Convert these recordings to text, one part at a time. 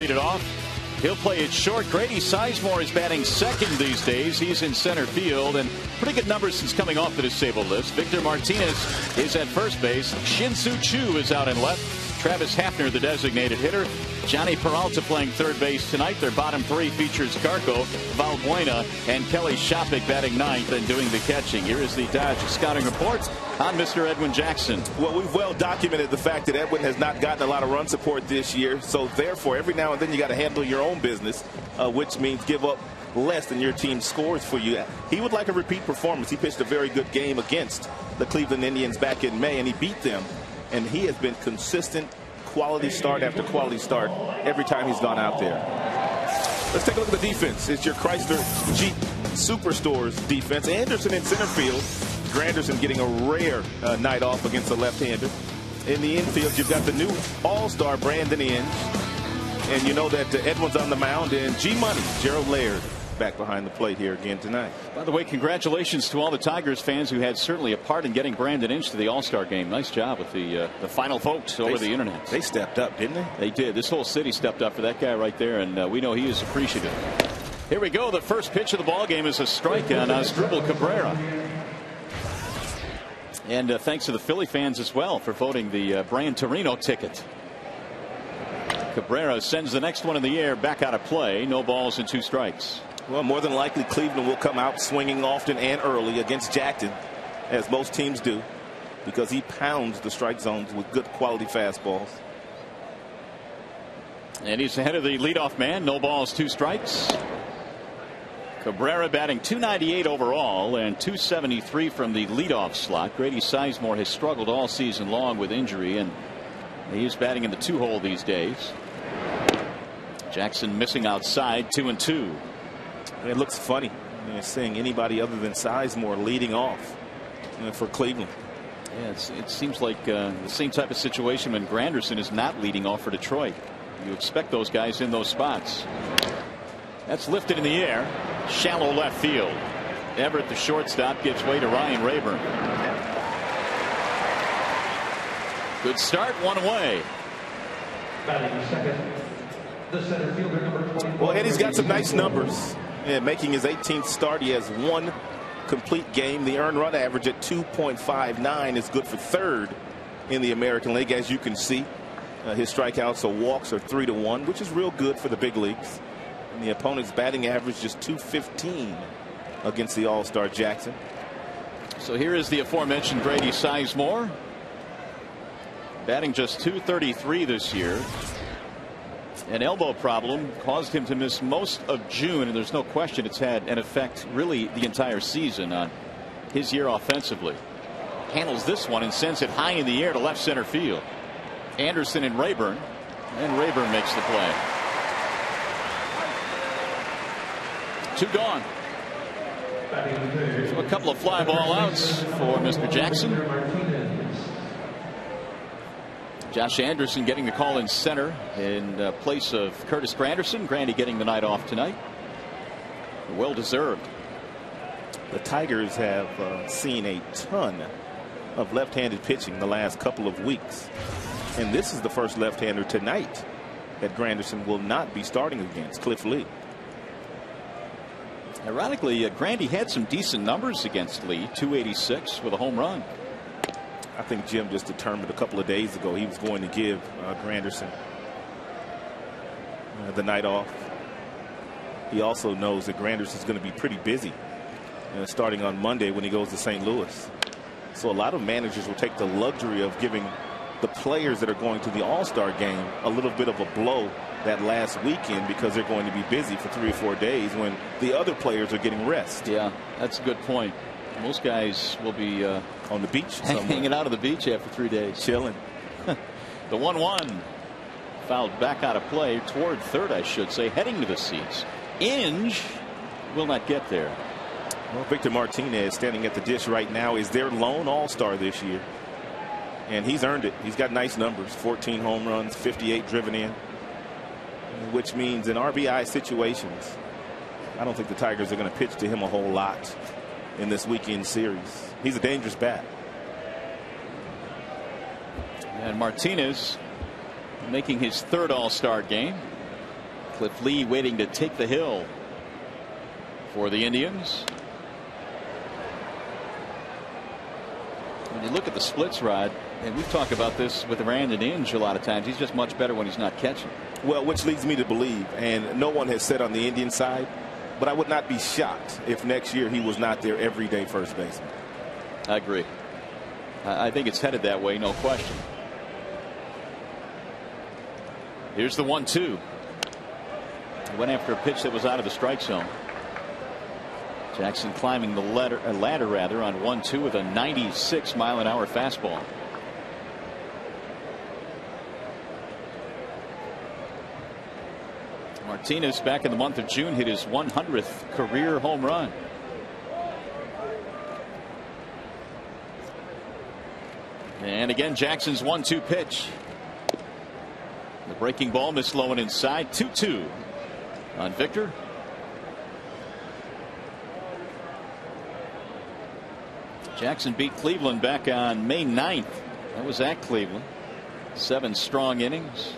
lead it off. He'll play it short. Grady Sizemore is batting second these days. He's in center field, and pretty good numbers since coming off the disabled list. Victor Martinez is at first base. Shin-Soo Choo is out in left. Travis Hafner, the designated hitter. Johnny Peralta playing third base tonight. Their bottom three features Garco, Valbuena, and Kelly Shopik batting ninth and doing the catching. Here is the Dodge scouting report on Mr. Edwin Jackson. Well, we've well documented the fact that Edwin has not gotten a lot of run support this year. So therefore, every now and then you got to handle your own business, which means give up less than your team scores for you. He would like a repeat performance. He pitched a very good game against the Cleveland Indians back in May, and he beat them. And he has been consistent, quality start after quality start every time he's gone out there. Let's take a look at the defense. It's your Chrysler Jeep Superstores defense. Anderson in center field. Granderson getting a rare night off against a left-hander. In the infield, you've got the new all-star Brandon Inge. And you know that Edwin's on the mound. And G-Money, Gerald Laird, back behind the plate here again tonight. By the way, congratulations to all the Tigers fans who had certainly a part in getting Brandon Inge to the All-Star game. Nice job with the final votes over the internet. They stepped up, didn't they? They did. This whole city stepped up for that guy right there, and we know he is appreciative. Here we go. The first pitch of the ball game is a strike on Asdrubal Cabrera. And thanks to the Philly fans as well for voting the Brian Torino ticket. Cabrera sends the next one in the air, back out of play. No balls and 2 strikes. Well, more than likely Cleveland will come out swinging often and early against Jackson, as most teams do, because he pounds the strike zones with good quality fastballs. And he's ahead of the leadoff man. No balls, 2 strikes. Cabrera batting .298 overall and .273 from the leadoff slot. Grady Sizemore has struggled all season long with injury, and he's batting in the 2-hole these days. Jackson missing outside, 2-2. It looks funny seeing anybody other than Sizemore leading off for Cleveland. Yeah, it seems like the same type of situation when Granderson is not leading off for Detroit. You expect those guys in those spots. That's lifted in the air. Shallow left field. Everett, the shortstop, gives way to Ryan Rayburn. Good start, 1 away. Well, Eddie's got some nice numbers. Yeah, making his 18th start, he has 1 complete game. The earned run average at 2.59 is good for 3rd in the American League, as you can see. His strikeouts or walks are 3-1, which is real good for the big leagues. And the opponent's batting average just .215 against the All-Star Jackson. So here is the aforementioned Grady Sizemore, batting just .233 this year. An elbow problem caused him to miss most of June, and there's no question it's had an effect really the entire season on his year offensively. Handles this one and sends it high in the air to left center field. Anderson and Rayburn makes the play. 2 gone. So a couple of fly ball outs for Mr. Jackson. Josh Anderson getting the call in center in place of Curtis Granderson. Grandy getting the night off tonight. Well deserved. The Tigers have seen a ton of left-handed pitching the last couple of weeks. And this is the first left-hander tonight that Granderson will not be starting against, Cliff Lee. Ironically, Grandy had some decent numbers against Lee, .286 with a home run. I think Jim just determined a couple of days ago he was going to give Granderson the night off. He also knows that Granderson's going to be pretty busy starting on Monday when he goes to St. Louis. So a lot of managers will take the luxury of giving the players that are going to the All-Star game a little bit of a blow that last weekend because they're going to be busy for 3 or 4 days when the other players are getting rest. Yeah, that's a good point. Most guys will be on the beach hanging out on the beach after 3 days. Chilling. The 1-1 fouled back out of play toward third, I should say, heading to the seats. Inge will not get there. Well, Victor Martinez standing at the dish right now is their lone All-Star this year. And he's earned it. He's got nice numbers. 14 home runs, 58 driven in. Which means in RBI situations, I don't think the Tigers are going to pitch to him a whole lot in this weekend series. He's a dangerous bat. And Martinez making his 3rd All-Star game. Cliff Lee waiting to take the hill for the Indians. When you look at the splits, Rod, and we've talked about this with Brandon Inge a lot of times, he's just much better when he's not catching. Well, which leads me to believe, and no one has said on the Indian side, but I would not be shocked if next year he was not their everyday first baseman. I agree. I think it's headed that way, no question. Here's the 1-2. Went after a pitch that was out of the strike zone. Jackson climbing the ladder on 1-2 with a 96-mile-an-hour fastball. Martinez, back in the month of June, hit his 100th career home run. And again, Jackson's 1-2 pitch. The breaking ball missed low and inside. 2-2 on Victor. Jackson beat Cleveland back on May 9th. That was at Cleveland. 7 strong innings.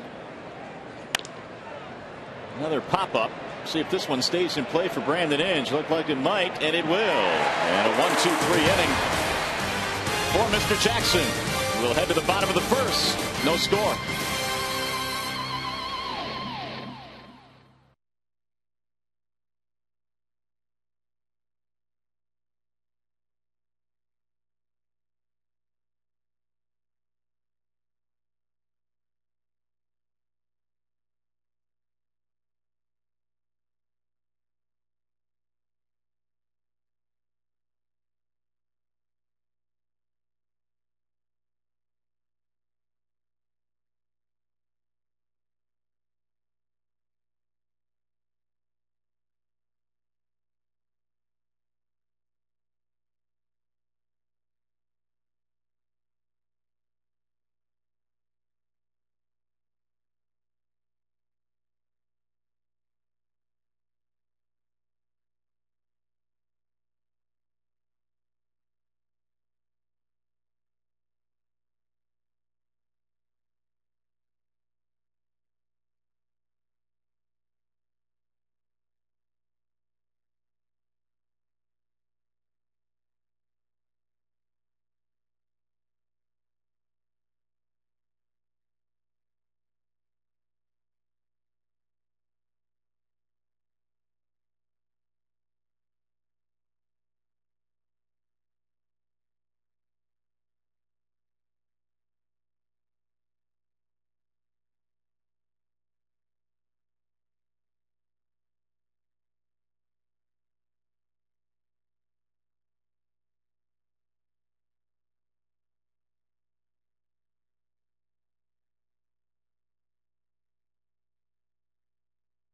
Another pop-up. See if this one stays in play for Brandon Inge. Looked like it might, and it will. And a 1-2-3 inning for Mr. Jackson. We'll head to the bottom of the first. No score.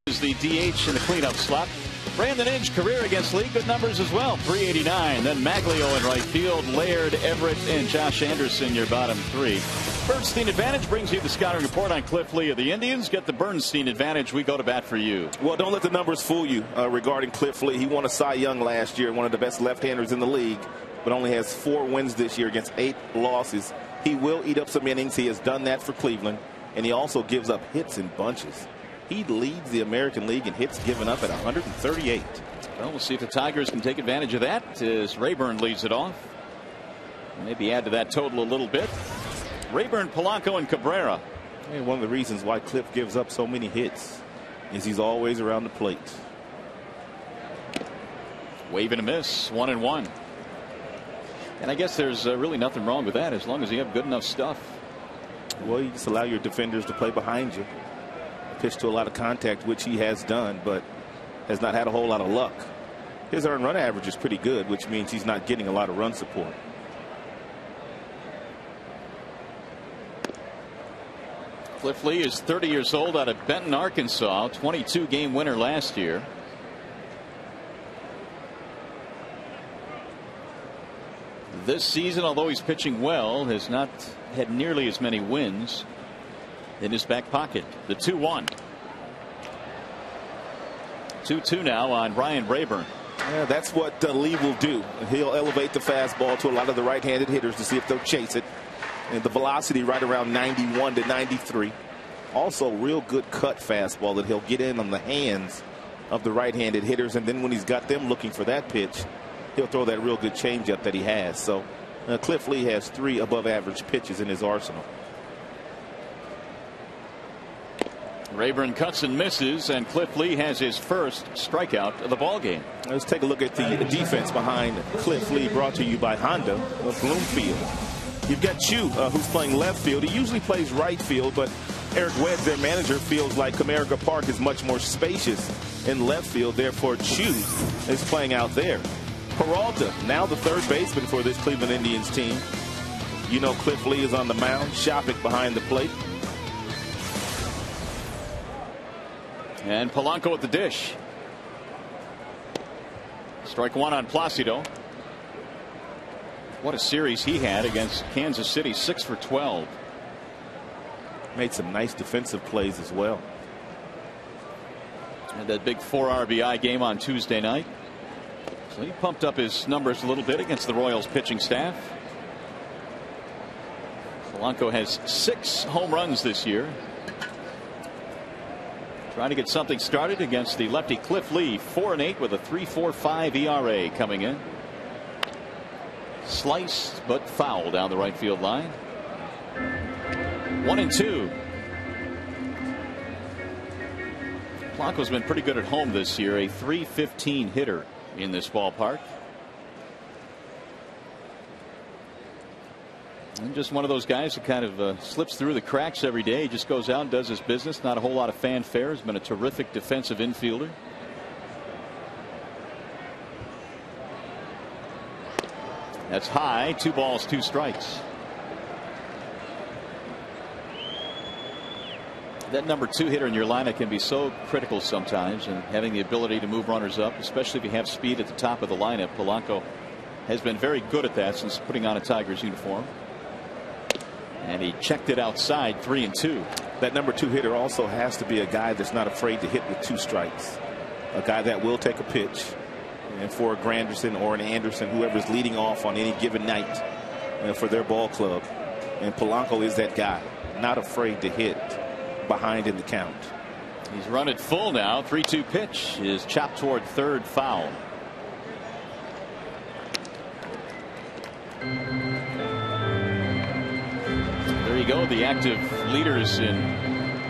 Is the DH in the cleanup slot. Brandon Inge, career against Lee, good numbers as well. 389. Then Maglio in right field, Laird, Everett, and Josh Anderson, your bottom 3. Bernstein Advantage brings you the scouting report on Cliff Lee of the Indians. Get the Bernstein Advantage. We go to bat for you. Well, don't let the numbers fool you regarding Cliff Lee. He won a Cy Young last year, one of the best left-handers in the league, but only has 4 wins this year against 8 losses. He will eat up some innings. He has done that for Cleveland, and he also gives up hits in bunches. He leads the American League in hits given up at 138. Well, we'll see if the Tigers can take advantage of that as Rayburn leads it off. Maybe add to that total a little bit. Rayburn, Polanco, and Cabrera. And one of the reasons why Cliff gives up so many hits is he's always around the plate. Wave and a miss, 1-1. And I guess there's really nothing wrong with that as long as you have good enough stuff. Well, you just allow your defenders to play behind you. Pitched to a lot of contact, which he has done, but has not had a whole lot of luck. His earned run average is pretty good, which means he's not getting a lot of run support. Cliff Lee is 30 years old, out of Benton, Arkansas. 22-game winner last year. This season, although he's pitching well, has not had nearly as many wins in his back pocket. The 2-1. 2-2 now on Ryan Rayburn. Yeah, that's what Lee will do. He'll elevate the fastball to a lot of the right-handed hitters to see if they'll chase it. And the velocity right around 91 to 93. Also, real good cut fastball that he'll get in on the hands of the right-handed hitters. And then when he's got them looking for that pitch, he'll throw that real good changeup that he has. So Cliff Lee has 3 above-average pitches in his arsenal. Rayburn cuts and misses, and Cliff Lee has his first strikeout of the ball game. Let's take a look at the defense behind Cliff Lee, brought to you by Honda of Bloomfield. You've got Chu, who's playing left field. He usually plays right field, but Eric Wedge, their manager, feels like Comerica Park is much more spacious in left field. Therefore, Chu is playing out there. Peralta, now the third baseman for this Cleveland Indians team. You know Cliff Lee is on the mound. Shopik behind the plate. And Polanco at the dish. Strike 1 on Placido. What a series he had against Kansas City, 6 for 12. Made some nice defensive plays as well. And that big 4 RBI game on Tuesday night. So he pumped up his numbers a little bit against the Royals pitching staff. Polanco has 6 home runs this year. Trying to get something started against the lefty Cliff Lee, 4-8 with a 3.45 ERA coming in. Sliced but foul down the right field line. 1-2. Polanco's been pretty good at home this year, a .315 hitter in this ballpark. And just one of those guys who kind of slips through the cracks every day. He just goes out and does his business. Not a whole lot of fanfare. Has been a terrific defensive infielder. That's high. 2 balls, 2 strikes. That number 2 hitter in your lineup can be so critical sometimes, and having the ability to move runners up, especially if you have speed at the top of the lineup. Polanco has been very good at that since putting on a Tigers uniform. And he checked it outside, 3-2. That number 2 hitter also has to be a guy that's not afraid to hit with 2 strikes. A guy that will take a pitch. And for a Granderson or an Anderson, whoever's leading off on any given night for their ball club. And Polanco is that guy, not afraid to hit behind in the count. He's run it full now. 3-2 pitch is chopped toward third, foul. There you go. The active leaders in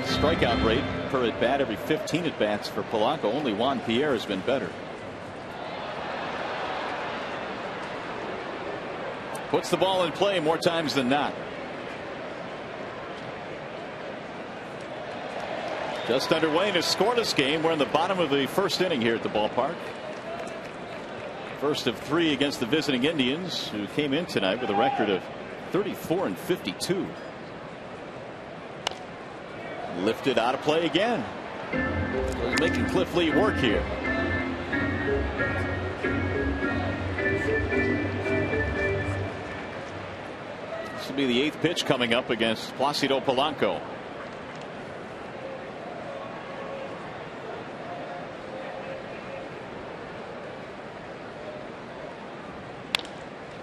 strikeout rate per at bat, every 15 at bats for Polanco. Only Juan Pierre has been better. Puts the ball in play more times than not. Just underway in a scoreless game. We're in the bottom of the first inning here at the ballpark. First of 3 against the visiting Indians, who came in tonight with a record of 34-52. Lifted out of play again. Was making Cliff Lee work here. This will be the 8th pitch coming up against Placido Polanco.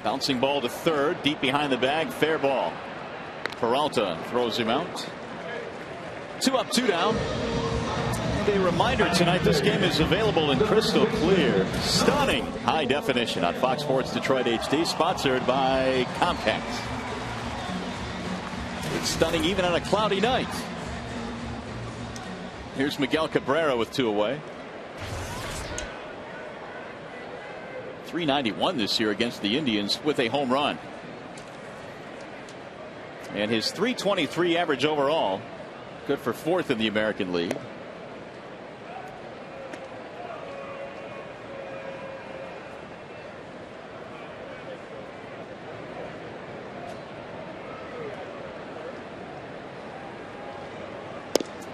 Bouncing ball to third, deep behind the bag, fair ball. Peralta throws him out. 2 up, 2 down. And a reminder tonight, this game is available in crystal clear, stunning high definition on Fox Sports Detroit HD, sponsored by Comcast. It's stunning even on a cloudy night. Here's Miguel Cabrera with 2 away. .391 this year against the Indians with a home run. And his .323 average overall. Good for 4th in the American League.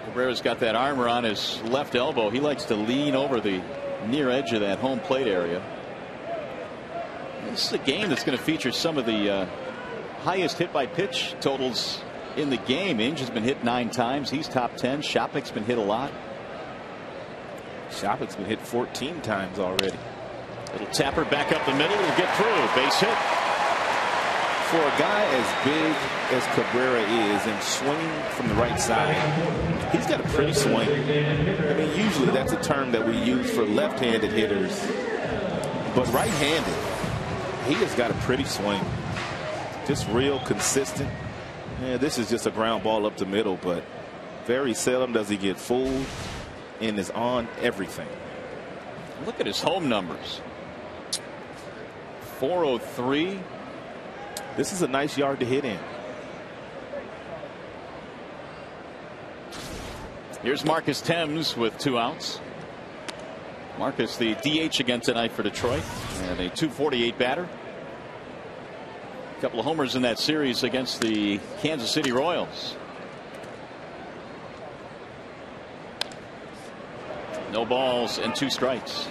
Cabrera's got that armor on his left elbow. He likes to lean over the near edge of that home plate area. This is a game that's going to feature some of the highest hit by pitch totals in the game. Inge has been hit 9 times. He's top 10. Shopik's been hit a lot. Shopik's been hit 14 times already. Little tapper back up the middle. Will get through. Base hit. For a guy as big as Cabrera is and swinging from the right side, he's got a pretty swing. I mean, usually that's a term that we use for left-handed hitters, but right-handed, he has got a pretty swing. Just real consistent. Yeah, this is just a ground ball up the middle, but very seldom does he get fooled and is on everything. Look at his home numbers. 403. This is a nice yard to hit in. Here's Marcus Thames with 2 outs. Marcus, the DH again tonight for Detroit, and a .248 batter. A couple of homers in that series against the Kansas City Royals. No balls and 2 strikes.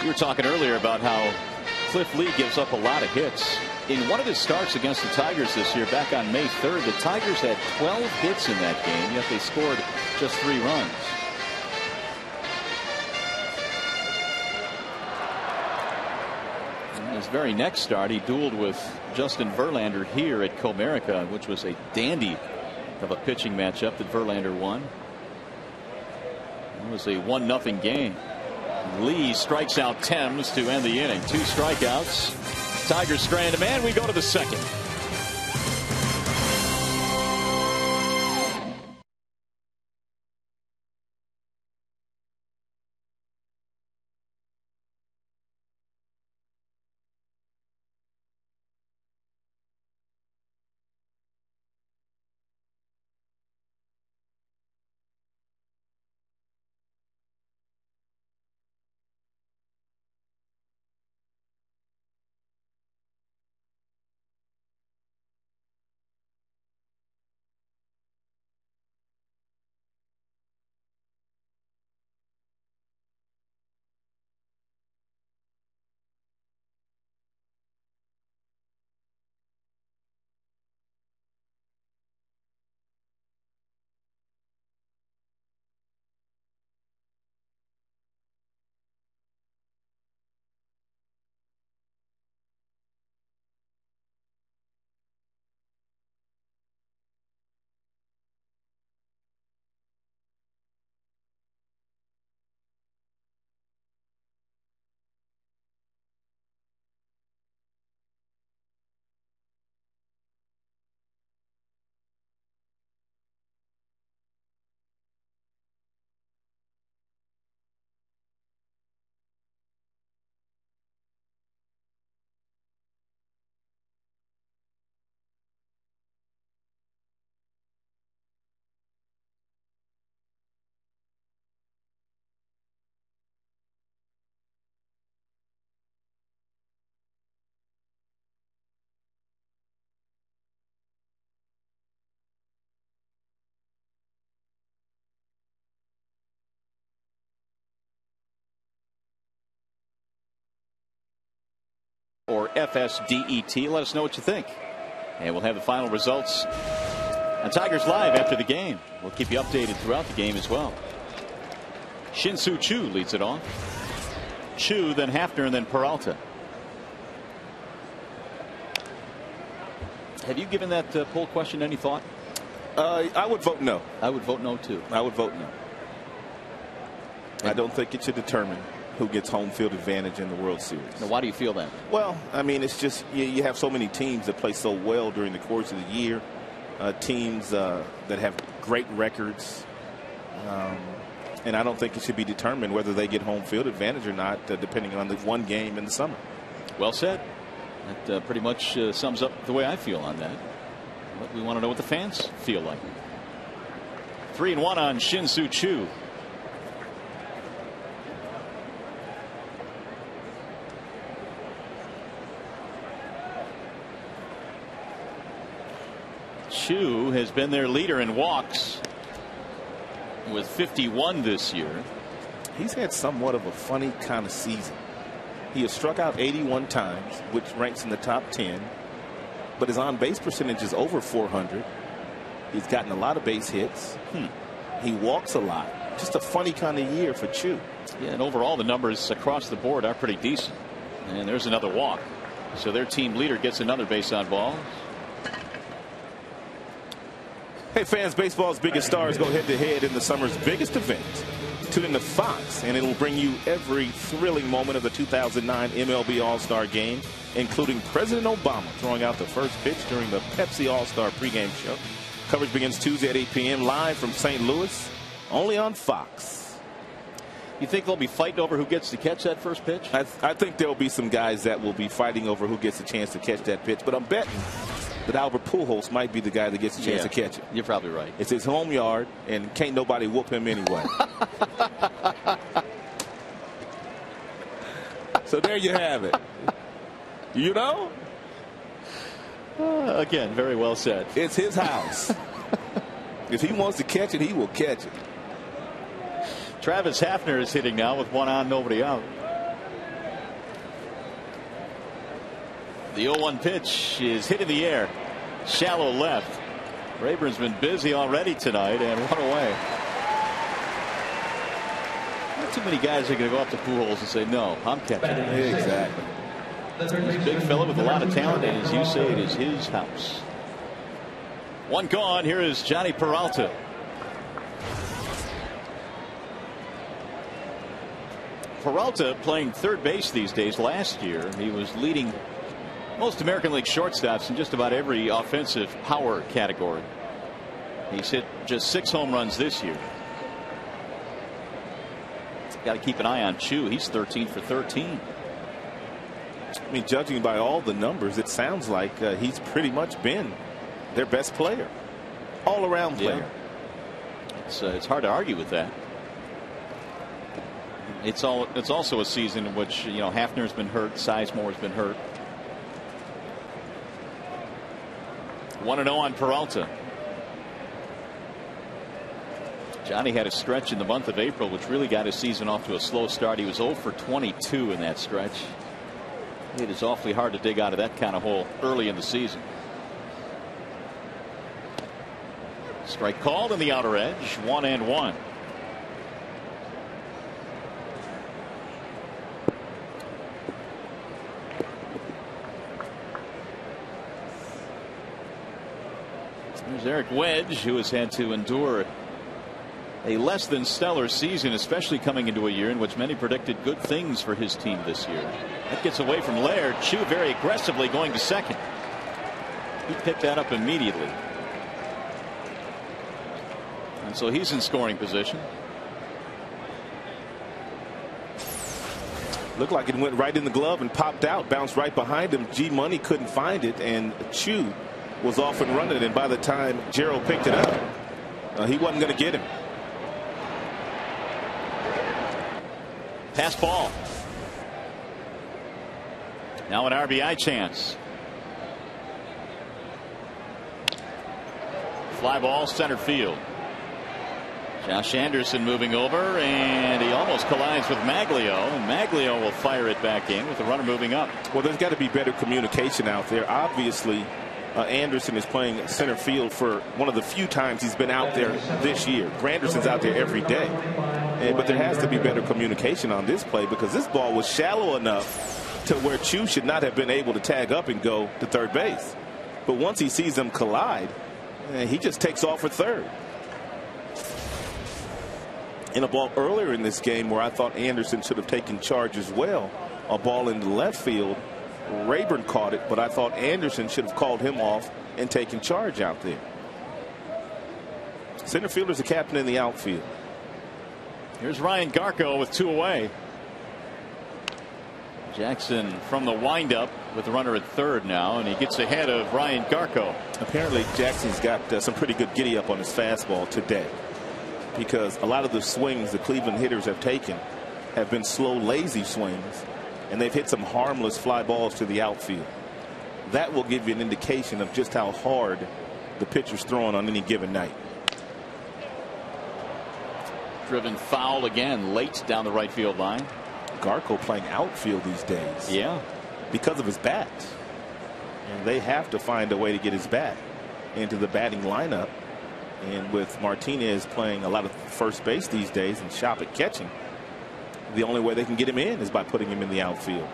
You were talking earlier about how Cliff Lee gives up a lot of hits. In one of his starts against the Tigers this year, back on May 3rd, the Tigers had 12 hits in that game, yet they scored just 3 runs. In his very next start, he dueled with Justin Verlander here at Comerica, which was a dandy of a pitching matchup that Verlander won. It was a 1-0 game. Lee strikes out Thames to end the inning. 2 strikeouts. Tigers strand a man. We go to the second. Or FSDET. Let us know what you think. And we'll have the final results on Tigers Live after the game. We'll keep you updated throughout the game as well. Shin-Soo Choo leads it off. Choo, then Hafner, and then Peralta. Have you given that poll question any thought? I would vote no. I would vote no, too. I would vote no. I don't think it should determine who gets home field advantage in the World Series. Now, why do you feel that? Well, I mean, it's just you have so many teams that play so well during the course of the year. Teams that have great records. And I don't think it should be determined whether they get home field advantage or not, depending on the one game in the summer. Well said. That pretty much sums up the way I feel on that. But we want to know what the fans feel like. 3-1 on Shin-Soo Choo. Choo has been their leader in walks with 51 this year. He's had somewhat of a funny kind of season. He has struck out 81 times, which ranks in the top 10, but his on-base percentage is over 400. He's gotten a lot of base hits. He walks a lot. Just a funny kind of year for Choo. Yeah, and overall the numbers across the board are pretty decent. And there's another walk. So their team leader gets another base on balls. Hey fans, baseball's biggest stars go head to head in the summer's biggest event. Tune in to Fox and it'll bring you every thrilling moment of the 2009 MLB All-Star Game, including President Obama throwing out the first pitch during the Pepsi All-Star pregame show. Coverage begins Tuesday at 8 p.m. live from St. Louis, only on Fox. You think they'll be fighting over who gets to catch that first pitch? I think there'll be some guys that will be fighting over who gets a chance to catch that pitch, but I'm betting that Albert Pujols might be the guy that gets a chance to catch it. You're probably right. It's his home yard, and can't nobody whoop him anyway. So there you have it. You know? Again, very well said. It's his house. If he wants to catch it, he will catch it. Travis Hafner is hitting now with one on, nobody out. The 0-1 pitch is hit in the air. Shallow left. Rayburn's been busy already tonight and one away. Not too many guys are going to go up to Pujols and say, no, I'm catching it. Exactly. He's a big fella with a lot of talent, and as you say, it is his house. One gone. Here is Johnny Peralta. Peralta playing third base these days. Last year, he was leading most American League shortstops in just about every offensive power category. He's hit just 6 home runs this year. Got to keep an eye on Chu. He's 13 for 13. I mean, judging by all the numbers, it sounds like he's pretty much been their best player, all-around player. Yeah. It's hard to argue with that. It's also a season in which, you know, Hafner's been hurt, Sizemore's been hurt. 1-0 on Peralta. Johnny had a stretch in the month of April which really got his season off to a slow start. He was 0 for 22 in that stretch. It is awfully hard to dig out of that kind of hole early in the season. Strike called on the outer edge. 1-1. There's Eric Wedge, who has had to endure a less than stellar season, especially coming into a year in which many predicted good things for his team this year. That gets away from Laird. Chu very aggressively going to second. He picked that up immediately. And so he's in scoring position. Looked like it went right in the glove and popped out, bounced right behind him. G Money couldn't find it, and Chu was off and running, and by the time Gerald picked it up, he wasn't going to get him. Pass ball. Now an RBI chance. Fly ball center field. Josh Anderson moving over, and he almost collides with Maglio, and Maglio will fire it back in with the runner moving up. Well, there's got to be better communication out there. Obviously, Anderson is playing center field for one of the few times he's been out there this year. Granderson's out there every day. But there has to be better communication on this play, because this ball was shallow enough to where Chu should not have been able to tag up and go to third base. But once he sees them collide, he just takes off for third. In a ball earlier in this game where I thought Anderson should have taken charge as well, a ball in the left field, Rayburn caught it, but I thought Anderson should have called him off and taken charge out there. Center fielder's the captain in the outfield. Here's Ryan Garco with 2 away. Jackson from the windup with the runner at third now, and he gets ahead of Ryan Garco. Apparently Jackson's got some pretty good giddy up on his fastball today, because a lot of the swings the Cleveland hitters have taken have been slow, lazy swings, and they've hit some harmless fly balls to the outfield. That will give you an indication of just how hard the pitcher's throwing on any given night. Driven foul again late down the right field line. Garco playing outfield these days. Yeah. Because of his bat. And they have to find a way to get his bat into the batting lineup. And with Martinez playing a lot of first base these days and shop at catching, the only way they can get him in is by putting him in the outfield.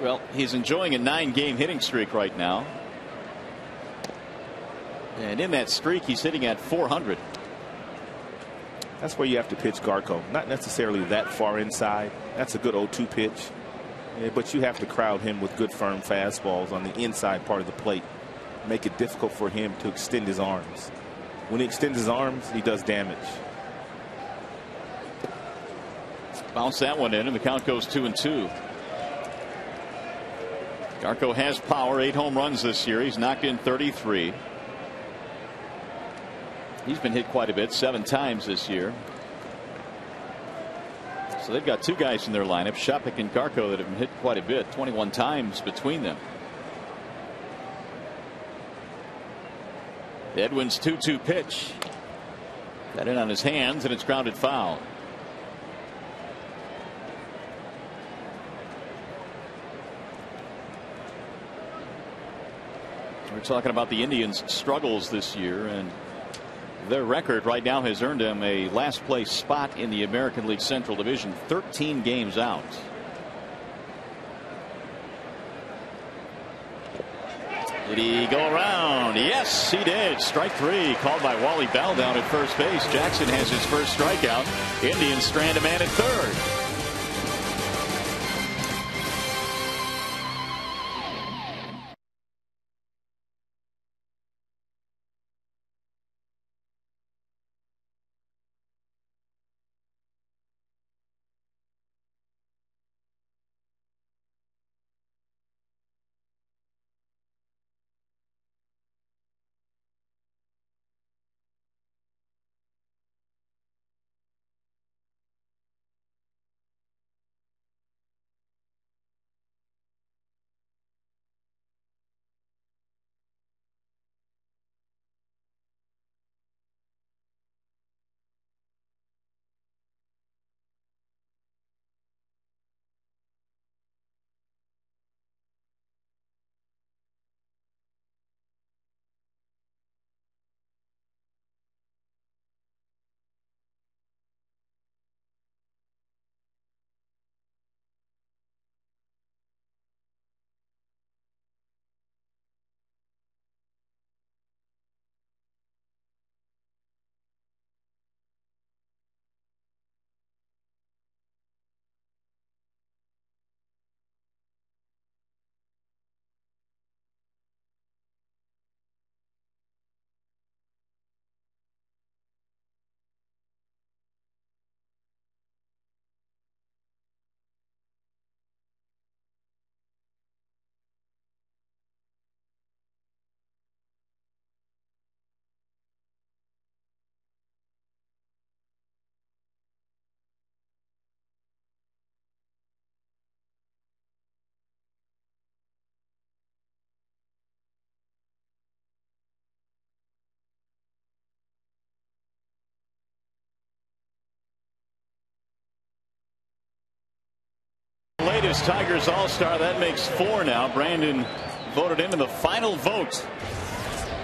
Well, he's enjoying a 9-game hitting streak right now. And in that streak, he's hitting at 400. That's where you have to pitch Garco. Not necessarily that far inside. That's a good 0-2 pitch. Yeah, but you have to crowd him with good firm fastballs on the inside part of the plate. Make it difficult for him to extend his arms. When he extends his arms, he does damage. Bounce that one in, and the count goes 2-2. Garco has power, 8 home runs this year. He's knocked in 33. He's been hit quite a bit, 7 times this year. So they've got 2 guys in their lineup, Shopik and Garco, that have been hit quite a bit, 21 times between them. Edwin's 2-2 pitch. Got in on his hands, and it's grounded foul. We're talking about the Indians' struggles this year, and their record right now has earned them a last place spot in the American League Central Division, 13 games out. Did he go around? Yes, he did. Strike 3 called by Wally Bell down at first base. Jackson has his first strikeout. Indians strand a man at third. Latest Tigers All-Star, that makes 4 now. Brandon voted into the final vote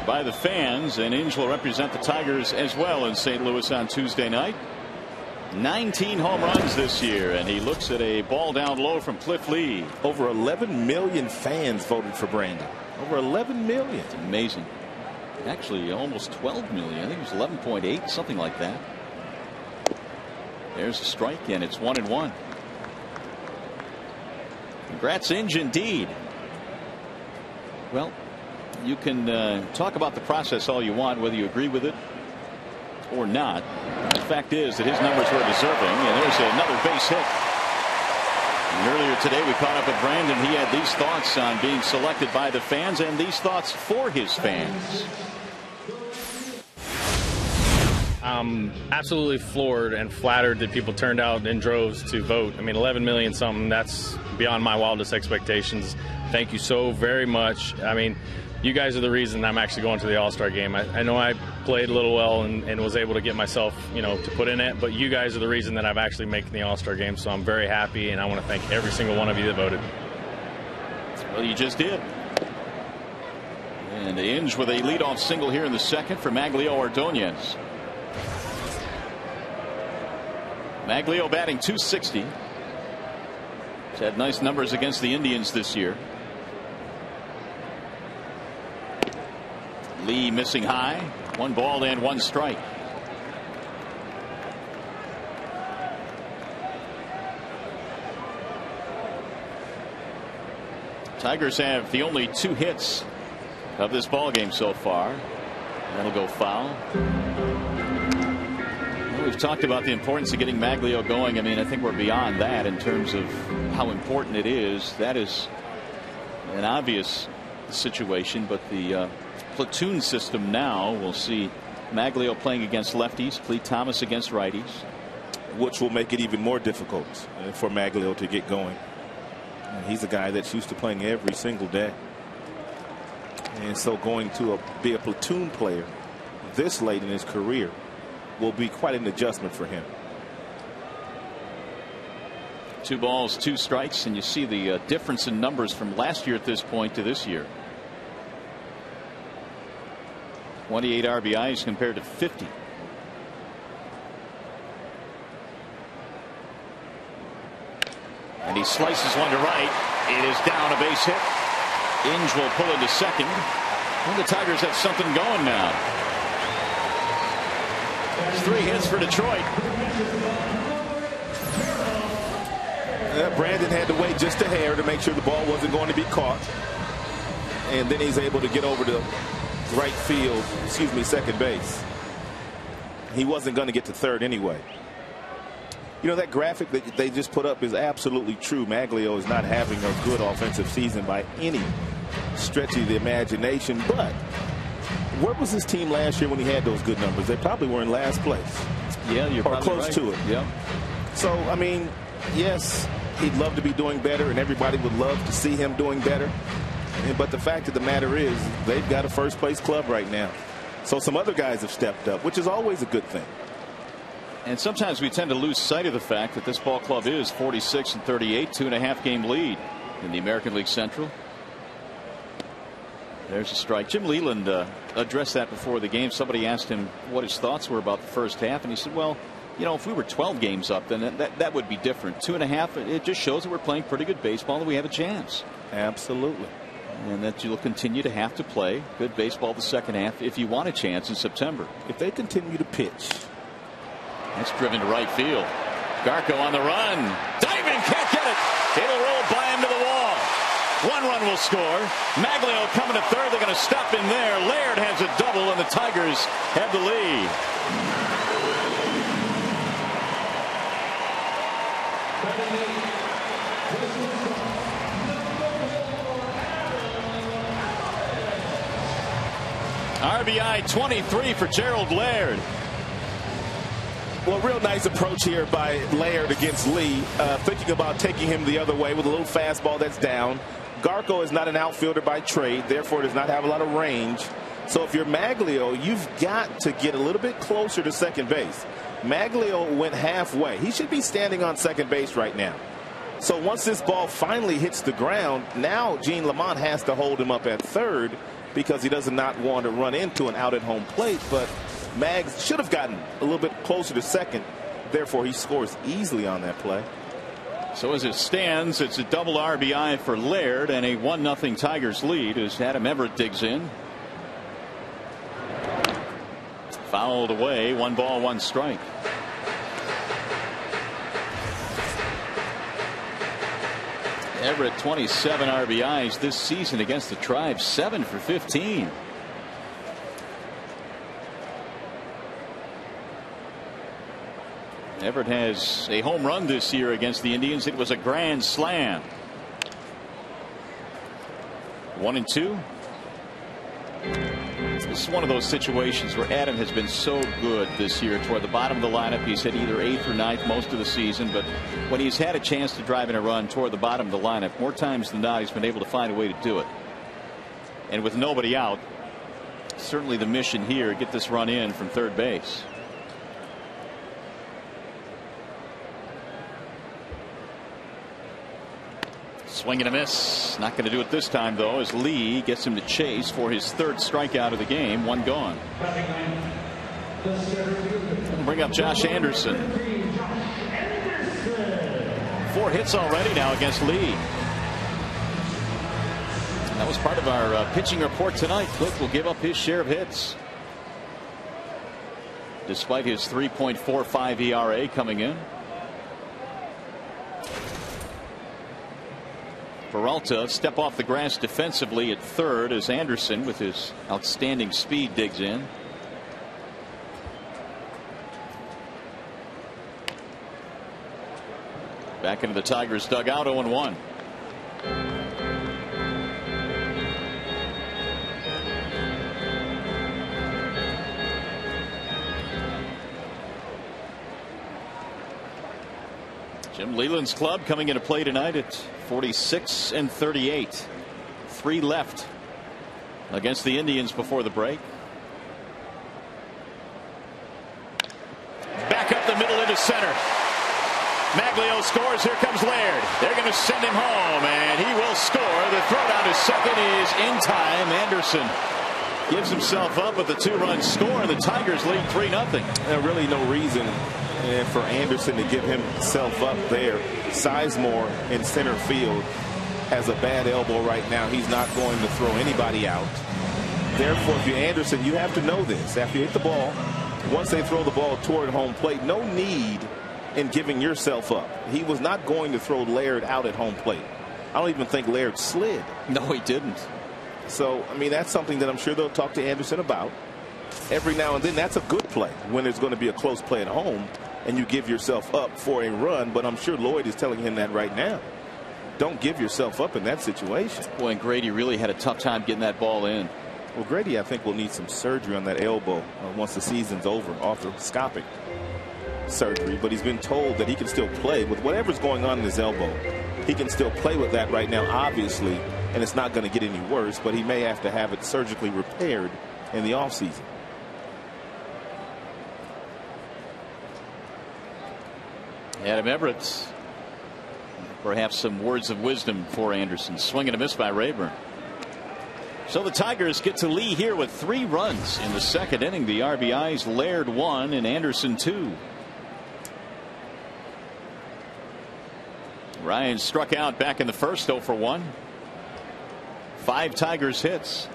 by the fans, and Inge will represent the Tigers as well in St. Louis on Tuesday night. 19 home runs this year, and he looks at a ball down low from Cliff Lee. Over 11 million fans voted for Brandon. Over 11 million. It's amazing. Actually, almost 12 million. I think it was 11.8, something like that. There's a strike, and it's 1-1. Congrats, Inge, indeed. Well, you can talk about the process all you want, whether you agree with it or not. The fact is that his numbers were deserving, and there's another base hit. And earlier today, we caught up with Brandon. He had these thoughts on being selected by the fans and these thoughts for his fans. I'm absolutely floored and flattered that people turned out in droves to vote. I mean, 11 million something, that's beyond my wildest expectations. Thank you so very much. I mean, you guys are the reason I'm actually going to the All-Star game. I know I played a little well and was able to get myself, to put in it, but you guys are the reason that I've actually making the All-Star game, so I'm very happy, and I want to thank every single one of you that voted. Well, you just did. And Inge with a leadoff single here in the second for Maglio Ordonez. Maglio batting .260. He's had nice numbers against the Indians this year. Lee missing high. 1 ball and 1 strike. Tigers have the only 2 hits of this ball game so far. That'll go foul. Well, we've talked about the importance of getting Maglio going. I mean, I think we're beyond that in terms of how important it is. That is an obvious situation, but the platoon system now will see Maglio playing against lefties, Clete Thomas against righties, which will make it even more difficult for Maglio to get going. He's a guy that's used to playing every single day. And so going to be a platoon player this late in his career will be quite an adjustment for him. 2 balls, 2 strikes, and you see the difference in numbers from last year at this point to this year. 28 RBIs compared to 50. And he slices one to right. It is down, a base hit. Inge will pull into second. And the Tigers have something going now. 3 hits for Detroit. Brandon had to wait just a hair to make sure the ball wasn't going to be caught. And then he's able to get over to right field, second base. He wasn't going to get to third anyway. You know, that graphic that they just put up is absolutely true. Maglio is not having a good offensive season by any stretch of the imagination. But where was his team last year when he had those good numbers? They probably were in last place. Yeah, you're or close right. to it. Yeah. So, I mean, yes, he'd love to be doing better, and everybody would love to see him doing better. But the fact of the matter is, they've got a first-place club right now. So some other guys have stepped up, which is always a good thing. And sometimes we tend to lose sight of the fact that this ball club is 46-38, 2.5-game lead in the American League Central. There's a strike. Jim Leland addressed that before the game. Somebody asked him what his thoughts were about the first half, and he said, well, you know, if we were 12 games up, then that would be different. 2.5, it just shows that we're playing pretty good baseball and we have a chance. Absolutely. And that you'll continue to have to play good baseball the second half if you want a chance in September. If they continue to pitch. That's driven to right field. Garco on the run. Diving, can't get it. It'll roll by him to the wall. 1 run will score. Maglio coming to third. They're going to stop in there. Laird has a double, and the Tigers have the lead. RBI 23 for Gerald Laird. Well, real nice approach here by Laird against Lee. Thinking about taking him the other way with a little fastball that's down. Garco is not an outfielder by trade, therefore does not have a lot of range. So if you're Maglio, you've got to get a little bit closer to second base. Maglio went halfway. He should be standing on second base right now. So once this ball finally hits the ground, now Gene Lamont has to hold him up at third because he does not want to run into an out at home plate. But Mags should have gotten a little bit closer to second. Therefore, he scores easily on that play. So as it stands, it's a double RBI for Laird and a 1-0 Tigers lead as Adam Everett digs in. Fouled away. 1 ball, 1 strike. Everett 27 RBIs this season against the Tribe, 7 for 15. Everett has a home run this year against the Indians. It was a grand slam. 1-2. This is one of those situations where Adam has been so good this year toward the bottom of the lineup. He's hit either 8th or 9th most of the season, but when he's had a chance to drive in a run toward the bottom of the lineup, more times than not, he's been able to find a way to do it. And with nobody out, certainly the mission here, get this run in from third base. Swing and a miss. Not going to do it this time, though, as Lee gets him to chase for his 3rd strikeout of the game. 1 gone. Bring up Josh Anderson. 4 hits already now against Lee. That was part of our pitching report tonight. Cliff will give up his share of hits, despite his 3.45 ERA coming in. Peralta step off the grass defensively at third as Anderson, with his outstanding speed, digs in. Back into the Tigers dugout, 0-1. Jim Leland's club coming into play tonight at 46-38. 3 left against the Indians before the break. Back up the middle into center. Maglio scores. Here comes Laird. They're going to send him home, and he will score. The throw down to second is in time. Anderson gives himself up with the 2-run score, and the Tigers lead 3-0. Really no reason for Anderson to give himself up there. Sizemore in center field has a bad elbow right now. He's not going to throw anybody out. Therefore, if you're Anderson, you have to know this. After you hit the ball, once they throw the ball toward home plate, no need in giving yourself up. He was not going to throw Laird out at home plate. I don't even think Laird slid. No, he didn't. So, I mean, that's something that I'm sure they'll talk to Anderson about. Every now and then, that's a good play when there's going to be a close play at home and you give yourself up for a run. But I'm sure Lloyd is telling him that right now. Don't give yourself up in that situation. Boy, and Grady really had a tough time getting that ball in. Well, Grady, I think, will need some surgery on that elbow once the season's over, arthroscopic surgery. But he's been told that he can still play with whatever's going on in his elbow. He can still play with that right now, obviously, and it's not going to get any worse. But he may have to have it surgically repaired in the offseason. Adam Everett, perhaps some words of wisdom for Anderson. Swing and a miss by Rayburn. So the Tigers get to lead here with 3 runs in the second inning. The RBIs, Laird 1 and Anderson 2. Ryan struck out back in the first, 0 for 1. 5 Tigers hits.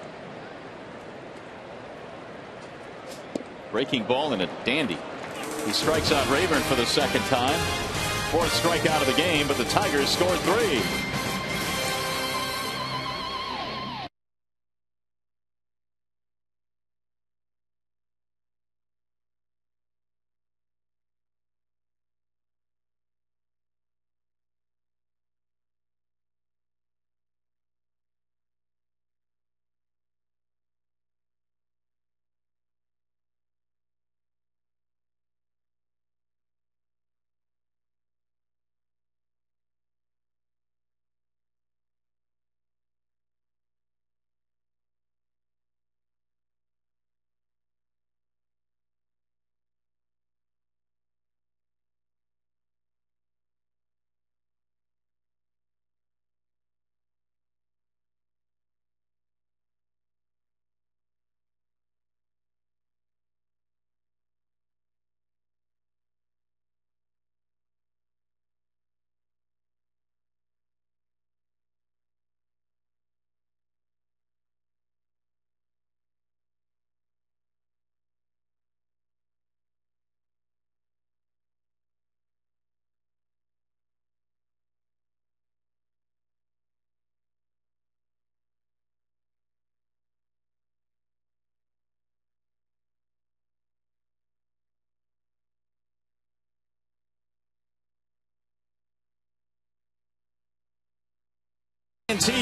Breaking ball and a dandy. He strikes out Rayburn for the second time. 4th strikeout of the game, but the Tigers scored 3.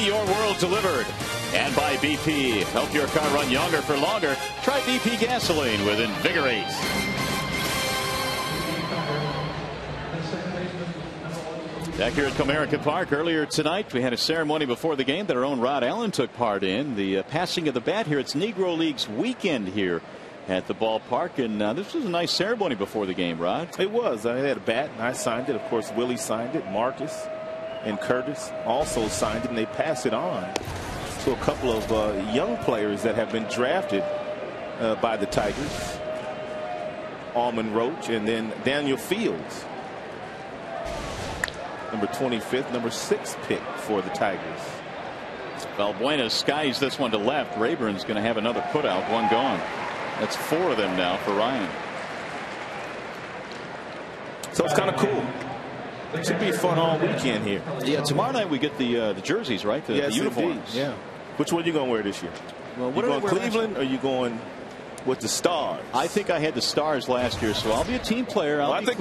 Your world delivered, and by BP. Help your car run younger for longer. Try BP gasoline with Invigorate. Back here at Comerica Park earlier tonight, we had a ceremony before the game that our own Rod Allen took part in. The passing of the bat here. It's Negro Leagues weekend here at the ballpark, and this was a nice ceremony before the game, Rod. It was. I had a bat, and I signed it. Of course, Willie signed it. Marcus and Curtis also signed it, and they passed it on to a couple of young players that have been drafted by the Tigers. Almond Roach and then Daniel Fields. number 25th, number 6 pick for the Tigers. Valbuena skies this one to left. Rayburn's going to have another put out, one gone. That's 4 of them now for Ryan. So it's kind of cool. It should be fun all weekend here. Yeah, tomorrow night we get the jerseys, right? The uniforms. Indeed. Yeah. Which one are you going to wear this year? Well, you going Cleveland or are you going with the Stars? I think I had the Stars last year, so I'll be a team player. I think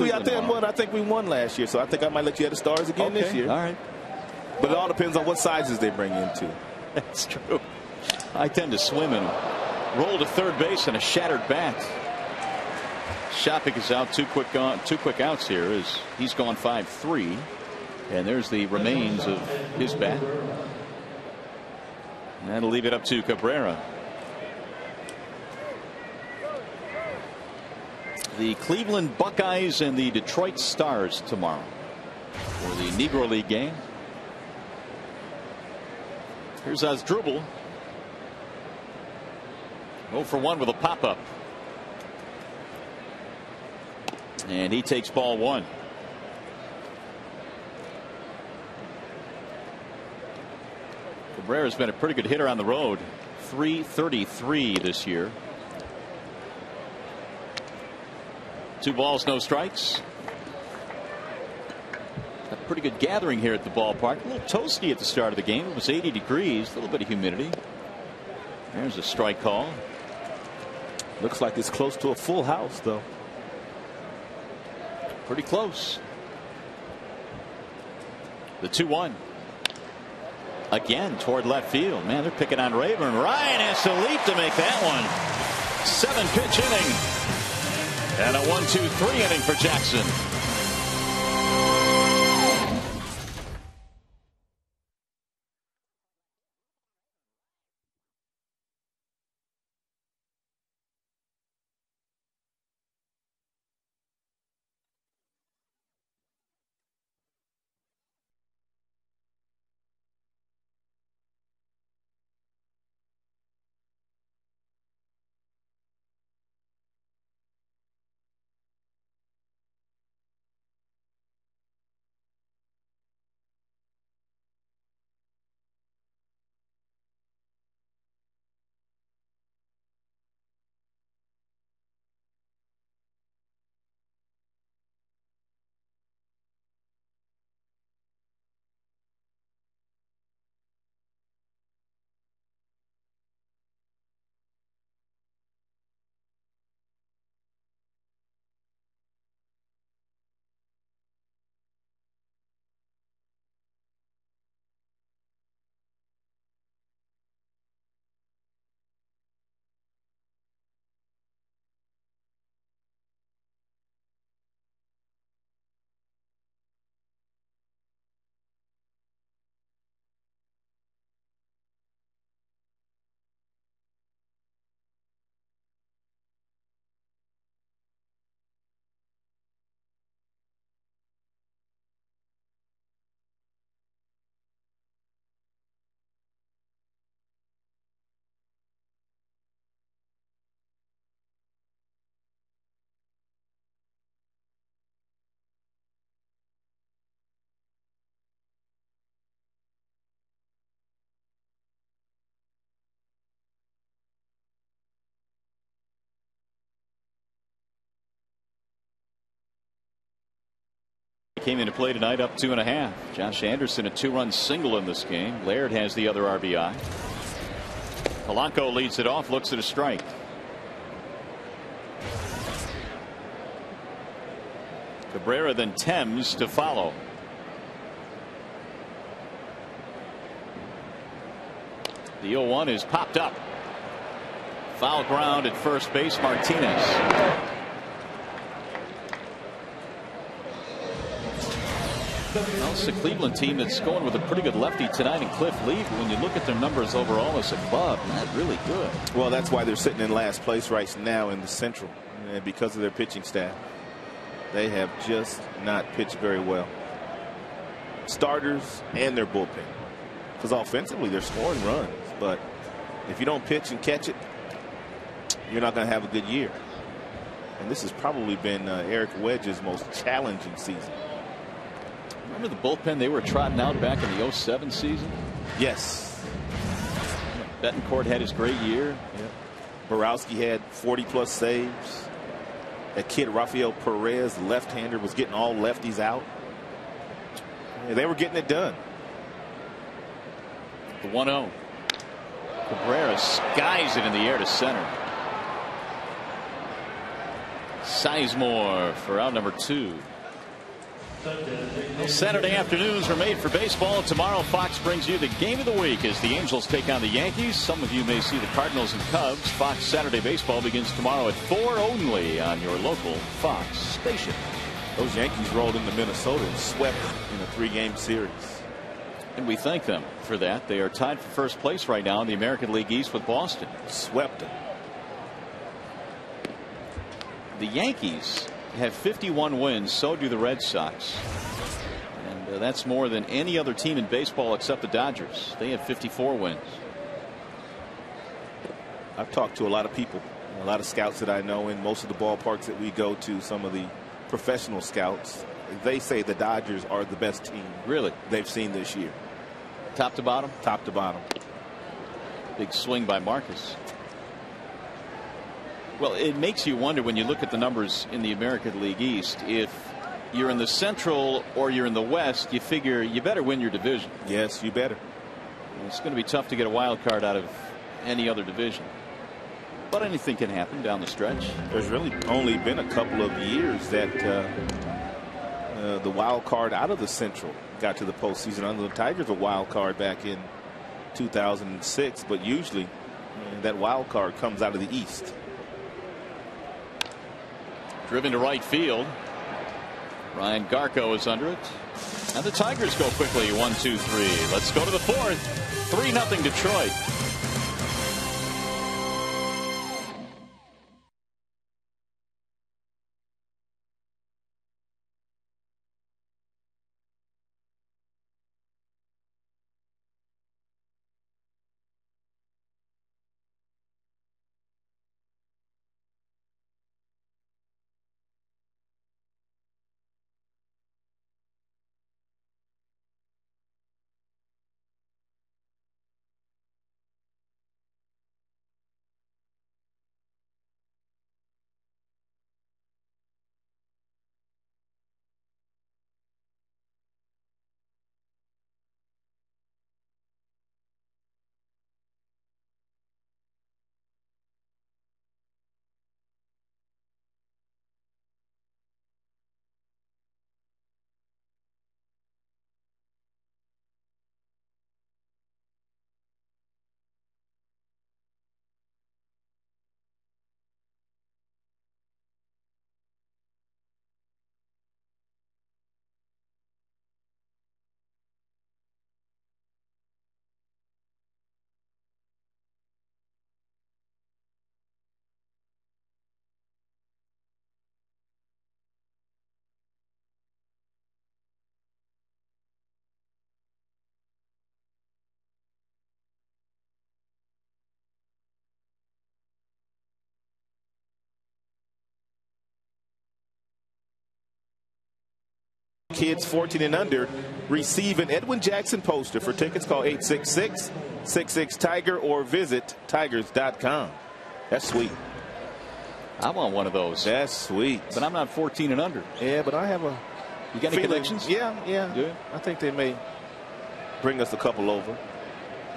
we won last year, so I think I might let you have the Stars again this year. All right. But it all depends on what sizes they bring in too. That's true. I tend to swim and roll to third base and a shattered bat. Shopik is out. Two quick outs here as he's gone 5-3, and there's the remains of his bat. And that'll leave it up to Cabrera. The Cleveland Buckeyes and the Detroit Stars tomorrow for the Negro League game. Here's Asdrubal. 0 for 1 with a pop-up. And he takes ball 1. Cabrera's been a pretty good hitter on the road. .333 this year. 2 balls, no strikes. A pretty good gathering here at the ballpark. A little toasty at the start of the game. It was 80 degrees, a little bit of humidity. There's a strike call. Looks like it's close to a full house, though. Pretty close. The 2-1. Again toward left field. Man, they're picking on Rayburn. Ryan has to leap to make that one. 7-pitch inning. And a 1-2-3 inning for Jackson. Came into play tonight up 2.5. Josh Anderson a 2-run single in this game. Laird has the other RBI. Polanco leads it off, looks at a strike. Cabrera then Thames to follow. The 0-1 is popped up. Foul ground at first base. Martinez. Well, it's a Cleveland team that's going with a pretty good lefty tonight in Cliff Lee. But when you look at their numbers overall as a club, not really good. Well, that's why they're sitting in last place right now in the Central, and because of their pitching staff. They have just not pitched very well. Starters and their bullpen. Because offensively they're scoring runs, but if you don't pitch and catch it, you're not going to have a good year. And this has probably been Eric Wedge's most challenging season. Remember the bullpen they were trotting out back in the 07 season? Yes. Betancourt had his great year. Yep. Borowski had 40-plus saves. That kid Rafael Perez, left-hander, was getting all lefties out. Yeah, they were getting it done. The 1-0. Cabrera skies it in the air to center. Sizemore for out number 2. Saturday afternoons are made for baseball. Tomorrow Fox brings you the game of the week as the Angels take on the Yankees. Some of you may see the Cardinals and Cubs. Fox Saturday baseball begins tomorrow at 4 only on your local Fox station. Those Yankees rolled into Minnesota and swept in a 3-game series. And we thank them for that. They are tied for first place right now in the American League East with Boston. Swept them. The Yankees have 51 wins. So do the Red Sox. And that's more than any other team in baseball except the Dodgers. They have 54 wins. I've talked to a lot of people, a lot of scouts that I know in most of the ballparks that we go to, some of the professional scouts. They say the Dodgers are the best team really they've seen this year. Top to bottom? Top to bottom. Big swing by Marcus. Well, it makes you wonder when you look at the numbers in the American League East. If you're in the Central or you're in the West, you figure you better win your division. Yes, you better. It's going to be tough to get a wild card out of any other division. But anything can happen down the stretch. There's really only been a couple of years that the wild card out of the Central got to the postseason. Under the Tigers, a wild card back in 2006, but usually that wild card comes out of the East. Driven to right field. Ryan Garco is under it. And the Tigers go quickly. 1-2-3. Let's go to the 4th. 3-0 Detroit. Kids 14 and under receive an Edwin Jackson poster. For tickets, call 866-66-TIGER or visit tigers.com. That's sweet. I want one of those. That's sweet. But I'm not 14 and under. Yeah, but I have a. You got any connections? Yeah. Good. I think they may bring us a couple over.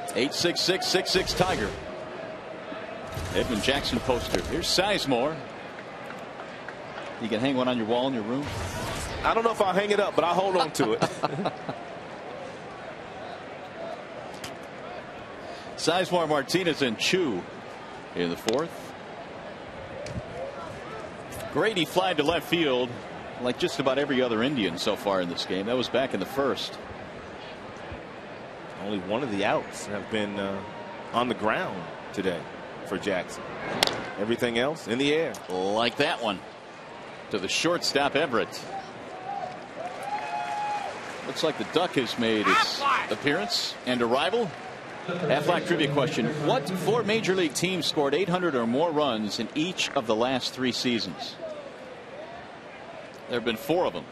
866-66-TIGER. Edwin Jackson poster. Here's Sizemore. You can hang one on your wall in your room. I don't know if I'll hang it up, but I'll hold on to it. Sizemore, Martinez, and Chu in the 4th. Grady flied to left field like just about every other Indian so far in this game. That was back in the 1st. Only one of the outs have been on the ground today for Jackson. Everything else in the air. Like that one. To the shortstop, Everett. Looks like the Duck has made its appearance and arrival. Aflac trivia question. What 4 major league teams scored 800 or more runs in each of the last 3 seasons? There have been 4 of them.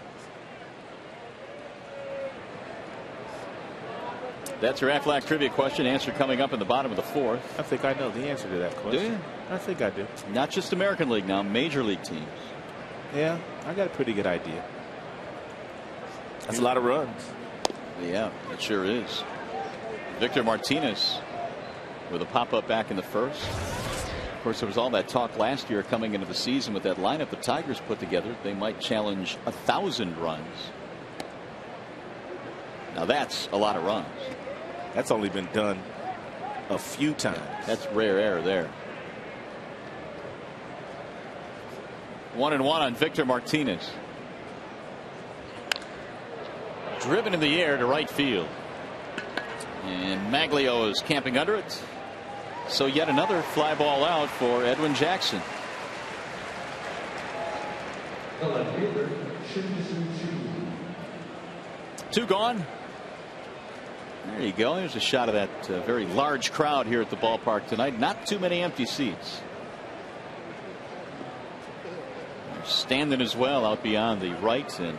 That's your Aflac trivia question. Answer coming up in the bottom of the fourth. I think I know the answer to that question. Do you? I think I do. Not just American League now, Major League teams. Yeah, I got a pretty good idea. That's a lot of runs. Yeah, it sure is. Victor Martinez with a pop-up back in the first. Of course, there was all that talk last year coming into the season with that lineup the Tigers put together. They might challenge 1,000 runs. Now that's a lot of runs. That's only been done a few times. That's rare air there. 1-1 on Victor Martinez. Driven in the air to right field. And Maglio is camping under it. So yet another fly ball out for Edwin Jackson. Two gone. There you go. There's a shot of that very large crowd here at the ballpark tonight. Not too many empty seats. Standing as well out beyond the right and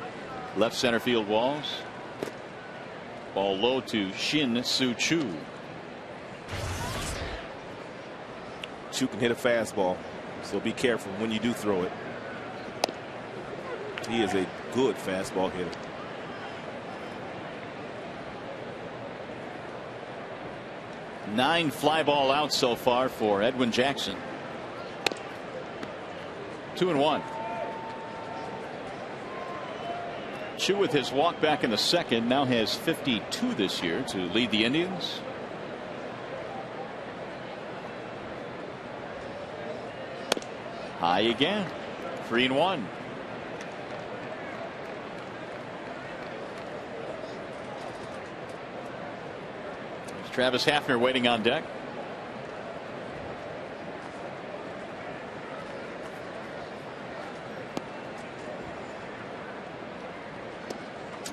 left center field walls. Ball low to Shin-Soo Choo. Choo can hit a fastball, so be careful when you do throw it. He is a good fastball hitter. Nine fly ball outs so far for Edwin Jackson. 2-1. Choo with his walk back in the second now has 52 this year to lead the Indians. High again. 3-1. There's Travis Hafner waiting on deck.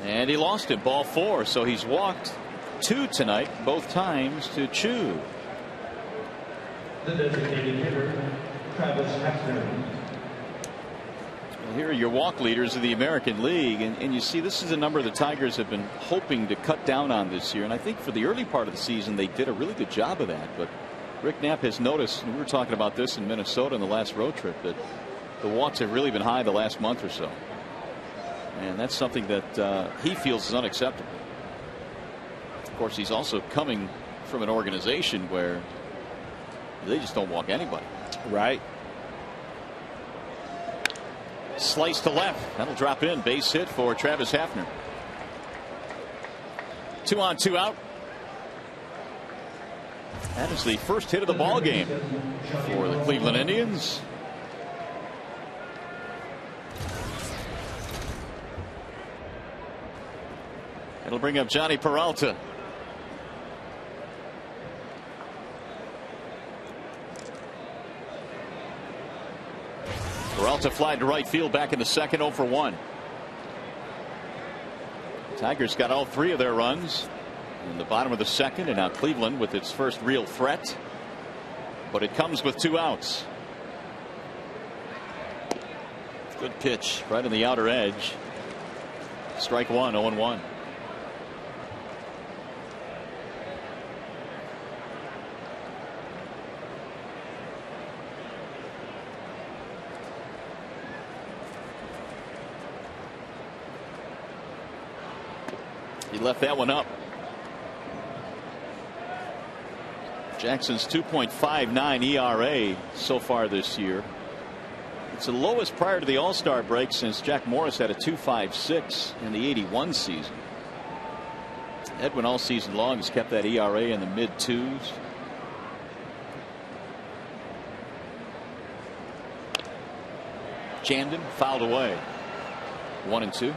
And he lost it, ball 4, so he's walked 2 tonight, both times to Choo. The designated hitter, Travis Hafner. Well, here are your walk leaders of the American League, and you see this is a number the Tigers have been hoping to cut down on this year, and I think for the early part of the season they did a really good job of that. But Rick Knapp has noticed, and we were talking about this in Minnesota in the last road trip, that the walks have really been high the last month or so. And that's something that he feels is unacceptable. Of course, he's also coming from an organization where they just don't walk anybody. Right. Slice to left. That'll drop in. Base hit for Travis Hafner. 2 on 2 out. That is the first hit of the ball game for the Cleveland Indians. It'll bring up Johnny Peralta. Peralta flied to right field back in the second, 0 for 1. Tigers got all 3 of their runs in the bottom of the second, and now Cleveland with its first real threat. But it comes with 2 outs. Good pitch right on the outer edge. Strike 1, 0-1. He left that one up. Jackson's 2.59 ERA so far this year. It's the lowest prior to the All-Star break since Jack Morris had a 2.56 in the '81 season. Edwin all season long has kept that ERA in the mid-2s. Chandon fouled away. 1-2.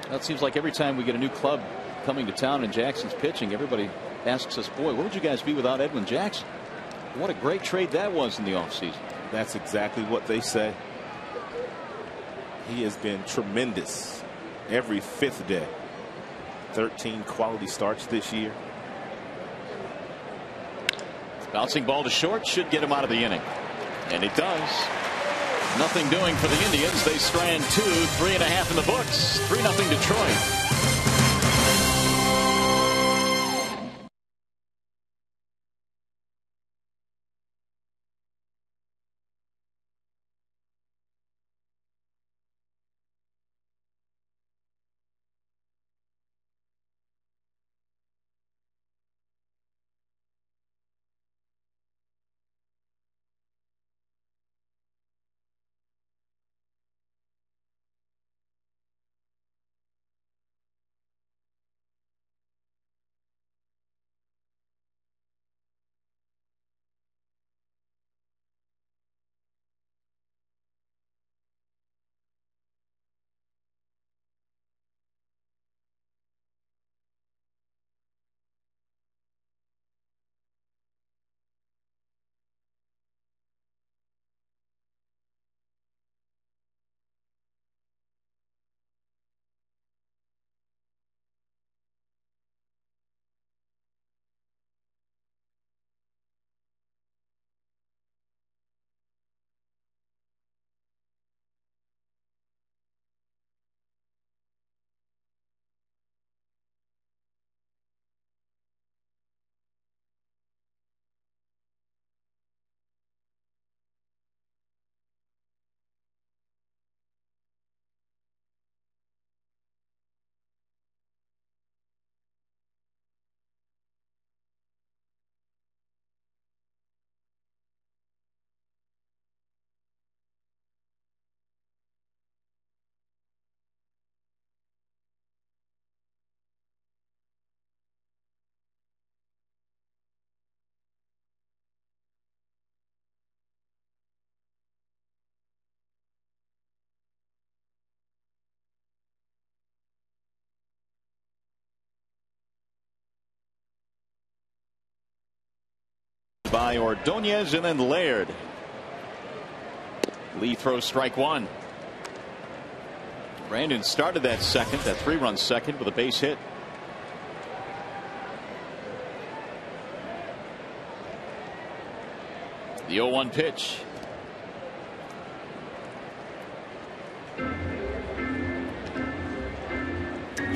Well, it seems like every time we get a new club coming to town and Jackson's pitching, everybody asks us, boy, what would you guys be without Edwin Jackson? What a great trade that was in the offseason. That's exactly what they say. He has been tremendous every 5th day. 13 quality starts this year. Bouncing ball to short should get him out of the inning. And it does. Nothing doing for the Indians. They strand 2, 3.5 in the books. 3-0 Detroit. By Ordonez and then Laird. Lee throws strike one. Brandon started that second, that 3-run second, with a base hit. The 0-1 pitch.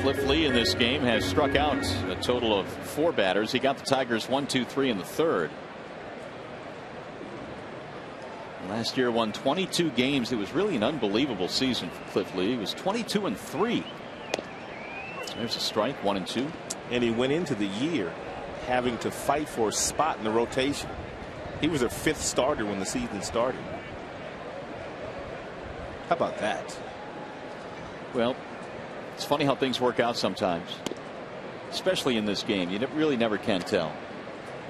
Cliff Lee in this game has struck out a total of 4 batters. He got the Tigers 1, 2, 3 in the third. Last year won 22 games. It was really an unbelievable season for Cliff Lee. He was 22-3. So there's a strike, 1 and 2. And he went into the year having to fight for a spot in the rotation. He was a 5th starter when the season started. How about that? Well, it's funny how things work out sometimes, especially in this game. You really never can tell.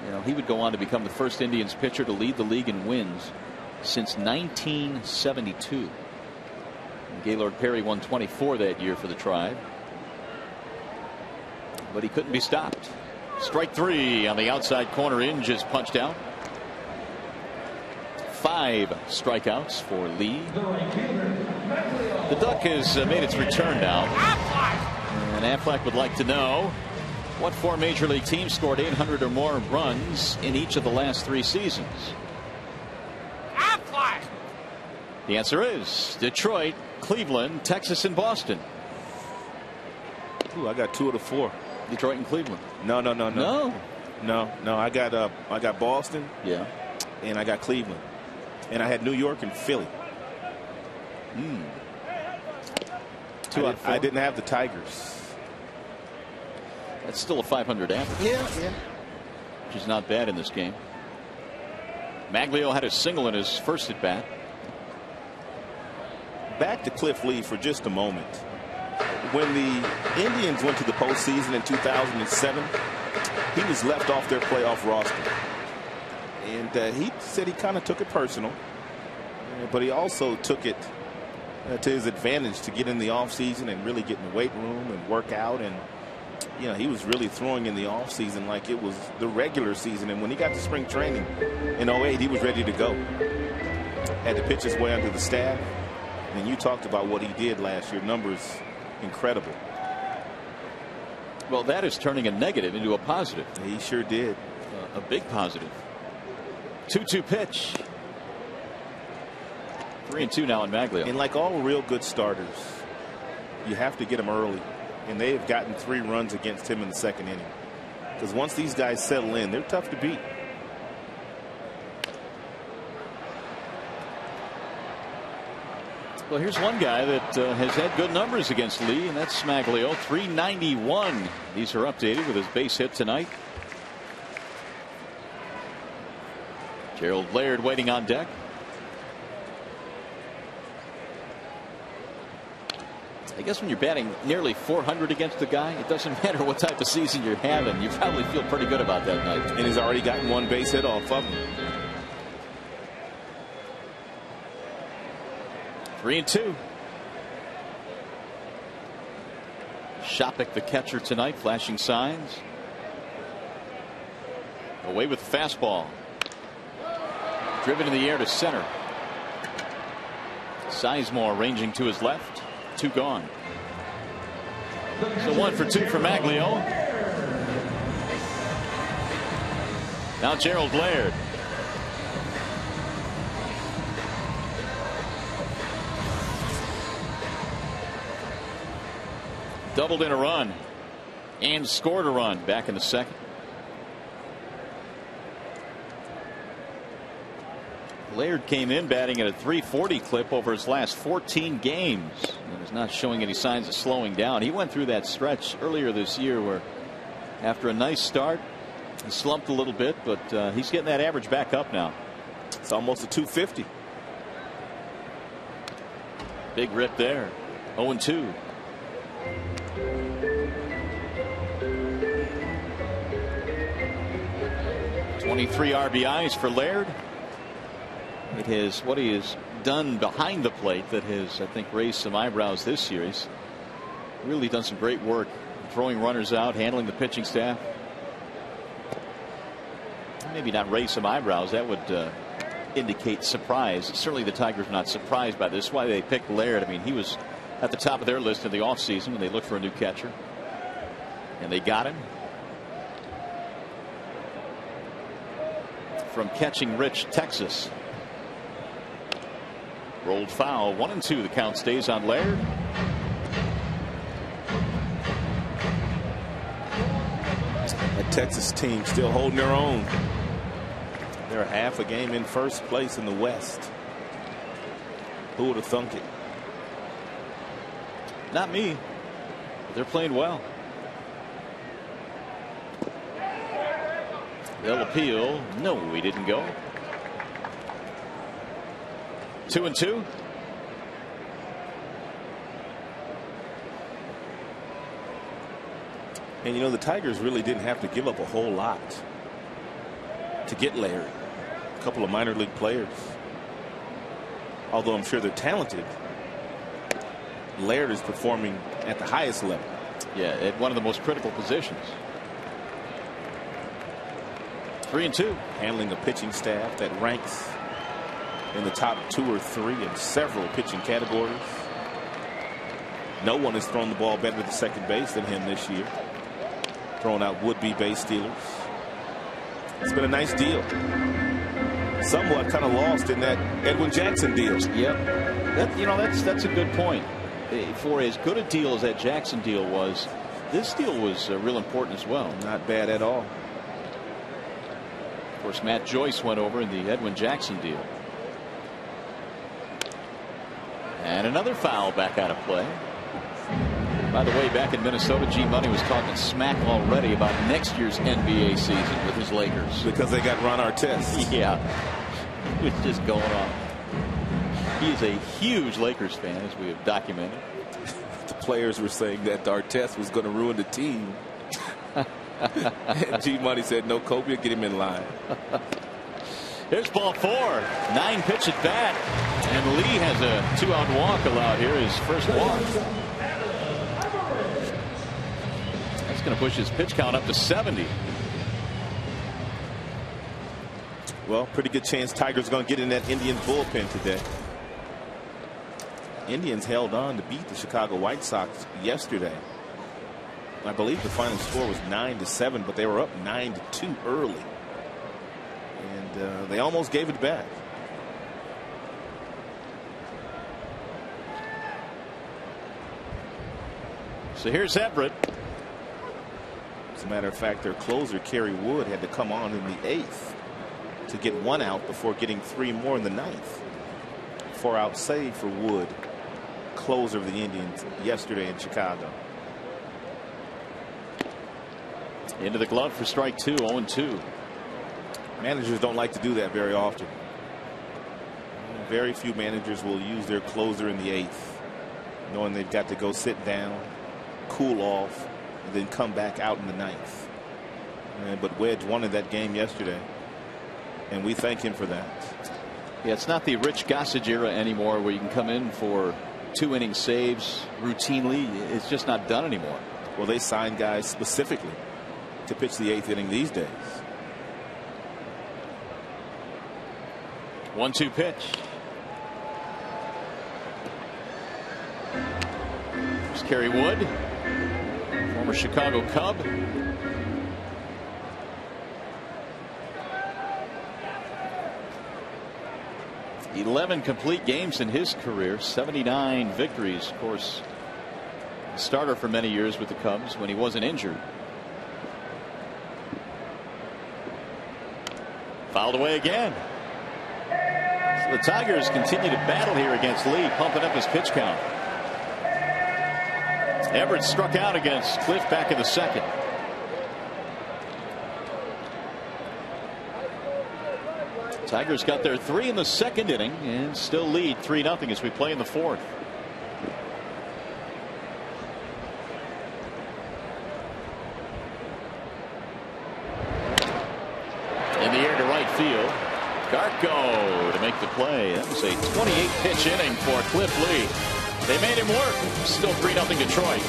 You know, he would go on to become the first Indians pitcher to lead the league in wins since 1972. And Gaylord Perry won 24 that year for the Tribe, but he couldn't be stopped. Strike 3 on the outside corner. In just punched out. 5 strikeouts for Lee. The Duck has made its return now, and Affleck would like to know what 4 major league teams scored 800 or more runs in each of the last 3 seasons. The answer is Detroit, Cleveland, Texas, and Boston. Ooh, I got 2 of the 4. Detroit and Cleveland. No. I got Boston. Yeah. And I got Cleveland. And I had New York and Philly. I didn't have the Tigers. That's still a 500 average. Yeah. Which is not bad in this game. Maglio had a single in his first at bat. Back to Cliff Lee for just a moment. When the Indians went to the postseason in 2007, he was left off their playoff roster. And he said he kind of took it personal, but he also took it to his advantage to get in the offseason and really get in the weight room and work out. And you know, he was really throwing in the offseason like it was the regular season. And when he got to spring training in 08, he was ready to go. Had to pitch his way under the staff. And you talked about what he did last year. Numbers incredible. Well, that is turning a negative into a positive. He sure did. A big positive. 2-2 pitch. 3-2 now in Maglio. And like all real good starters, you have to get them early. And they have gotten 3 runs against him in the second inning. Because once these guys settle in, they're tough to beat. Well, here's one guy that has had good numbers against Lee, and that's Maglio. 391. These are updated with his base hit tonight. Gerald Laird waiting on deck. I guess when you're batting nearly 400 against the guy, it doesn't matter what type of season you're having. You probably feel pretty good about that night. And he's already gotten 1 base hit off of him. 3-2. Shopik, the catcher tonight, flashing signs. Away with the fastball. Driven in the air to center. Sizemore ranging to his left. 2 gone. So 1 for 2 for Maglio. Now Gerald Laird. Doubled in a run and scored a run back in the second. Laird came in batting at a .340 clip over his last 14 games and is not showing any signs of slowing down. He went through that stretch earlier this year where after a nice start he slumped a little bit, but he's getting that average back up now. It's almost a .250. Big rip there. 0-2. .23 RBIs for Laird. It is what he has done behind the plate that has, I think, raised some eyebrows this year. He's really done some great work throwing runners out, handling the pitching staff. maybe not raise some eyebrows. That would indicate surprise. Certainly the Tigers are not surprised by this. Why they picked Laird. I mean, he was at the top of their list in the offseason when they looked for a new catcher. And they got him. From Catching Rich, Texas. Rolled foul. 1-2. The count stays on Laird. That Texas team still holding their own. They're half a game in first place in the West. Who would have thunk it? Not me. But they're playing well. They'll appeal. No, he didn't go. 2-2. And you know, the Tigers really didn't have to give up a whole lot to get Larry. A couple of minor league players. Although I'm sure they're talented, Laird is performing at the highest level. Yeah, at one of the most critical positions. 3-2. Handling a pitching staff that ranks in the top 2 or 3 in several pitching categories. No one has thrown the ball better to second base than him this year. Throwing out would-be base stealers. It's been a nice deal. Somewhat kind of lost in that Edwin Jackson deal. Yep. That's a good point. For as good a deal as that Jackson deal was, this deal was real important as well. Not bad at all. Of course, Matt Joyce went over in the Edwin Jackson deal. And another foul back out of play. By the way, back in Minnesota, G Money was talking smack already about next year's NBA season with his Lakers. Because they got Ron Artest. Yeah. It's just going on. He is a huge Lakers fan, as we have documented. The players were saying that Artest was going to ruin the team. And G Money said, no, Kobe, get him in line. Here's ball 4. 9-pitch at bat. And Lee has a 2-out walk allowed here, his first walk. That's going to push his pitch count up to 70. Well, pretty good chance Tigers are going to get in that Indians bullpen today. Indians held on to beat the Chicago White Sox yesterday. I believe the final score was 9-7, but they were up 9-2 early. And they almost gave it back. So here's Everett. As a matter of fact, their closer, Kerry Wood, had to come on in the 8th to get 1 out before getting 3 more in the 9th. 4-out save for Wood, closer of the Indians yesterday in Chicago. Into the glove for strike 2, 0-2. Managers don't like to do that very often. Very few managers will use their closer in the 8th, knowing they've got to go sit down, cool off, and then come back out in the 9th. But Wedge wanted that game yesterday, and we thank him for that. Yeah, it's not the Rich Gossage era anymore where you can come in for 2-inning saves routinely. It's just not done anymore. Well, they sign guys specifically to pitch the 8th inning these days. 1-2 pitch. Here's Kerry Wood, former Chicago Cub. "11 complete games in his career, 79 victories." Of course, starter for many years with the Cubs when he wasn't injured. Fouled away again. So the Tigers continue to battle here against Lee, pumping up his pitch count. Everett struck out against Cliff back in the 2nd. Tigers got their 3 in the 2nd inning and still lead 3-0 as we play in the 4th. In the air to right field. Garco to make the play. That was a 28 pitch inning for Cliff Lee. They made him work. Still 3-0 Detroit.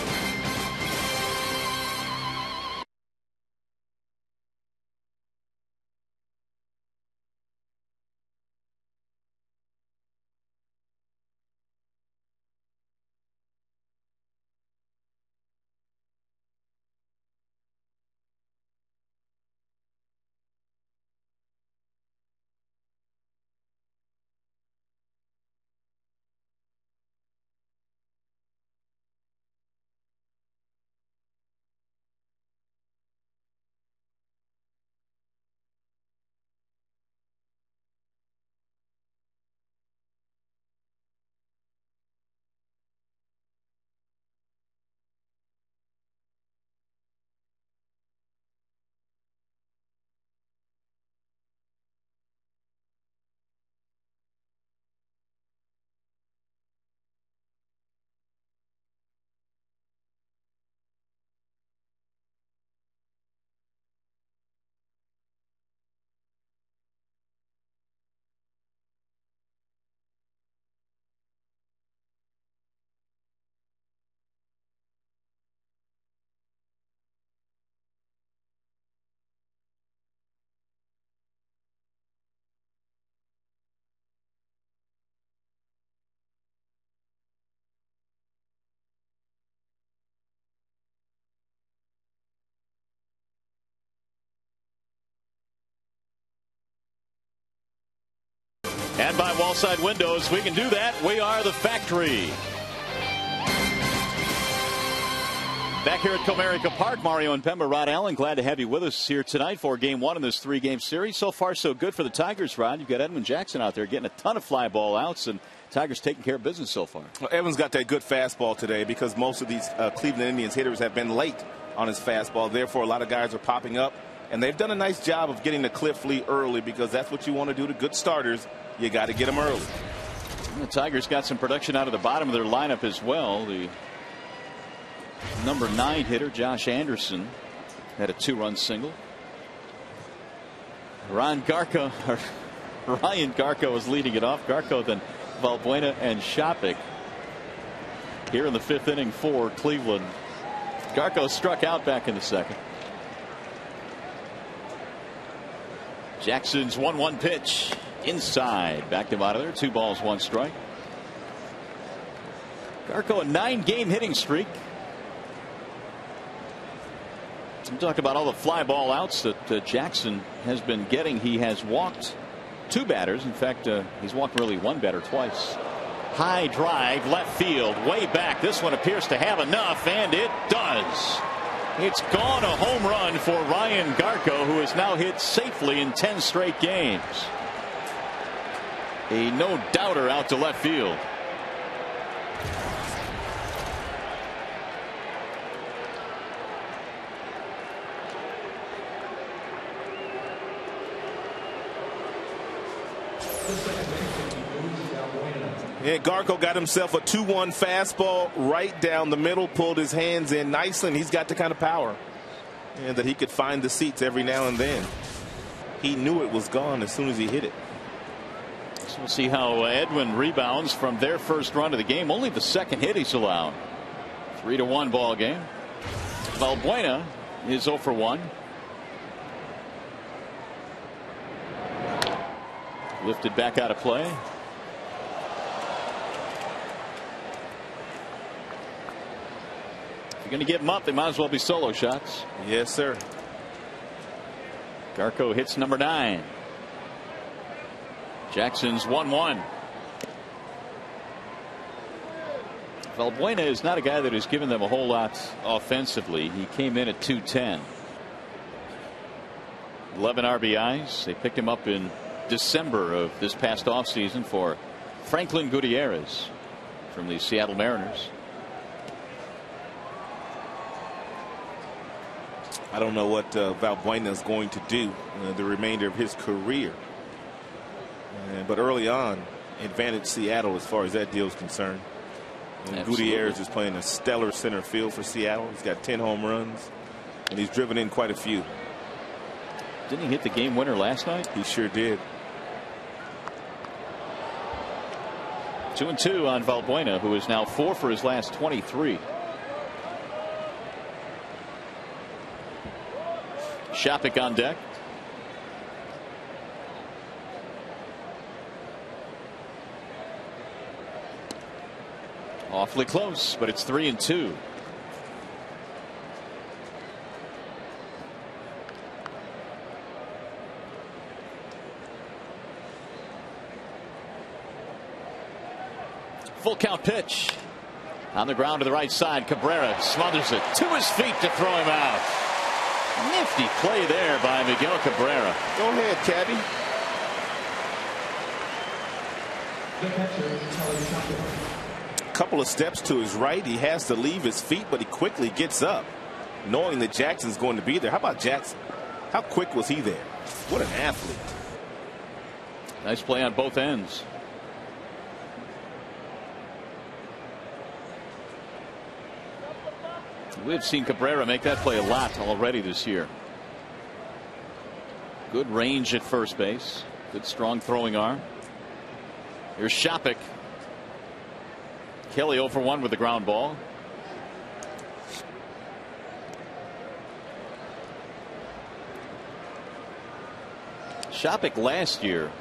And by Wallside Windows, we can do that. We are the factory. Back here at Comerica Park, Mario and Pemba, Rod Allen, glad to have you with us here tonight for Game 1 in this 3-game series. So far, so good for the Tigers, Rod. You've got Edwin Jackson out there getting a ton of fly ball outs, and Tigers taking care of business so far. Well, Edwin's got that good fastball today because most of these Cleveland Indians hitters have been late on his fastball. Therefore, a lot of guys are popping up, and they've done a nice job of getting the cliff lead early because that's what you want to do to good starters. You got to get them early. And the Tigers got some production out of the bottom of their lineup as well. The number 9 hitter, Josh Anderson, had a 2-run single. Ryan Garco was leading it off. Garco, then Valbuena and Shopik here in the 5th inning for Cleveland. Garco struck out back in the 2nd. Jackson's 1-1 pitch inside. Backed him out of there. 2 balls, 1 strike. Garco, a 9-game hitting streak. We talked about all the fly ball outs that Jackson has been getting. He has walked 2 batters. In fact, he's walked really 1 batter twice. High drive, left field, way back. This one appears to have enough, and it does. It's gone, a home run for Ryan Garco, who has now hit safely in 10 straight games. A no-doubter out to left field. Yeah, Garco got himself a 2-1 fastball right down the middle, pulled his hands in nicely, and he's got the kind of power and that he could find the seats every now and then. He knew it was gone as soon as he hit it. So we'll see how Edwin rebounds from their first run of the game. Only the 2nd hit he's allowed. 3-1 ball game. Valbuena is 0 for 1. Lifted back out of play. If you're going to get them up, they might as well be solo shots. Yes, sir. Garco hits number 9. Jackson's 1-1. Valbuena is not a guy that has given them a whole lot offensively. He came in at 210. 11 RBIs. They picked him up in December of this past offseason for Franklin Gutierrez from the Seattle Mariners. I don't know what Valbuena is going to do the remainder of his career. But early on, advantage Seattle as far as that deal is concerned. And Gutierrez is playing a stellar center field for Seattle. He's got 10 home runs, and he's driven in quite a few. Didn't he hit the game winner last night? He sure did. 2-2 on Valbuena, who is now 4 for his last 23. Shopik on deck. Awfully close, but it's 3-2. Full count pitch on the ground to the right side. Cabrera smothers it to his feet to throw him out. Nifty play there by Miguel Cabrera. Go ahead, Cabby. A couple of steps to his right. He has to leave his feet, but he quickly gets up, knowing that Jackson's going to be there. How about Jackson? How quick was he there? What an athlete. Nice play on both ends. We've seen Cabrera make that play a lot already this year. Good range at first base. Good strong throwing arm. Here's Shopik. Kelly 0 for 1 with the ground ball. Shopik last year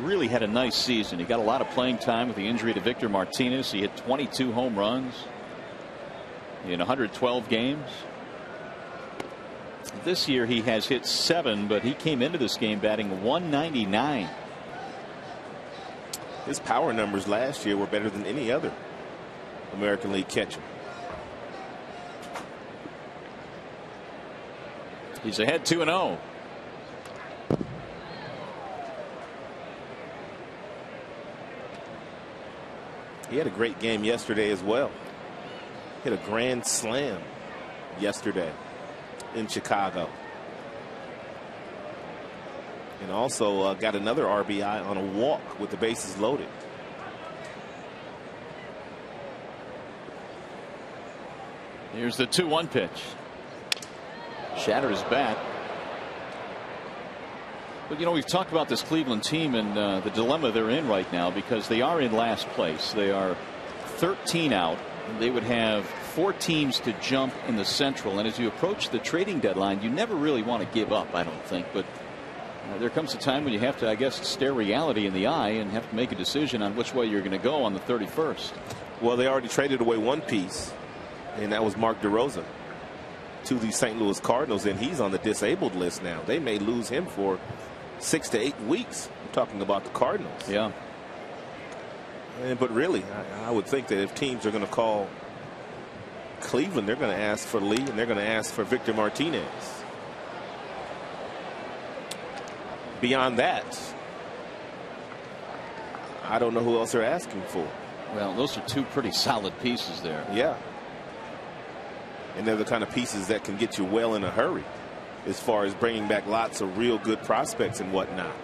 really had a nice season. He got a lot of playing time with the injury to Victor Martinez. He hit 22 home runs in 112 games. This year he has hit 7, but he came into this game batting 199. His power numbers last year were better than any other American League catcher. He's ahead 2-0. He had a great game yesterday as well. Hit a grand slam yesterday in Chicago. And also got another RBI on a walk with the bases loaded. Here's the 2-1 pitch. Shatters bat. But, you know, we've talked about this Cleveland team and the dilemma they're in right now because they are in last place. They are 13 out. They would have 4 teams to jump in the Central. And as you approach the trading deadline, you never really want to give up, I don't think. But there comes a time when you have to, I guess, stare reality in the eye and have to make a decision on which way you're going to go on the 31st. Well, they already traded away one piece, and that was Mark DeRosa to the St. Louis Cardinals, and he's on the disabled list now. They may lose him for 6 to 8 weeks. I'm talking about the Cardinals. Yeah. But really, I would think that if teams are going to call Cleveland, they're going to ask for Lee and they're going to ask for Victor Martinez. Beyond that, I don't know who else they're asking for. Well, those are 2 pretty solid pieces there. Yeah. And they're the kind of pieces that can get you well in a hurry as far as bringing back lots of real good prospects and whatnot.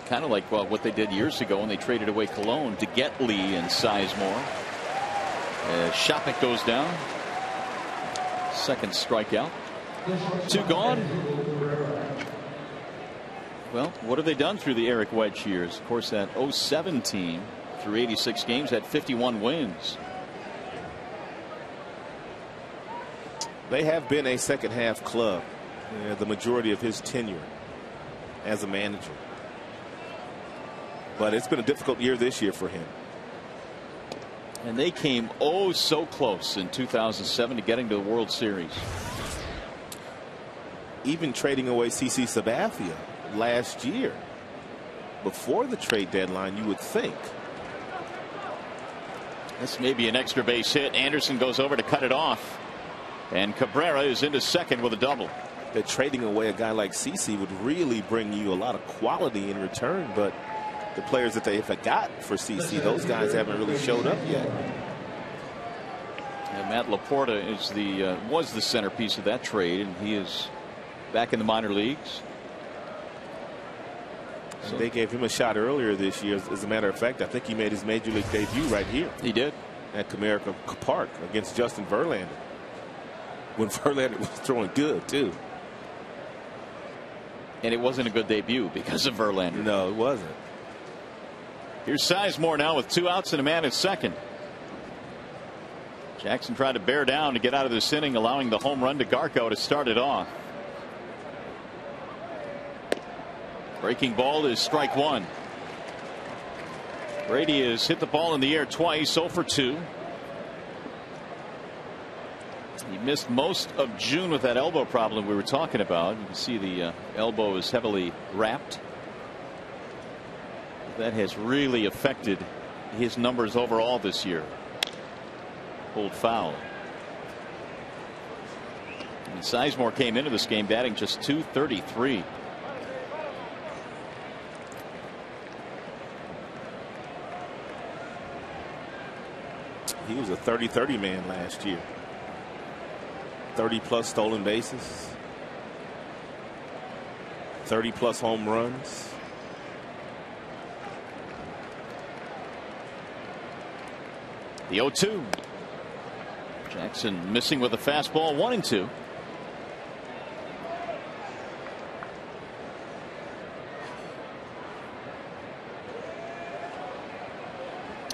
Kind of like what they did years ago when they traded away Cologne to get Lee and Sizemore. Shopik goes down. Second strikeout. 2 gone. Well, what have they done through the Eric Wedge years? Of course, that 07 team through 86 games had 51 wins. They have been a second half club the majority of his tenure as a manager. But it's been a difficult year this year for him. And they came so close in 2007 to getting to the World Series. Even trading away CC Sabathia last year before the trade deadline, you would think. This may be an extra base hit. Anderson goes over to cut it off. And Cabrera is into second with a double. That trading away a guy like CC would really bring you a lot of quality in return, but the players that they have got for CC, those guys haven't really showed up yet. And Matt Laporta is was the centerpiece of that trade, and he is back in the minor leagues. So they gave him a shot earlier this year. As a matter of fact, I think he made his major league debut right here. He did. At Comerica Park against Justin Verlander. When Verlander was throwing good, too. And it wasn't a good debut because of Verlander. No, it wasn't. Here's Sizemore now with 2 outs and a man at second. Jackson tried to bear down to get out of this inning, allowing the home run to Garco to start it off. Breaking ball is strike 1. Brady has hit the ball in the air twice, 0 for 2. He missed most of June with that elbow problem we were talking about. You can see the elbow is heavily wrapped. That has really affected his numbers overall this year. Pulled foul. And Sizemore came into this game batting just .233. He was a 30-30 man last year. 30+ stolen bases. 30+ home runs. The 0-2. Jackson missing with a fastball, 1-2.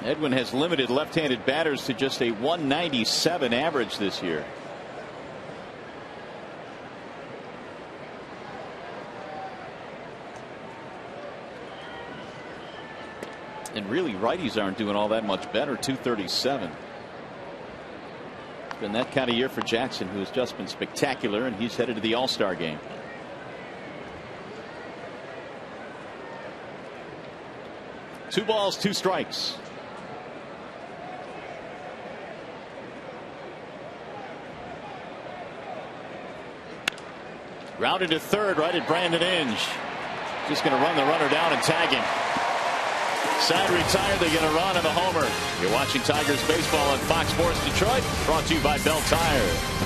Edwin has limited left-handed batters to just a 197 average this year. And really, righties aren't doing all that much better. 237. It's been that kind of year for Jackson, who has just been spectacular, and he's headed to the All-Star game. 2 balls, 2 strikes. Grounded to third, right at Brandon Inge. Just going to run the runner down and tag him. Side retired, they get a run and a homer. You're watching Tigers baseball on Fox Sports Detroit, brought to you by Bell Tire.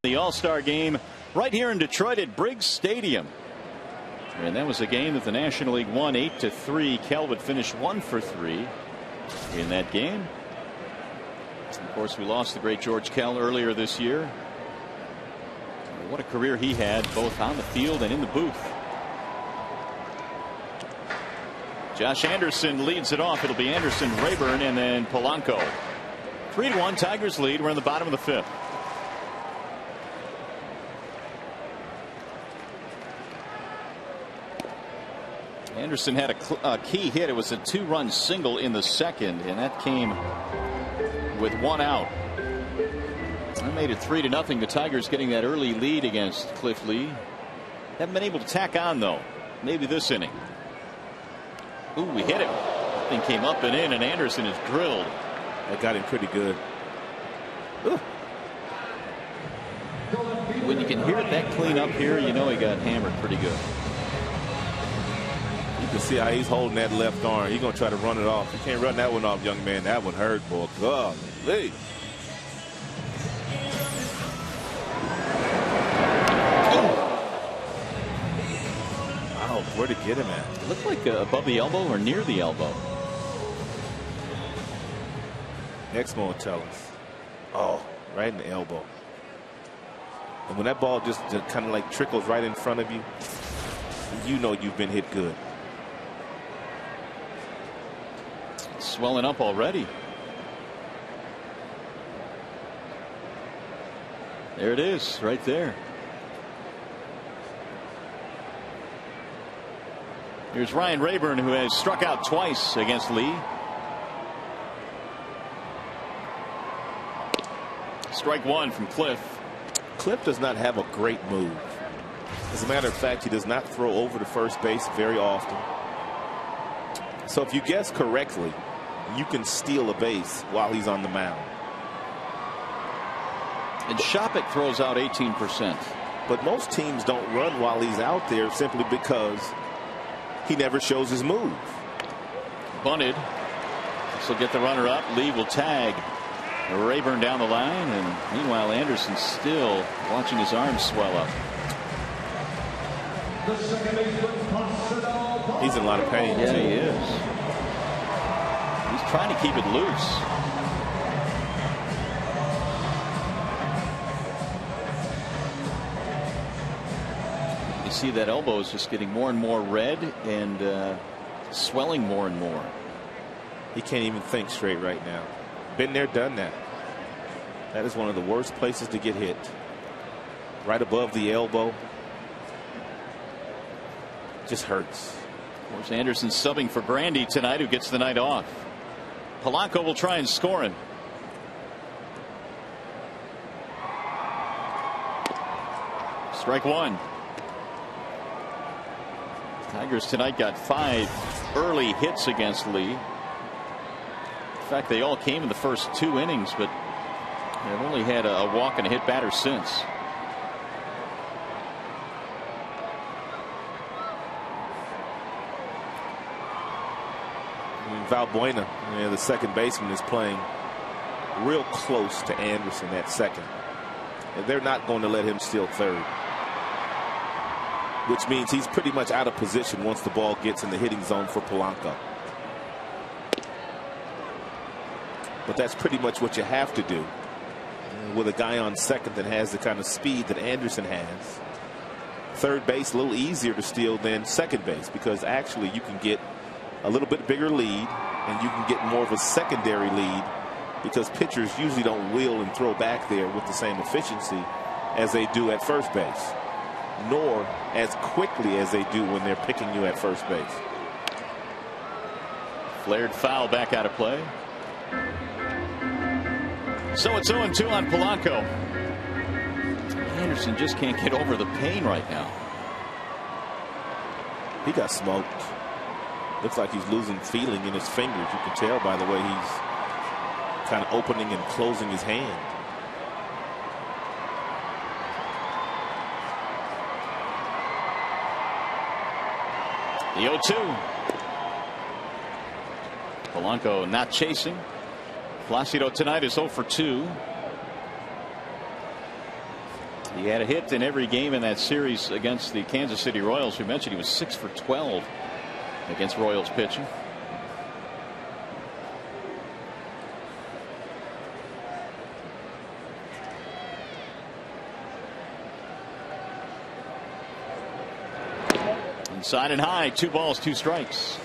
The All-Star game right here in Detroit at Briggs Stadium. And that was a game that the National League won 8-3. Cal finished 1 for 3 in that game. Of course, we lost the great George Kell earlier this year. What a career he had, both on the field and in the booth. Josh Anderson leads it off. It'll be Anderson, Rayburn, and then Polanco. 3-1 Tigers lead. We're in the bottom of the 5th. Anderson had a key hit. It was a 2-run single in the second, and that came with 1 out. That made it 3-0. The Tigers getting that early lead against Cliff Lee. Haven't been able to tack on, though. Maybe this inning. Ooh, we hit it. Thing came up and in, and Anderson is drilled. That got him pretty good. Ooh. When you can hear it that clean up here, you know he got hammered pretty good. You can see how he's holding that left arm. He's going to try to run it off. You can't run that one off, young man. That one hurt, boy. Golly. Wow, where'd it get him at? It looked like above the elbow or near the elbow. Exmo will tell us. Oh, right in the elbow. And when that ball just kind of like trickles right in front of you, you know you've been hit good. Swelling up already. There it is, right there. Here's Ryan Rayburn, who has struck out twice against Lee. Strike 1 from Cliff. Cliff does not have a great move. As a matter of fact, he does not throw over to first base very often. So if you guess correctly, you can steal a base while he's on the mound. And Shopik throws out 18%. But most teams don't run while he's out there simply because he never shows his move. Bunted. This will get the runner up. Lee will tag Rayburn down the line, and meanwhile Anderson still watching his arms swell up. He's in a lot of pain. Yeah, he is. He's trying to keep it loose. You see that elbow is just getting more and more red and swelling more and more. He can't even think straight right now. Been there, done that. That is one of the worst places to get hit. Right above the elbow. Just hurts. Of course, Anderson subbing for Brandy tonight, who gets the night off. Polanco will try and score him. Strike one. Tigers tonight got 5 early hits against Lee. In fact, they all came in the first 2 innings, but they've only had a walk and a hit batter since. Valbuena, the second baseman, is playing real close to Anderson at second. And they're not going to let him steal third. Which means he's pretty much out of position once the ball gets in the hitting zone for Polanco. But that's pretty much what you have to do with a guy on second that has the kind of speed that Anderson has. Third base a little easier to steal than second base, because actually you can get a little bit bigger lead and you can get more of a secondary lead, because pitchers usually don't wheel and throw back there with the same efficiency as they do at first base, nor as quickly as they do when they're picking you at first base. Flared foul back out of play. So it's 0-2 on Polanco. Anderson just can't get over the pain right now. He got smoked. Looks like he's losing feeling in his fingers. You can tell by the way he's kind of opening and closing his hand. The 0-2. Polanco not chasing. Placido tonight is 0 for 2. He had a hit in every game in that series against the Kansas City Royals. We mentioned he was 6 for 12 against Royals pitching. Inside and high, 2 balls, 2 strikes.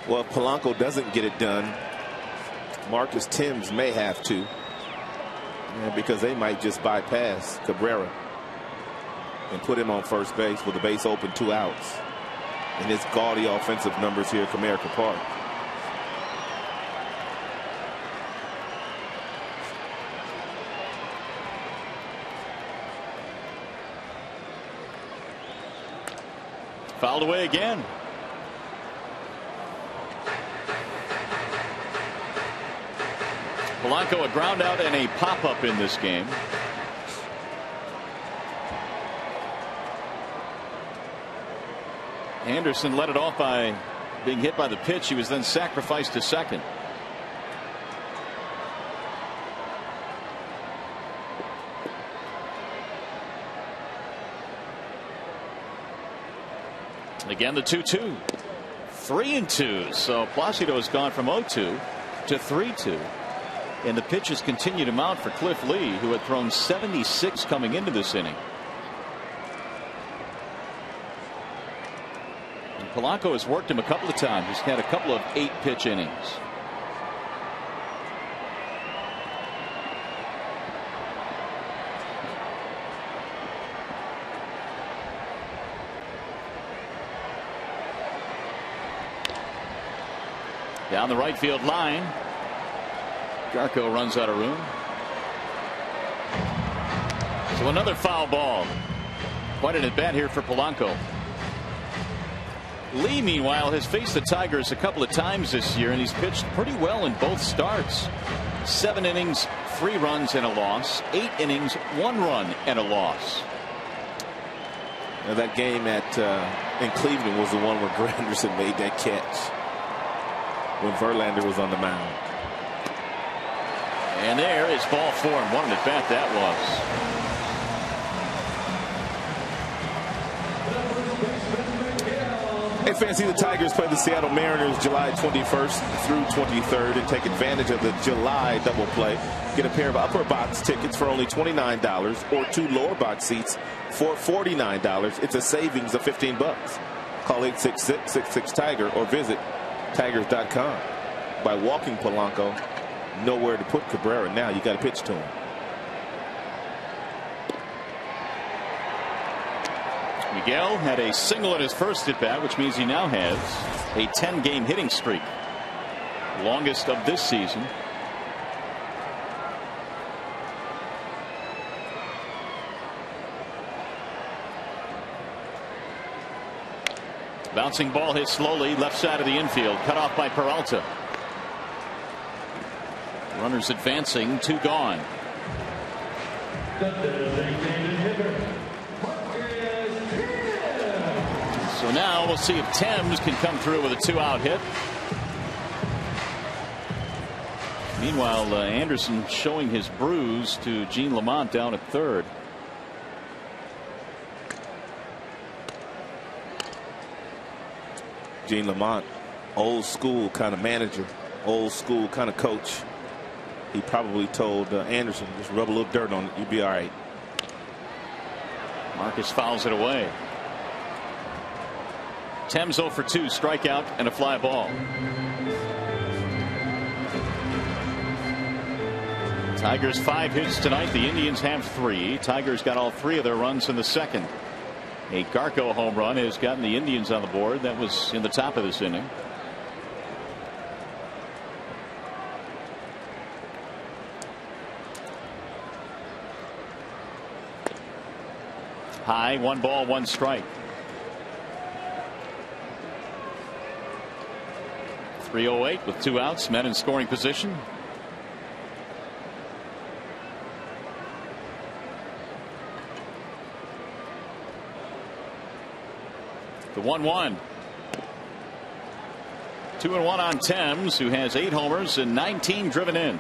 Well, if Polanco doesn't get it done, Marcus Thames may have to, because they might just bypass Cabrera and put him on first base with the base open, 2 outs. And his gaudy offensive numbers here at Comerica Park. Fouled away again. Polanco, a ground out and a pop up in this game. Anderson led it off by being hit by the pitch. He was then sacrificed to second. Again, the 2-2. 3-2. So Placido has gone from 0-2 to 3-2. And the pitches continue to mount for Cliff Lee, who had thrown 76 coming into this inning. And Polanco has worked him a couple of times. He's had a couple of 8-pitch innings. Down the right field line. Garco runs out of room. So another foul ball. Quite an at bat here for Polanco. Lee, meanwhile, has faced the Tigers a couple of times this year, and he's pitched pretty well in both starts. 7 innings, 3 runs and a loss. 8 innings, 1 run and a loss. Now that game in Cleveland was the one where Granderson made that catch when Verlander was on the mound. And there is ball 4, and what an at bat that was. Hey fans, see the Tigers play the Seattle Mariners July 21st through 23rd and take advantage of the July double play. Get a pair of upper box tickets for only $29 or 2 lower box seats for $49. It's a savings of $15. Call 866-66-TIGER or visit tigers.com. By walking Polanco, nowhere to put Cabrera now. You got to pitch to him. Miguel had a single in his first at bat, which means he now has a 10-game hitting streak, longest of this season. Bouncing ball hit slowly left side of the infield, cut off by Peralta. Runners advancing, 2 gone. So now we'll see if Thames can come through with a 2-out hit. Meanwhile, Anderson showing his bruise to Gene Lamont down at third. Gene Lamont, old school kind of manager, old school kind of coach. He probably told Anderson, just rub a little dirt on it, you'll be all right. Marcus fouls it away. Thames 0 for 2, strikeout and a fly ball. Tigers 5 hits tonight. The Indians have 3. Tigers got all 3 of their runs in the second. A Garco home run has gotten the Indians on the board. That was in the top of this inning. High, 1 ball, 1 strike. 3:08 with 2 outs, men in scoring position. The 1-1. 2-1 on Thames, who has 8 homers and 19 driven in.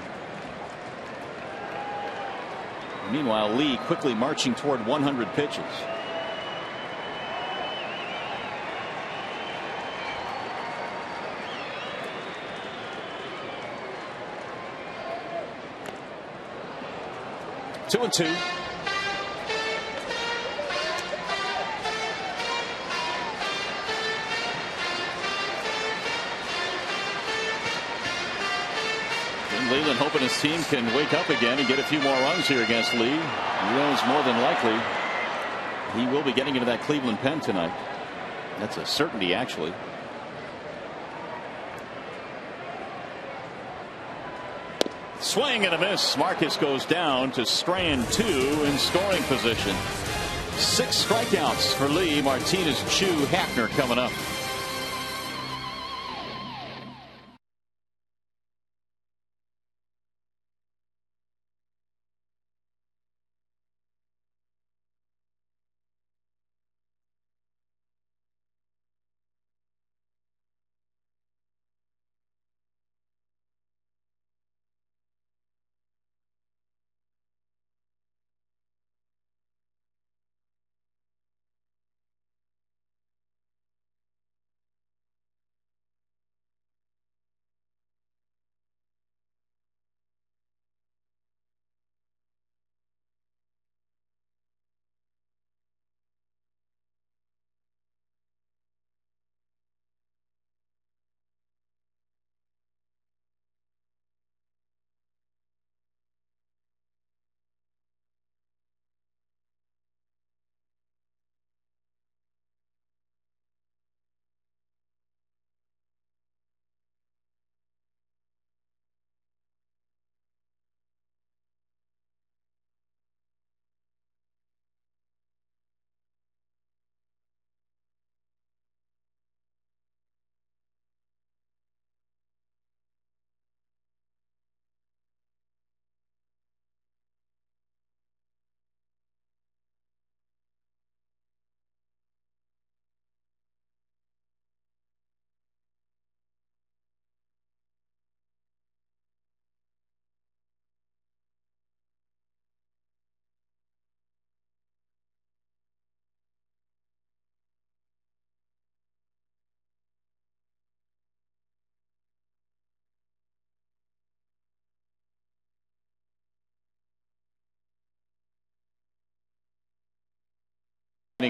Meanwhile, Lee quickly marching toward 100 pitches. Two and 2. Leland hoping his team can wake up again and get a few more runs here against Lee. He knows more than likely he will be getting into that Cleveland pen tonight. That's a certainty, actually. Swing and a miss. Marcus goes down to strand 2 in scoring position. 6 strikeouts for Lee. Martinez, Chu, Hafner coming up.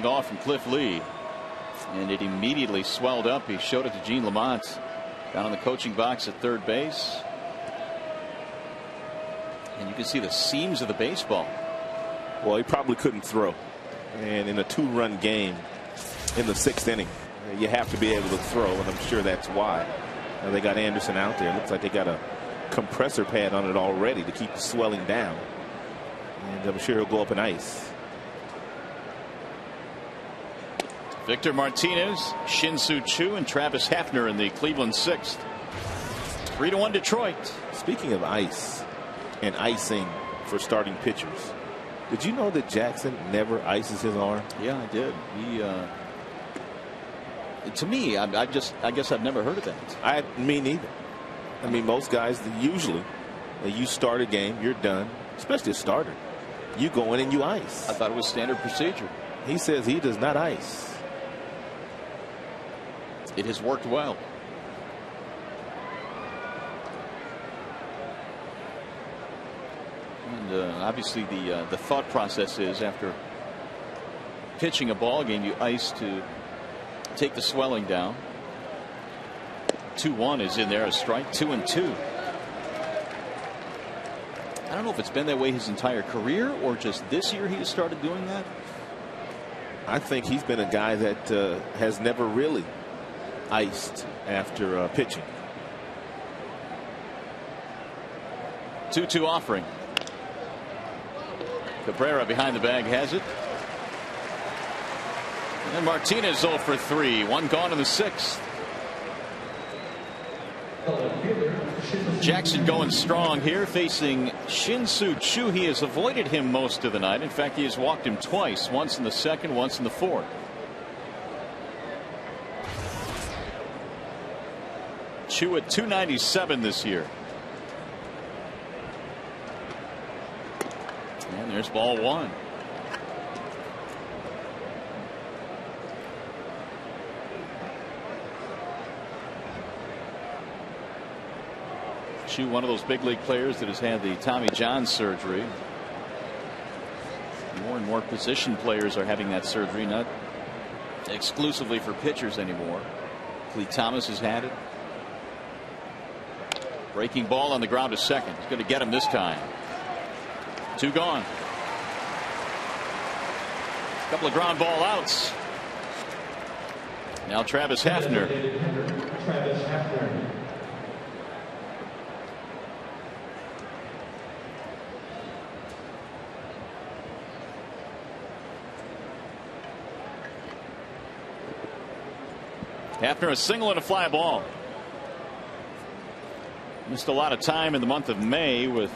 off from Cliff Lee, and it immediately swelled up. He showed it to Gene Lamont down in the coaching box at third base, and you can see the seams of the baseball. Well, he probably couldn't throw, and in a 2-run game in the 6th inning, you have to be able to throw, and I'm sure that's why. They got Anderson out there. It looks like they got a compressor pad on it already to keep the swelling down, and I'm sure he'll go up in ice. Victor Martinez, Shin-Soo Choo, and Travis Hafner in the Cleveland 6th. 3-1 Detroit. Speaking of ice and icing for starting pitchers, did you know that Jackson never ices his arm? Yeah, I did. He, to me, I guess I've never heard of that. Me neither. I mean, most guys, usually, you start a game, you're done, especially a starter. You go in and you ice. I thought it was standard procedure. He says he does not ice. It has worked well. And obviously the thought process is after pitching a ball game, you ice to take the swelling down. 2-1 is in there, a strike. 2-2. I don't know if it's been that way his entire career or just this year he has started doing that. I think he's been a guy that has never really iced after pitching. 2-2 offering. Cabrera behind the bag has it. And Martinez 0 for 3. 1 gone in the 6th. Jackson going strong here, facing Shin-Soo Choo. He has avoided him most of the night. In fact, he has walked him twice, once in the 2nd, once in the 4th. Choo at 297 this year. And there's ball 1. Choo, one of those big league players that has had the Tommy John surgery. More and more position players are having that surgery, not exclusively for pitchers anymore. Clee Thomas has had it. Breaking ball on the ground to second. He's going to get him this time. 2 gone. Couple of ground ball outs. Now Travis Hafner. Travis Hafner. Hafner a single and a fly ball. Missed a lot of time in the month of May with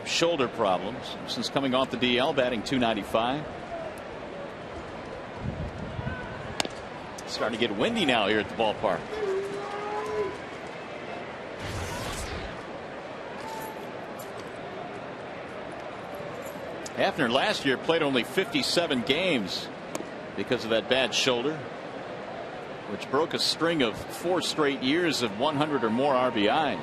shoulder problems. Since coming off the DL, batting .295. It's starting to get windy now here at the ballpark. Hafner last year played only 57 games because of that bad shoulder, which broke a string of 4 straight years of 100 or more RBIs.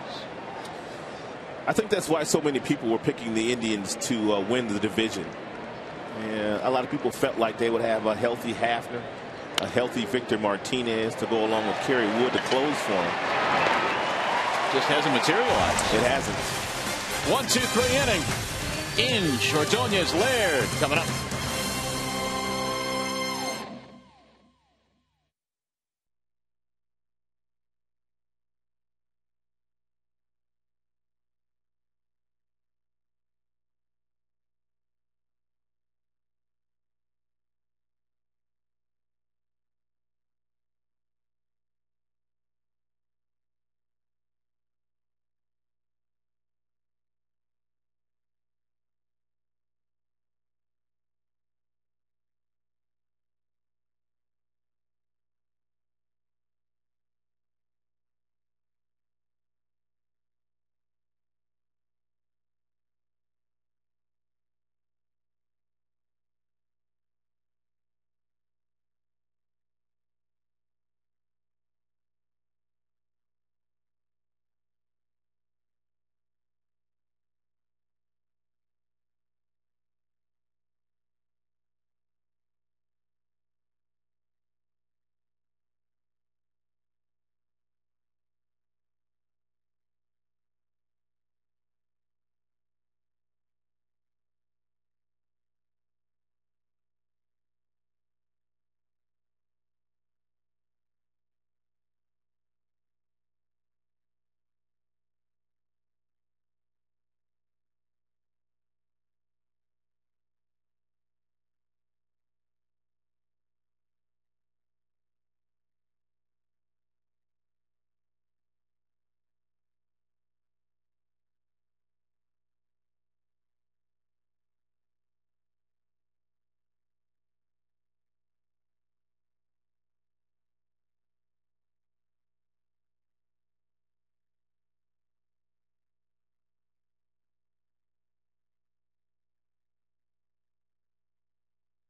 I think that's why so many people were picking the Indians to win the division. And a lot of people felt like they would have a healthy Hafner, a healthy Victor Martinez to go along with Kerry Wood to close for him. Just hasn't materialized. It hasn't. 1-2-3 inning. Inge, Ordonez, Laird coming up.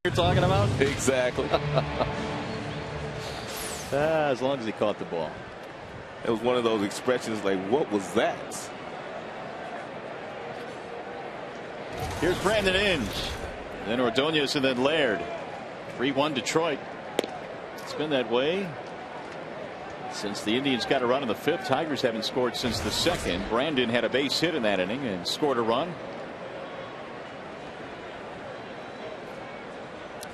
you're talking about? Exactly. As long as he caught the ball. It was one of those expressions like, what was that? Here's Brandon Inge. Then Ordonez and then Laird. 3-1 Detroit. It's been that way since the Indians got a run in the 5th. Tigers haven't scored since the 2nd. Brandon had a base hit in that inning and scored a run.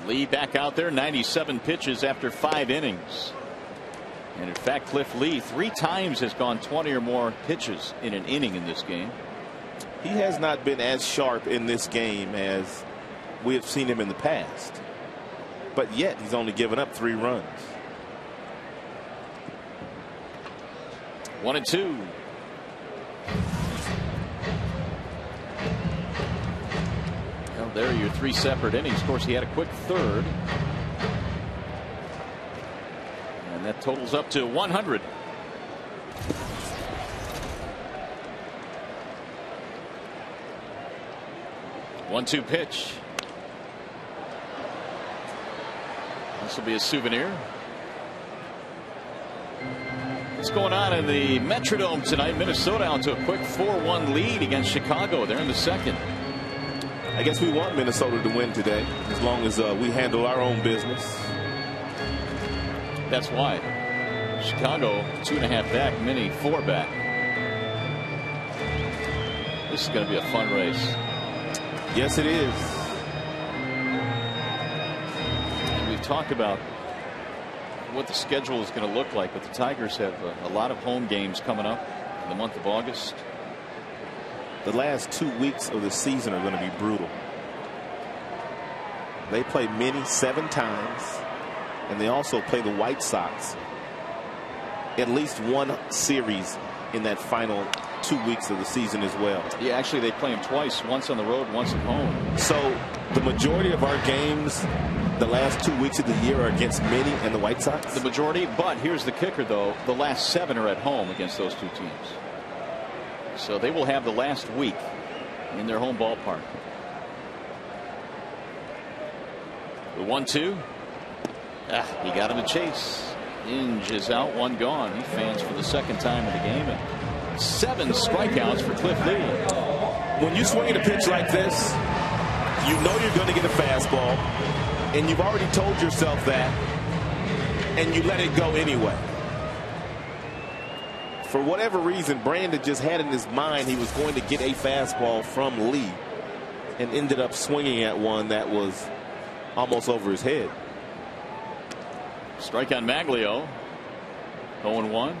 Lee back out there, 97 pitches after 5 innings. And in fact, Cliff Lee 3 times has gone 20 or more pitches in an inning in this game. He has not been as sharp in this game as we have seen him in the past. But yet he's only given up 3 runs. 1-2. Well, there are your 3 separate innings. Of course, he had a quick 3rd. And that totals up to 100. One-two pitch. This will be a souvenir. What's going on in the Metrodome tonight? Minnesota out to a quick 4-1 lead against Chicago. They're in the 2nd. I guess we want Minnesota to win today, as long as we handle our own business. That's why. Chicago 2.5 back, Mini 4 back. This is going to be a fun race. Yes, it is. And we've talked about what the schedule is going to look like, but the Tigers have a lot of home games coming up in the month of August. The last 2 weeks of the season are going to be brutal. They play Mini 7 times, and they also play the White Sox at least 1 series in that final 2 weeks of the season as well. Yeah, actually they play them twice, once on the road, once at home. So the majority of our games the last 2 weeks of the year are against Mini and the White Sox? The majority, but here's the kicker though, the last 7 are at home against those 2 teams. So they will have the last week in their home ballpark. The 1-2. He got him to chase. Inge is out, 1 gone. He fans for the 2nd time in the game. And 7 strikeouts for Cliff Lee. When you swing at a pitch like this, you know you're going to get a fastball, and you've already told yourself that, and you let it go anyway. For whatever reason, Brandon just had in his mind he was going to get a fastball from Lee, and ended up swinging at one that was almost over his head. Strike on Maglio. 0-1.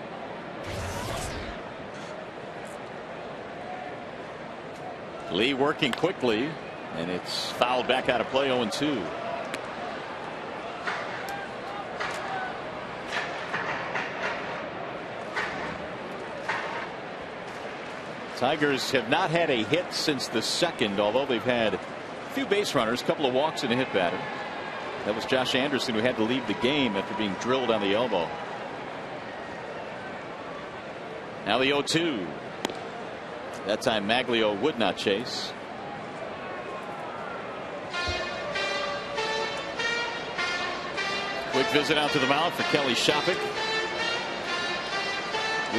Lee working quickly, and it's fouled back out of play. 0-2. Tigers have not had a hit since the 2nd, although they've had a few base runners, a couple of walks and a hit batter. That was Josh Anderson, who had to leave the game after being drilled on the elbow. Now the 0-2. That time Maglio would not chase. Quick visit out to the mound for Kelly Shopik.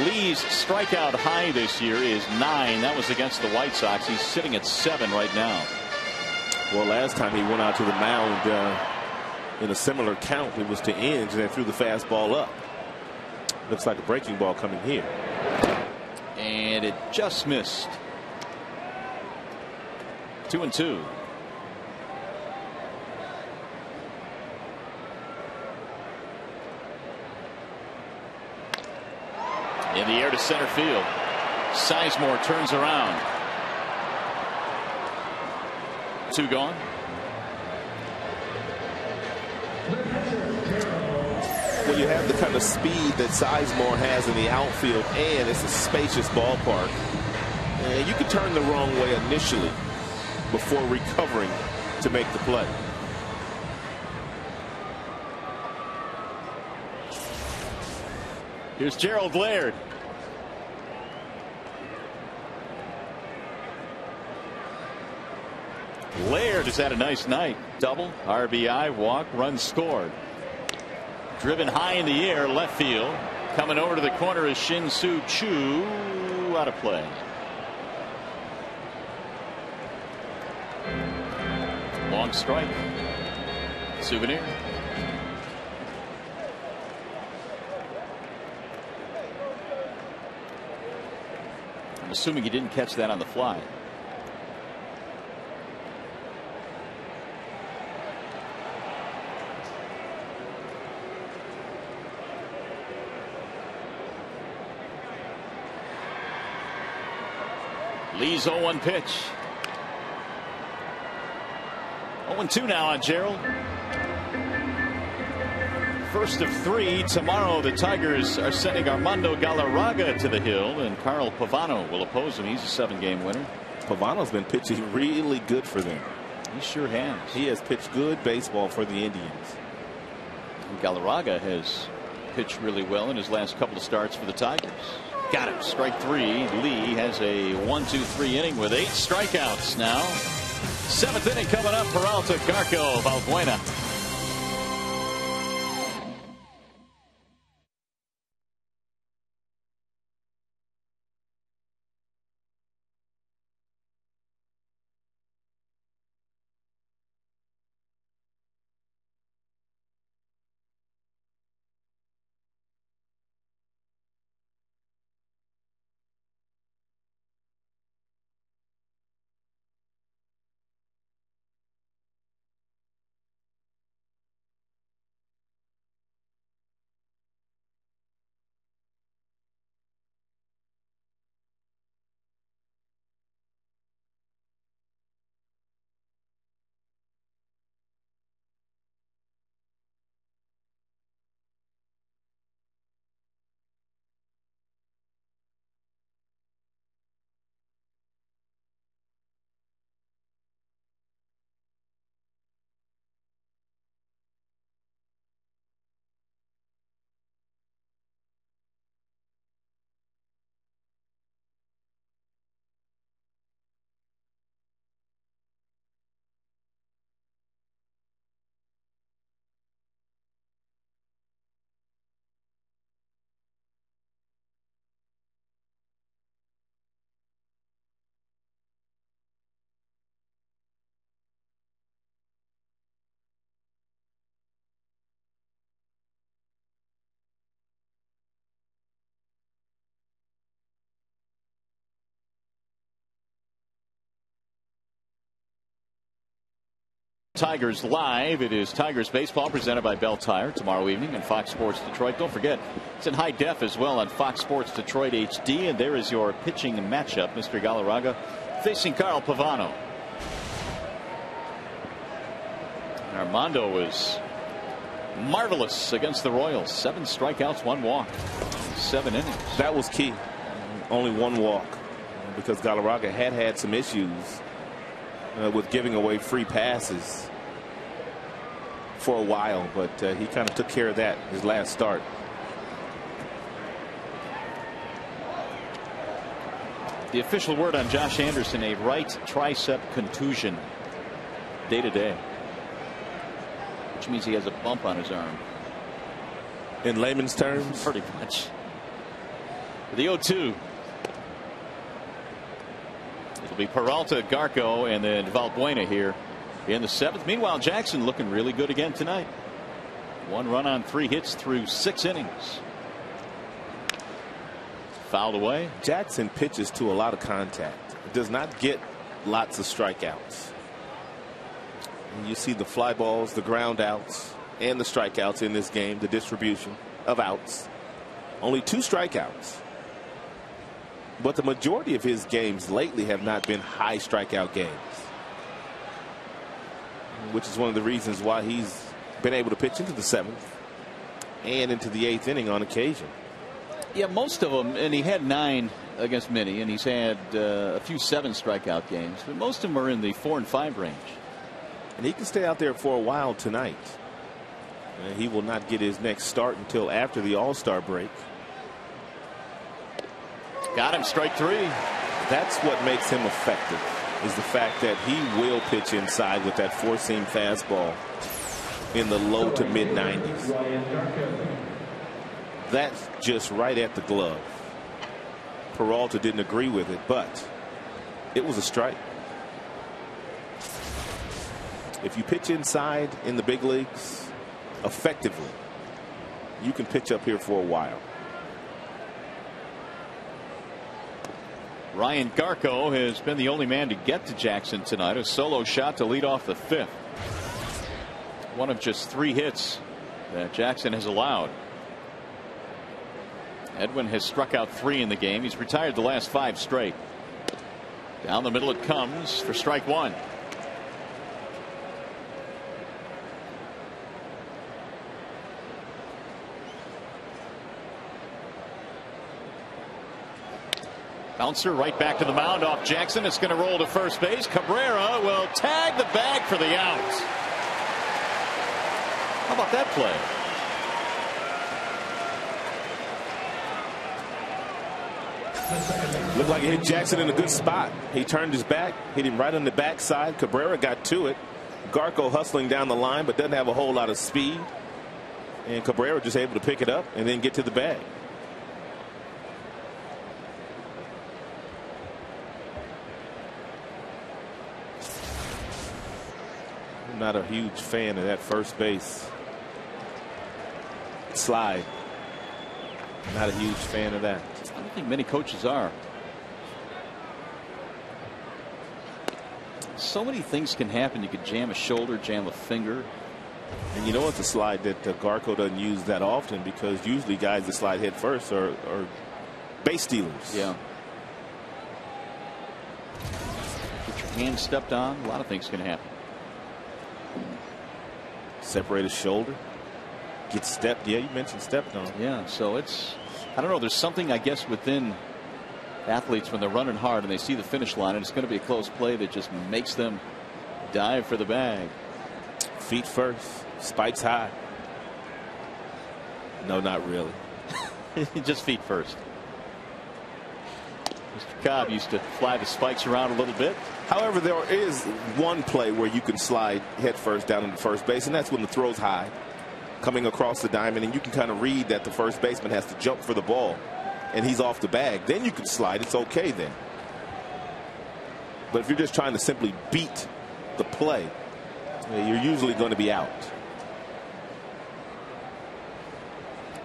Lee's strikeout high this year is 9. That was against the White Sox. He's sitting at 7 right now. Well, last time he went out to the mound in a similar count, it was to Inge, and they threw the fastball up. Looks like a breaking ball coming here. And it just missed. 2-2. In the air to center field. Sizemore turns around. 2 gone. When you have the kind of speed that Sizemore has in the outfield, and it's a spacious ballpark, and you can turn the wrong way initially before recovering to make the play. Here's Gerald Laird. Laird has had a nice night. Double, RBI, walk, run scored. Driven high in the air, left field. Coming over to the corner is Shin-Soo Choo. Out of play. Long strike. Souvenir. I'm assuming he didn't catch that on the fly. Lee's 0-1 pitch. 0-2 now on Gerald. First of 3 tomorrow. The Tigers are sending Armando Galarraga to the hill, and Carl Pavano will oppose him. He's a 7-game winner. Pavano's been pitching really good for them. He sure has. He has pitched good baseball for the Indians. And Galarraga has pitched really well in his last couple of starts for the Tigers. Got him. Strike 3. Lee has a 1-2-3 inning with 8 strikeouts now. 7th inning coming up. Peralta, Garco, Valbuena. Tigers live. It is Tigers baseball presented by Bell Tire tomorrow evening on Fox Sports Detroit. Don't forget, it's in high def as well on Fox Sports Detroit HD. And there is your pitching matchup. Mr. Galarraga facing Carl Pavano. Armando was marvelous against the Royals. 7 strikeouts, 1 walk, 7 innings. That was key. Only 1 walk, because Galarraga had some issues with giving away free passes for a while, but he kind of took care of that his last start. The official word on Josh Anderson: a right tricep contusion, day to day, which means he has a bump on his arm. In layman's terms, pretty much. The 0-2. It'll be Peralta, Garco, and then Valbuena here in the 7th. Meanwhile, Jackson looking really good again tonight. 1 run on 3 hits through 6 innings. Fouled away. Jackson pitches to a lot of contact. Does not get lots of strikeouts. And you see the fly balls, the ground outs, and the strikeouts in this game, the distribution of outs. Only 2 strikeouts. But the majority of his games lately have not been high strikeout games, which is one of the reasons why he's been able to pitch into the 7th and into the 8th inning on occasion. Yeah, most of them, and he had 9 against Minnie, and he's had a few 7 strikeout games, but most of them are in the 4 and 5 range. And he can stay out there for a while tonight. And he will not get his next start until after the All-Star break. Got him, strike 3. That's what makes him effective. is the fact that he will pitch inside with that four-seam fastball in the low to mid 90s. That's just right at the glove. Peralta didn't agree with it, but it was a strike. If you pitch inside in the big leagues effectively, you can pitch up here for a while. Ryan Garco has been the only man to get to Jackson tonight. A solo shot to lead off the fifth. One of just 3 hits that Jackson has allowed. Edwin has struck out 3 in the game. He's retired the last 5 straight. Down the middle it comes for strike 1. Bouncer right back to the mound off Jackson. It's going to roll to first base. Cabrera will tag the bag for the out. How about that play? Looked like it hit Jackson in a good spot. He turned his back, hit him right on the backside. Cabrera got to it. Garco hustling down the line, but doesn't have a whole lot of speed. And Cabrera just able to pick it up and then get to the bag. I'm not a huge fan of that first base slide. Not a huge fan of that. I don't think many coaches are. So many things can happen. You could jam a shoulder, jam a finger. And you know it's a slide that Garco doesn't use that often, because usually guys that slide head first are base stealers. Yeah. Get your hand stepped on. A lot of things can happen. Separate his shoulder. Get stepped. Yeah, you mentioned stepped on. Yeah, so it's, I don't know, there's something I guess within athletes when they're running hard and they see the finish line and it's going to be a close play that just makes them dive for the bag. Feet first, spikes high. No, not really. Just feet first. Mr. Cobb used to fly the spikes around a little bit. However, there is one play where you can slide head first down into first base, and that's when the throw's high, coming across the diamond, and you can kind of read that the first baseman has to jump for the ball, and he's off the bag. Then you can slide. It's okay then. But if you're just trying to simply beat the play, you're usually going to be out.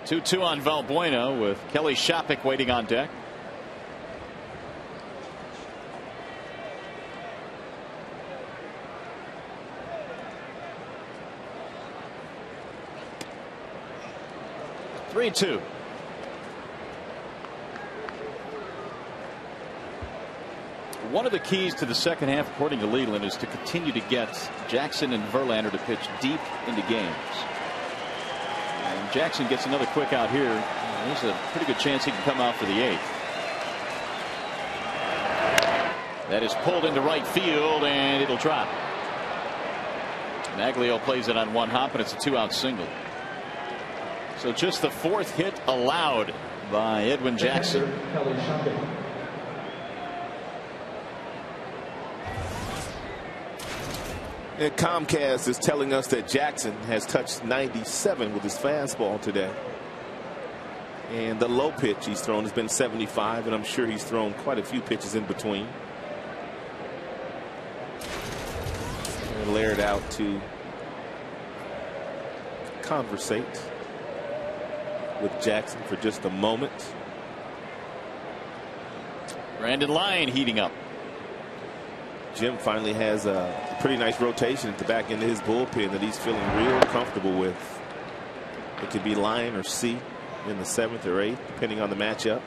2-2 on Valbuena with Kelly Shopik waiting on deck. Three-two. One of the keys to the second half, according to Leland, is to continue to get Jackson and Verlander to pitch deep into games. And Jackson gets another quick out here. There's a pretty good chance he can come out for the 8th. That is pulled into right field, and it'll drop. Maglio plays it on one hop, and it's a 2-out single. So just the 4th hit allowed by Edwin Jackson. And Comcast is telling us that Jackson has touched 97 with his fastball today. And the low pitch he's thrown has been 75, and I'm sure he's thrown quite a few pitches in between. And Laird out to conversate with Jackson for just a moment. Brandon Lyon heating up. Jim finally has a pretty nice rotation at the back end of his bullpen that he's feeling real comfortable with. It could be Lyon or C in the 7th or 8th, depending on the matchup.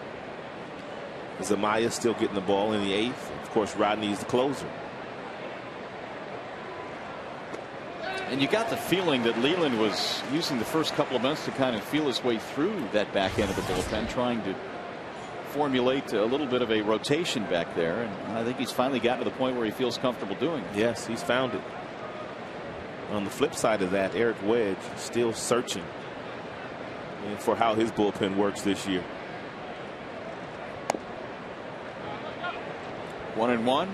Zamaya still getting the ball in the 8th. Of course, Rodney is the closer. And you got the feeling that Leland was using the first couple of months to kind of feel his way through that back end of the bullpen, trying to formulate a little bit of a rotation back there. And I think he's finally gotten to the point where he feels comfortable doing it. Yes, he's found it. On the flip side of that, Eric Wedge still searching for how his bullpen works this year. 1-1.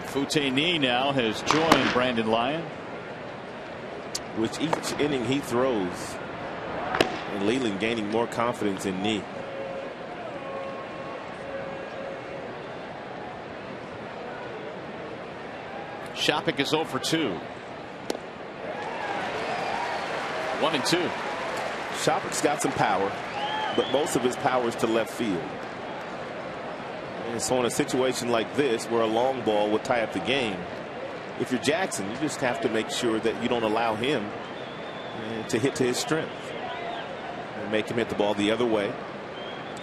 Fouteney now has joined Brandon Lyon. With each inning he throws, and Leland gaining more confidence in knee. Shopik is 0 for 2. 1-2. Shopik's got some power, but most of his power is to left field. And so in a situation like this where a long ball would tie up the game, if you're Jackson, you just have to make sure that you don't allow him to hit to his strength. And make him hit the ball the other way,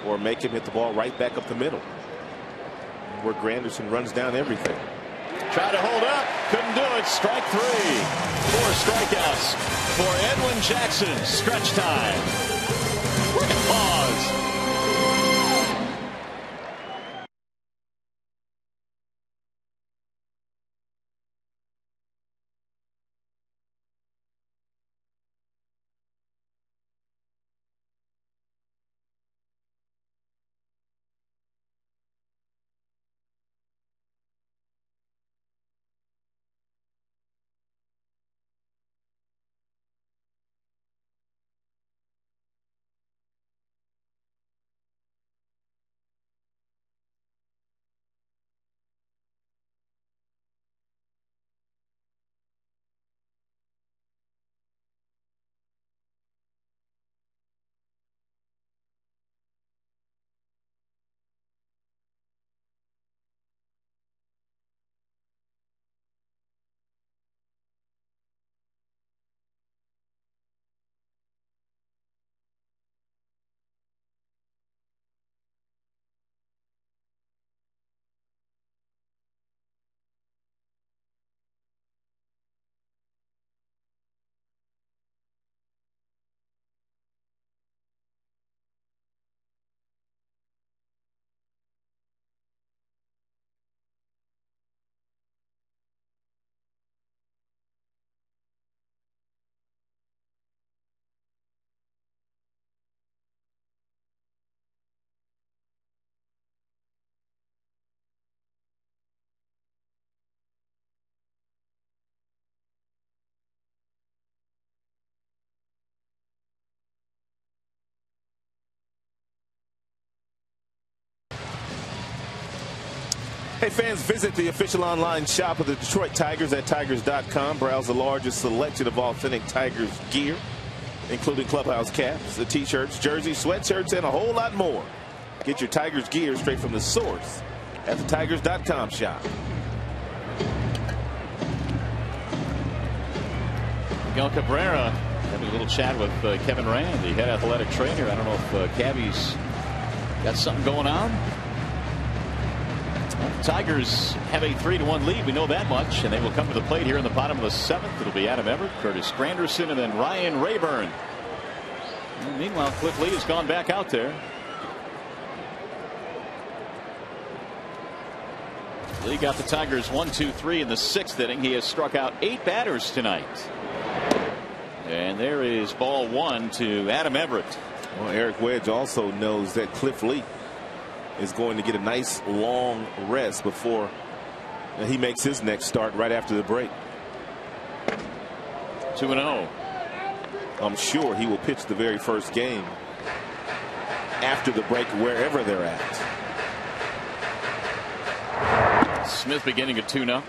or make him hit the ball right back up the middle, where Granderson runs down everything. Tried to hold up, couldn't do it. Strike 3. 4 strikeouts for Edwin Jackson. Stretch time. Pause. Hey fans, visit the official online shop of the Detroit Tigers at Tigers.com. Browse the largest selection of authentic Tigers gear, including clubhouse caps, the t-shirts, jerseys, sweatshirts, and a whole lot more. Get your Tigers gear straight from the source at the Tigers.com shop. Miguel Cabrera having a little chat with Kevin Rand, the head athletic trainer. I don't know if Cabby's got something going on. Well, the Tigers have a 3-1 lead. We know that much, and they will come to the plate here in the bottom of the 7th. It'll be Adam Everett, Curtis Granderson, and then Ryan Rayburn. And meanwhile, Cliff Lee has gone back out there. Lee got the Tigers 1-2-3 in the 6th inning. He has struck out 8 batters tonight. And there is ball 1 to Adam Everett. Well, Eric Wedge also knows that Cliff Lee is going to get a nice long rest before he makes his next start right after the break. 2-0. I'm sure he will pitch the very first game after the break wherever they're at. Smith beginning at 2-0.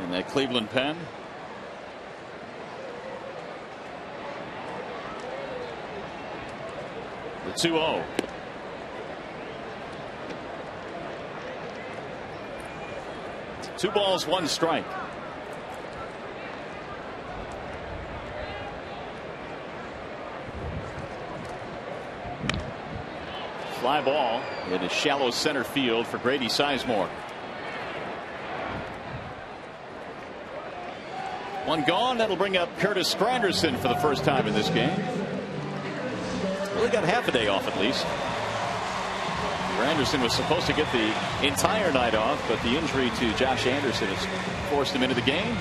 And that Cleveland pen. The 2-0. Two balls, 1 strike. Fly ball in a shallow center field for Grady Sizemore. 1 gone. That'll bring up Curtis Granderson for the first time in this game. Well, he got half a day off at least. Granderson was supposed to get the entire night off, but the injury to Josh Anderson has forced him into the game.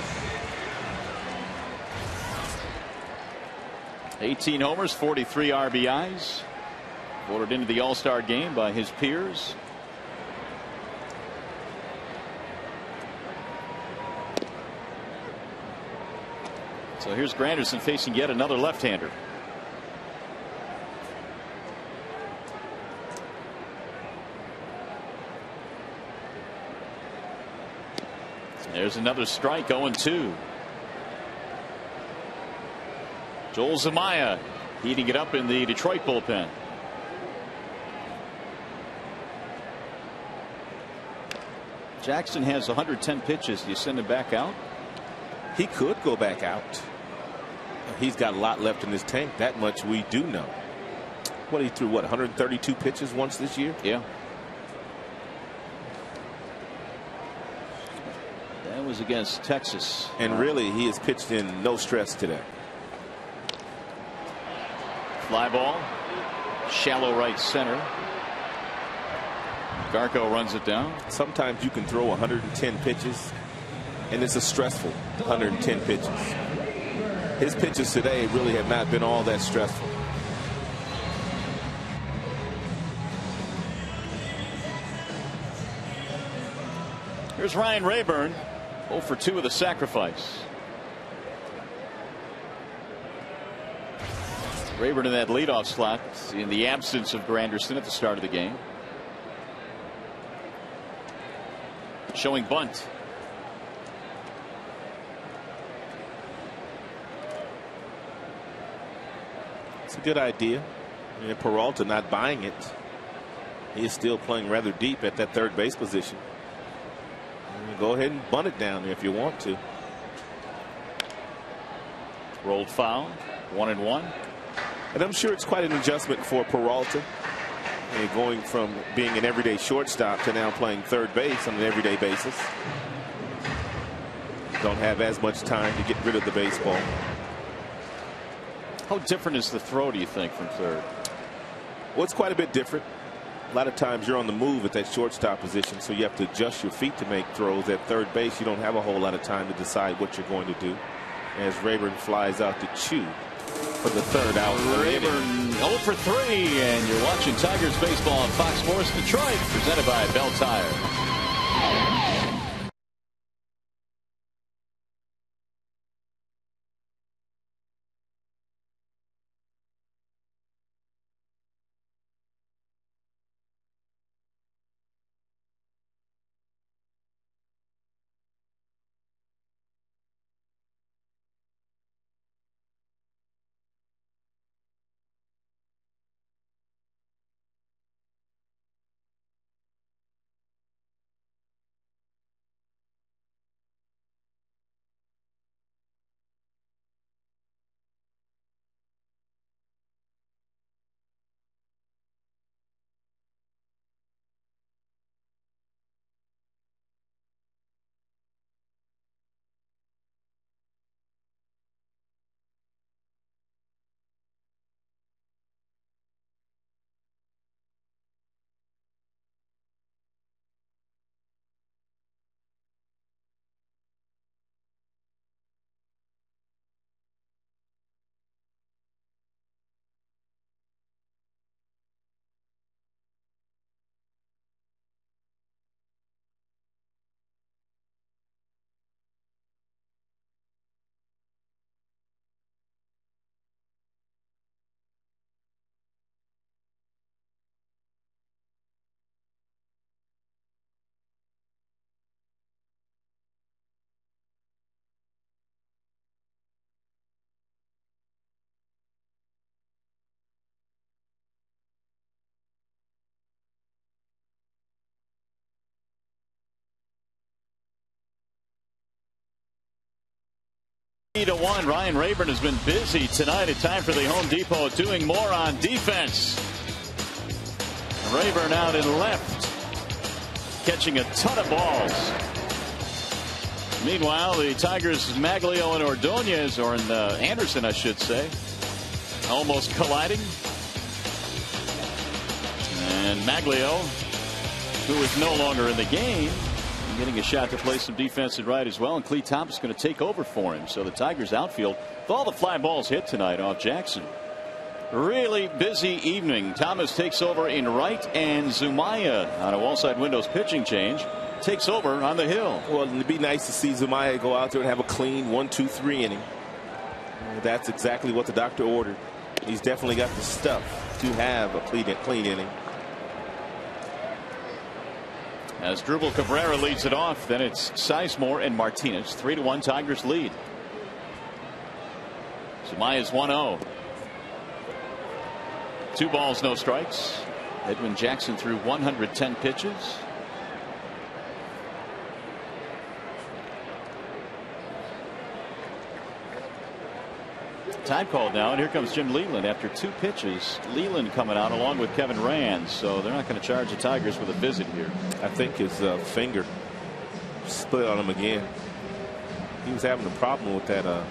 18 homers, 43 RBIs. Voted into the All-Star game by his peers. So here's Granderson facing yet another left-hander. There's another strike, 0-2. Joel Zumaya heating it up in the Detroit bullpen. Jackson has 110 pitches. Do you send him back out? He could go back out. He's got a lot left in his tank. That much we do know. What, he threw, what, 132 pitches once this year? Yeah. That was against Texas. And really, he has pitched in no stress today. Fly ball. Shallow right center. Garco runs it down. Sometimes you can throw 110 pitches, and it's a stressful 110 pitches. His pitches today really have not been all that stressful. Here's Ryan Rayburn, 0 for 2 with a sacrifice. Rayburn in that leadoff slot in the absence of Granderson at the start of the game. Showing bunt. It's a good idea. And Peralta not buying it. He is still playing rather deep at that third base position. Go ahead and bunt it down there if you want to. Rolled foul. 1-1. And I'm sure it's quite an adjustment for Peralta. And going from being an everyday shortstop to now playing third base on an everyday basis. Don't have as much time to get rid of the baseball. How different is the throw, do you think, from third? Well, it's quite a bit different. A lot of times you're on the move at that shortstop position, so you have to adjust your feet to make throws. At third base, you don't have a whole lot of time to decide what you're going to do. As Rayburn flies out to Chew for the third out. Rayburn 0 for 3, and you're watching Tigers baseball on Fox Sports Detroit, presented by Bell Tire. To 1. Ryan Rayburn has been busy tonight. At time for the Home Depot doing more on defense. Rayburn out in left, catching a ton of balls. Meanwhile, the Tigers, Maglio and Ordonez, or in Anderson, I should say, almost colliding. And Maglio, who is no longer in the game, getting a shot to play some defense at right as well, and Clee Thompson is going to take over for him. So the Tigers outfield with all the fly balls hit tonight off Jackson. Really busy evening. Thomas takes over in right, and Zumaya on a wall side windows pitching change takes over on the hill. Well, it'd be nice to see Zumaya go out there and have a clean 1-2-3 inning. That's exactly what the doctor ordered. He's definitely got the stuff to have a clean inning. As Drupal Cabrera leads it off, then it's Sizemore and Martinez. 3-1 Tigers lead. Zamaya's 1-0. 2 balls, no strikes. Edwin Jackson threw 110 pitches. Time called now, and here comes Jim Leland after 2 pitches. Leland coming out along with Kevin Rand, so they're not going to charge the Tigers with a visit here. I think his finger split on him again. He was having a problem with that a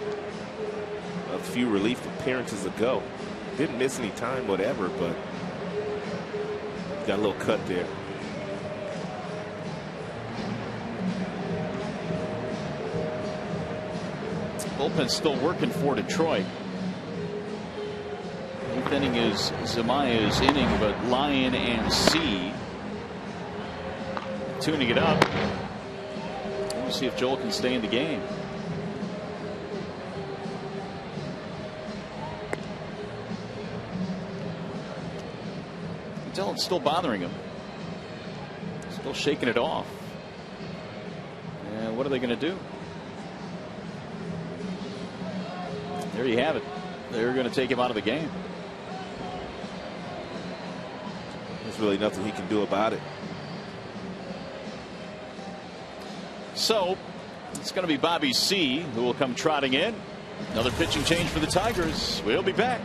few relief appearances ago. Didn't miss any time, whatever, but got a little cut there. Bullpen's still working for Detroit. 8th inning is Zamaya's inning, but Lyon and C tuning it up. We'll see if Joel can stay in the game. You can tell it's still bothering him. Still shaking it off. And what are they going to do? There you have it. They're going to take him out of the game. There's really nothing he can do about it. So it's going to be Bobby C. who will come trotting in. Another pitching change for the Tigers. We'll be back.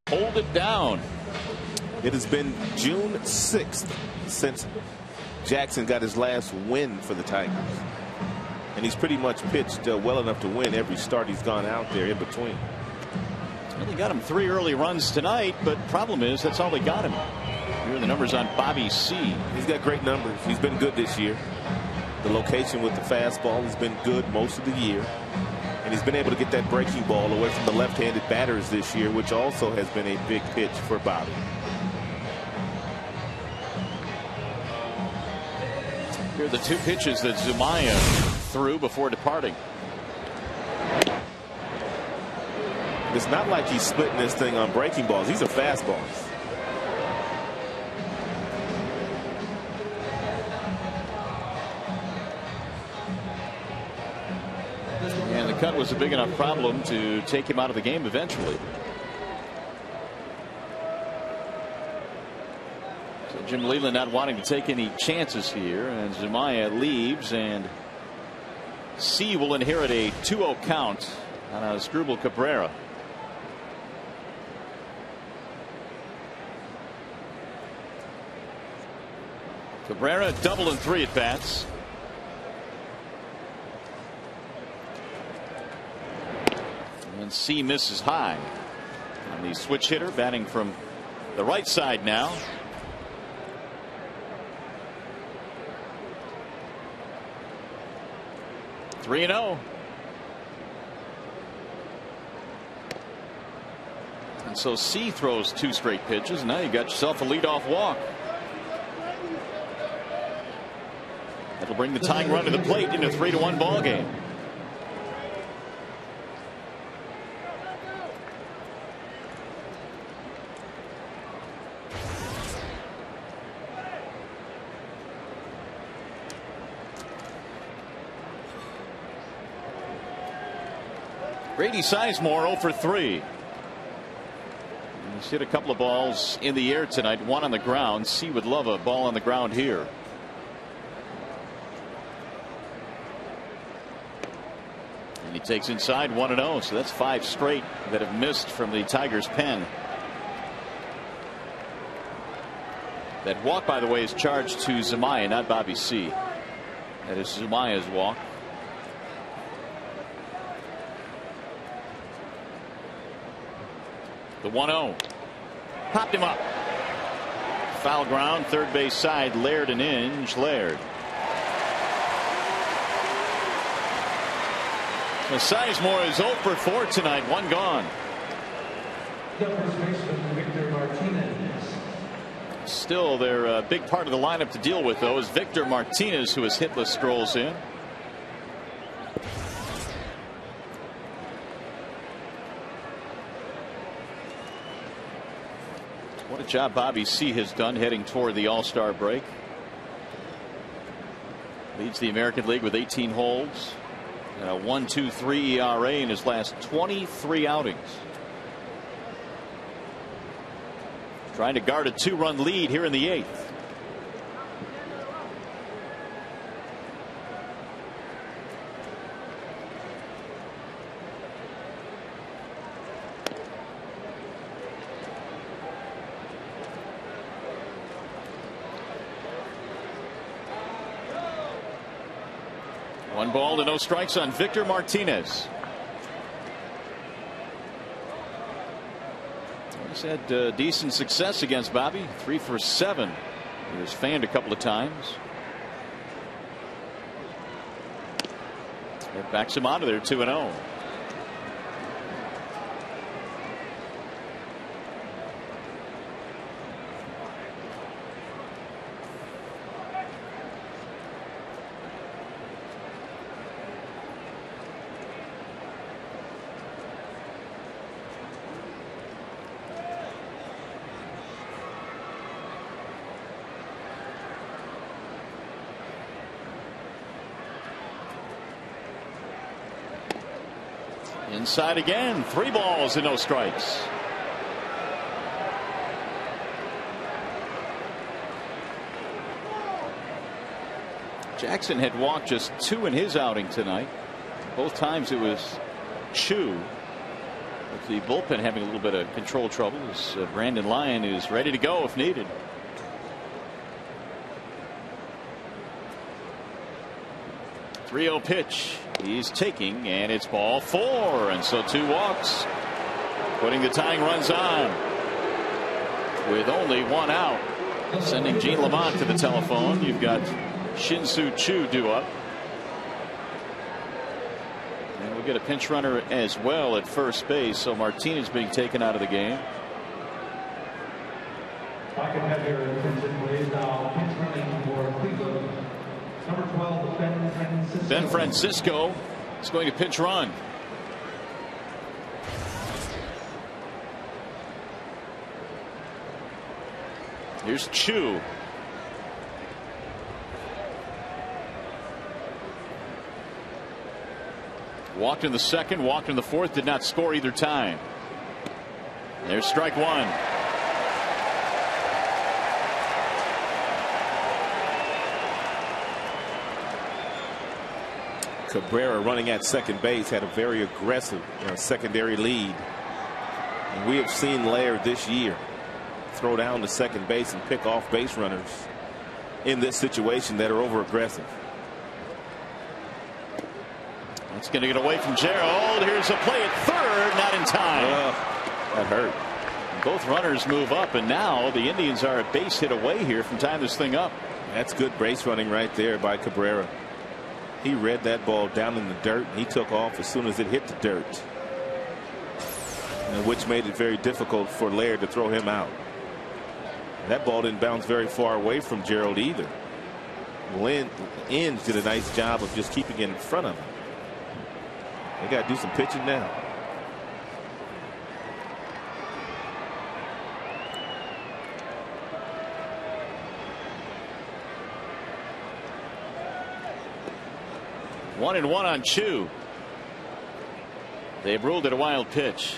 Hold it down. It has been June 6th since Jackson got his last win for the Tigers. And he's pretty much pitched well enough to win every start he's gone out there in between. Well, they got him 3 early runs tonight, but problem is that's all they got him. Here are the numbers on Bobby C. He's got great numbers. He's been good this year. The location with the fastball has been good most of the year. And he's been able to get that breaking ball away from the left-handed batters this year, which also has been a big pitch for Bobby. Here are the 2 pitches that Zamaya threw before departing. It's not like he's splitting this thing on breaking balls. These are fastballs. And the cut was a big enough problem to take him out of the game eventually. So Jim Leland not wanting to take any chances here, and Zumaya leaves, and C will inherit a 2-0 count on a Asdrubal Cabrera. Cabrera double and 3 at bats. And C misses high on the switch hitter, batting from the right side now. Three and 0. And so C throws 2 straight pitches. Now you got yourself a leadoff walk. That'll bring the tying run to the plate in a 3-1 ball game. Grady Sizemore 0 for 3. He's hit a couple of balls in the air tonight, 1 on the ground. C would love a ball on the ground here. And he takes inside 1-0, so that's 5 straight that have missed from the Tigers' pen. That walk, by the way, is charged to Zumaya, not Bobby C. That is Zumaya's walk. The 1-0. Popped him up. Foul ground, third base side, Laird and Inge. Laird. So Sizemore is 0 for 4 tonight, 1 gone. Victor Martinez. Still, they're a big part of the lineup to deal with, though, is Victor Martinez, who is hitless, strolls in. What a job Bobby C has done heading toward the All-Star break. Leads the American League with 18 holds and a 1.23 ERA in his last 23 outings. Trying to guard a 2-run lead here in the 8th. One ball to no strikes on Victor Martinez. He's had decent success against Bobby. 3 for 7. He was fanned a couple of times. That backs him out of there, 2-0. Inside again, 3 balls and no strikes. Jackson had walked just 2 in his outing tonight. Both times it was Chu. With the bullpen having a little bit of control trouble, as Brandon Lyon is ready to go if needed. .30 pitch. He's taking, and it's ball 4, and so 2 walks, putting the tying runs on with only 1 out. Sending Gene Lamont to the telephone. You've got Shin-Soo Choo due up, and we'll get a pinch runner as well at first base. So Martinez being taken out of the game. If I could have your attention, please. Now, pinch running for Cleveland. Number 12, Ben Francisco. Ben Francisco is going to pinch run. Here's Chu. Walked in the second, walked in the fourth, did not score either time. There's strike 1. Cabrera, running at second base, had a very aggressive secondary lead. And we have seen Laird this year throw down to second base and pick off base runners in this situation that are over aggressive. It's going to get away from Gerald. Here's a play at third, not in time. That hurt. Both runners move up, and now the Indians are a base hit away here from tying this thing up. That's good base running right there by Cabrera. He read that ball down in the dirt, and he took off as soon as it hit the dirt, which made it very difficult for Laird to throw him out. That ball didn't bounce very far away from Gerald either. Inge did a nice job of just keeping it in front of him. They got to do some pitching now. One and one on Chu. They've ruled it a wild pitch.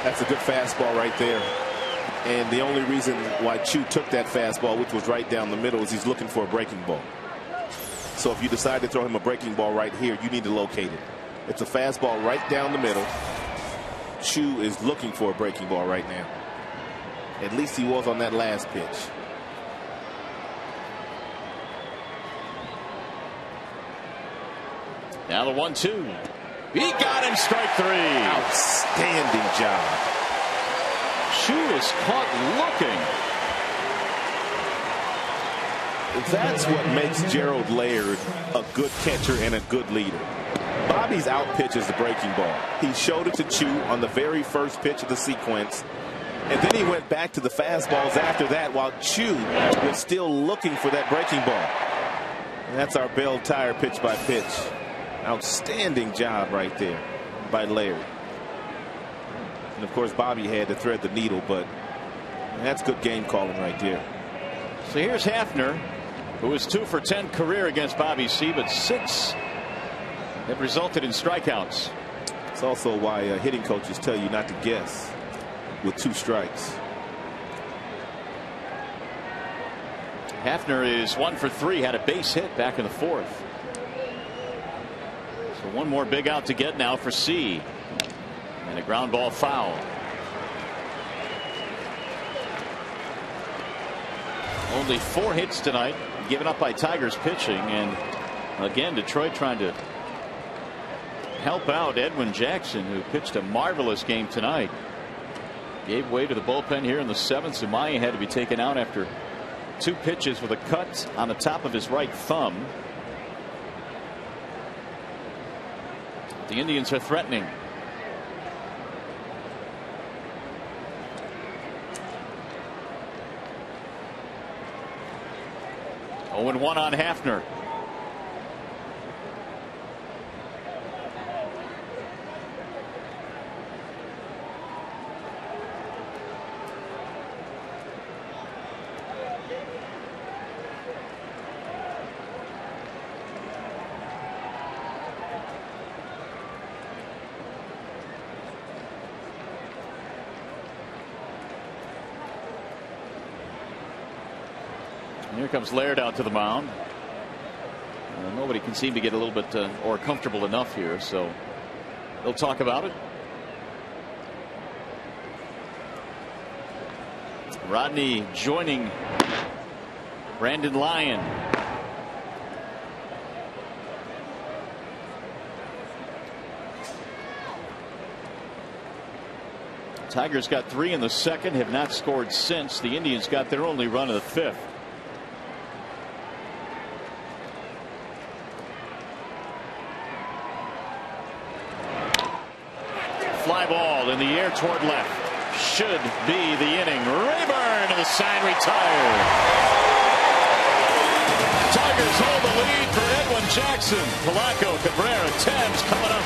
That's a good fastball right there. And the only reason why Chu took that fastball, which was right down the middle, is he's looking for a breaking ball. So if you decide to throw him a breaking ball right here, you need to locate it. It's a fastball right down the middle. Chu is looking for a breaking ball right now. At least he was on that last pitch. Now the 1-2. He got him, strike three. Outstanding job. Chu is caught looking. That's what makes Gerald Laird a good catcher and a good leader. Bobby's out pitches the breaking ball. He showed it to Chu on the very first pitch of the sequence, and then he went back to the fastballs after that while Chu was still looking for that breaking ball. And that's our bell tire pitch by pitch. Outstanding job right there by Laird. And of course Bobby had to thread the needle, but that's good game calling right there. So here's Hafner, who is 2 for 10 career against Bobby C, but 6 have resulted in strikeouts. It's also why hitting coaches tell you not to guess with 2 strikes. Hafner is 1 for 3, had a base hit back in the 4th. So one more big out to get now for C. And a ground ball foul. Only 4 hits tonight given up by Tigers pitching, and again Detroit trying to help out Edwin Jackson, who pitched a marvelous game tonight. Gave way to the bullpen here in the 7th. Zumaya had to be taken out after 2 pitches with a cut on the top of his right thumb. The Indians are threatening. Oh, and 1 on Hafner. Here comes Laird out to the mound. Nobody can seem to get a little bit or comfortable enough here, so they'll talk about it. Rodney joining Brandon Lyon. Tigers got 3 in the 2nd, have not scored since. The Indians got their only run of the 5th. Fly ball in the air toward left. Should be the inning. Rayburn, and the sign retired. Tigers hold the lead for Edwin Jackson. Polanco, Cabrera, Thames coming up.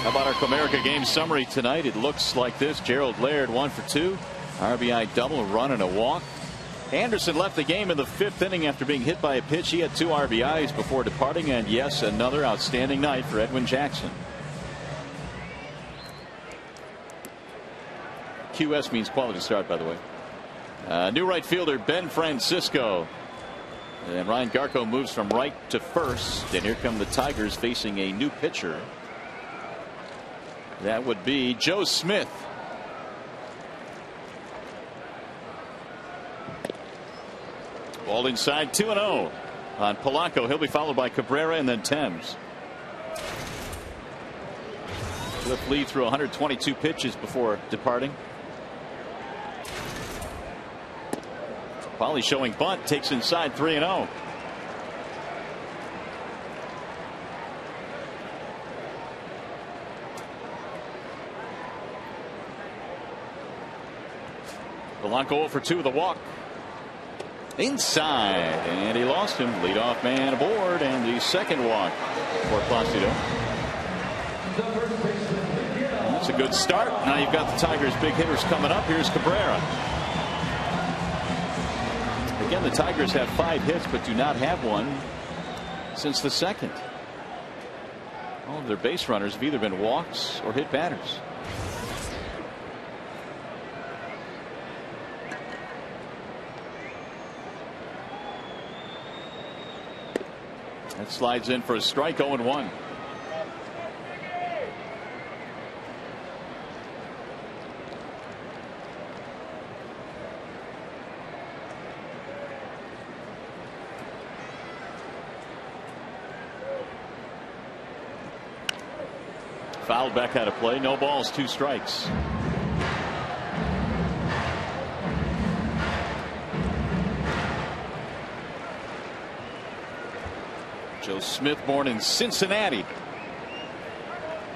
How about our Comerica game summary tonight? It looks like this. Gerald Laird 1 for 2. RBI double, a run and a walk. Anderson left the game in the 5th inning after being hit by a pitch. He had 2 RBIs before departing, and yes, another outstanding night for Edwin Jackson. QS means quality start, by the way. New right fielder Ben Francisco. And Ryan Garco moves from right to first. And here come the Tigers facing a new pitcher. That would be Joe Smith. Ball inside, 2-0 on Polanco. He'll be followed by Cabrera and then Thames. Cliff Lee threw 122 pitches before departing. Polly showing bunt, takes inside, 3-0. Polanco 0 for 2 with a walk. Inside, and he lost him. Leadoff man aboard, and the second walk for Placido. That's a good start. Now you've got the Tigers' big hitters coming up. Here's Cabrera. Again, the Tigers have 5 hits, but do not have one since the second. All of their base runners have either been walks or hit batters. That slides in for a strike, 0-1. Fouled back out of play. No balls, 2 strikes. Joe Smith, born in Cincinnati.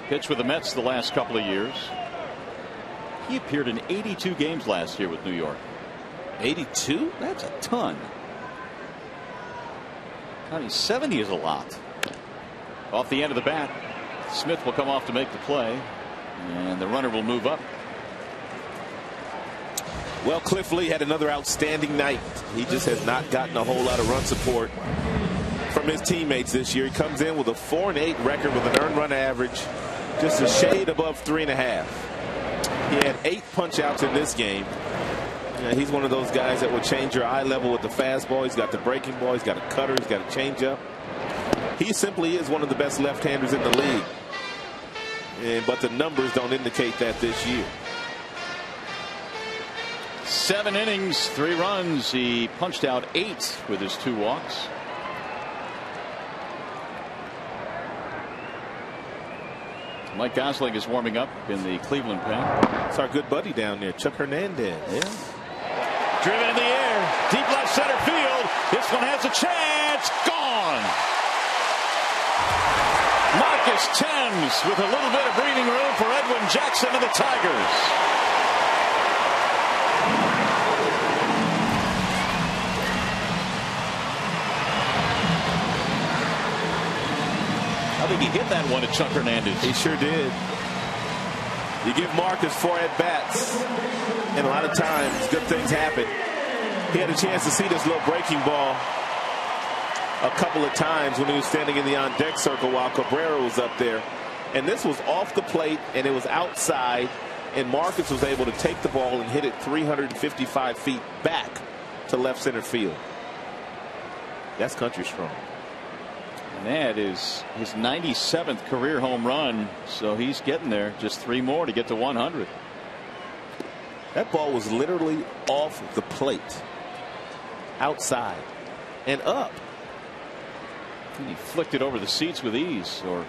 Pitched with the Mets the last couple of years. He appeared in 82 games last year with New York. 82? That's a ton. 70 is a lot. Off the end of the bat. Smith will come off to make the play, and the runner will move up. Well, Cliff Lee had another outstanding night. He just has not gotten a whole lot of run support from his teammates this year. He comes in with a 4-8 record with an earned run average just a shade above 3.5. He had 8 punch outs in this game. He's one of those guys that will change your eye level with the fastball. He's got the breaking ball. He's got a cutter. He's got a changeup. He simply is one of the best left-handers in the league. But the numbers don't indicate that this year. 7 innings, 3 runs. He punched out 8 with his 2 walks. Mike Gosling is warming up in the Cleveland pen. It's our good buddy down there, Chuck Hernandez. Yeah. Driven in the air, deep left center field. This one has a chance. Gone. Marcus Thames with a little bit of breathing room for Edwin Jackson and the Tigers. I think he hit that one at Chuck Hernandez. He sure did. You give Marcus 4 at-bats, and a lot of times good things happen. He had a chance to see this little breaking ball a couple of times when he was standing in the on-deck circle while Cabrera was up there. And this was off the plate, and it was outside, and Marcus was able to take the ball and hit it 355 feet back to left center field. That's country strong. And that is his 97th career home run, so he's getting there. Just 3 more to get to 100. That ball was literally off the plate, outside, and up. And he flicked it over the seats with ease, or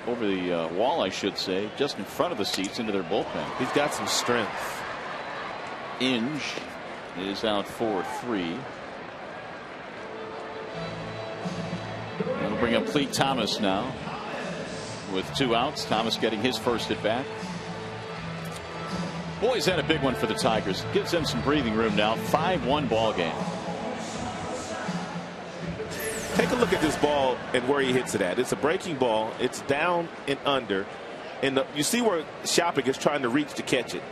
over the wall, I should say, just in front of the seats into their bullpen. He's got some strength. Inge is out 4-3. That'll bring up Clete Thomas now with 2 outs. Thomas getting his first at bat. Boy, is that a big one for the Tigers. Gives them some breathing room now. 5-1 ball game. Take a look at this ball and where he hits it at. It's a breaking ball. It's down and under. And you see where Shopping is trying to reach to catch it.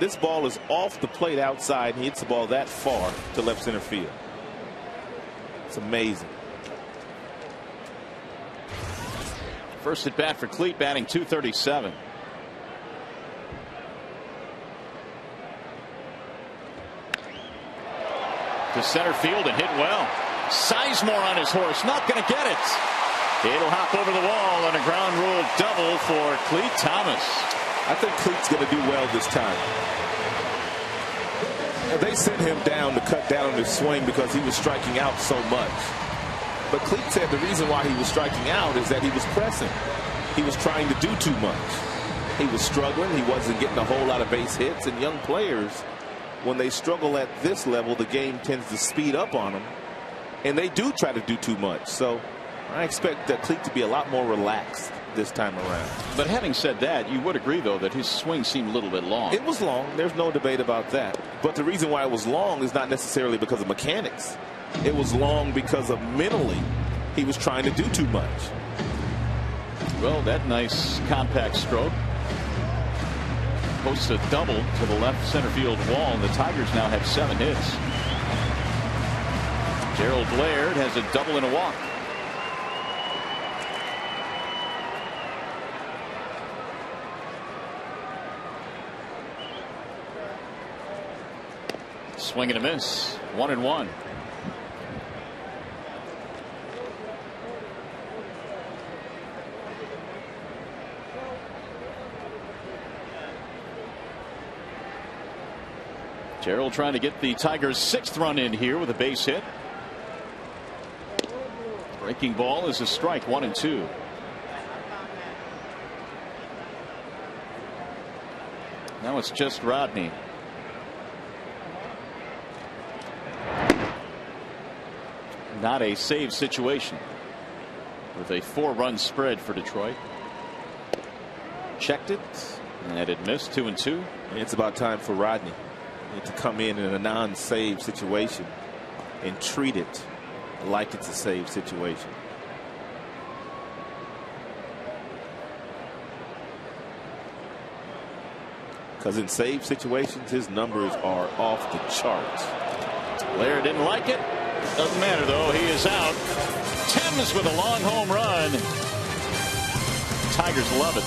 This ball is off the plate outside, and he hits the ball that far to left center field. It's amazing. First at bat for Cleat, batting .237. To center field and hit well. Sizemore on his horse, not going to get it. It'll hop over the wall and a ground rule double for Cleat Thomas. I think Cleat's going to do well this time. They sent him down to cut down on his swing because he was striking out so much. But Cleat said the reason why he was striking out is that he was pressing. He was trying to do too much. He was struggling. He wasn't getting a whole lot of base hits. And young players, when they struggle at this level, the game tends to speed up on them. And they do try to do too much. So I expect Cleat to be a lot more relaxed this time around. But having said that, you would agree, though, that his swing seemed a little bit long. It was long. There's no debate about that. But the reason why it was long is not necessarily because of mechanics. It was long because of mentally he was trying to do too much. Well, that nice compact stroke posts a double to the left center field wall, and the Tigers now have 7 hits. Gerald Laird has a double and a walk. Swing and a miss. 1-1. Gerald trying to get the Tigers' 6th run in here with a base hit. Breaking ball is a strike. 1-2. Now it's just Rodney. Not a save situation with a 4-run spread for Detroit. Checked it and it missed. 2-2. It's about time for Rodney to come in a non-save situation and treat it like it's a save situation. Because in save situations, his numbers are off the charts. Laird didn't like it. Doesn't matter, though. He is out. Thames with a long home run. Tigers love it.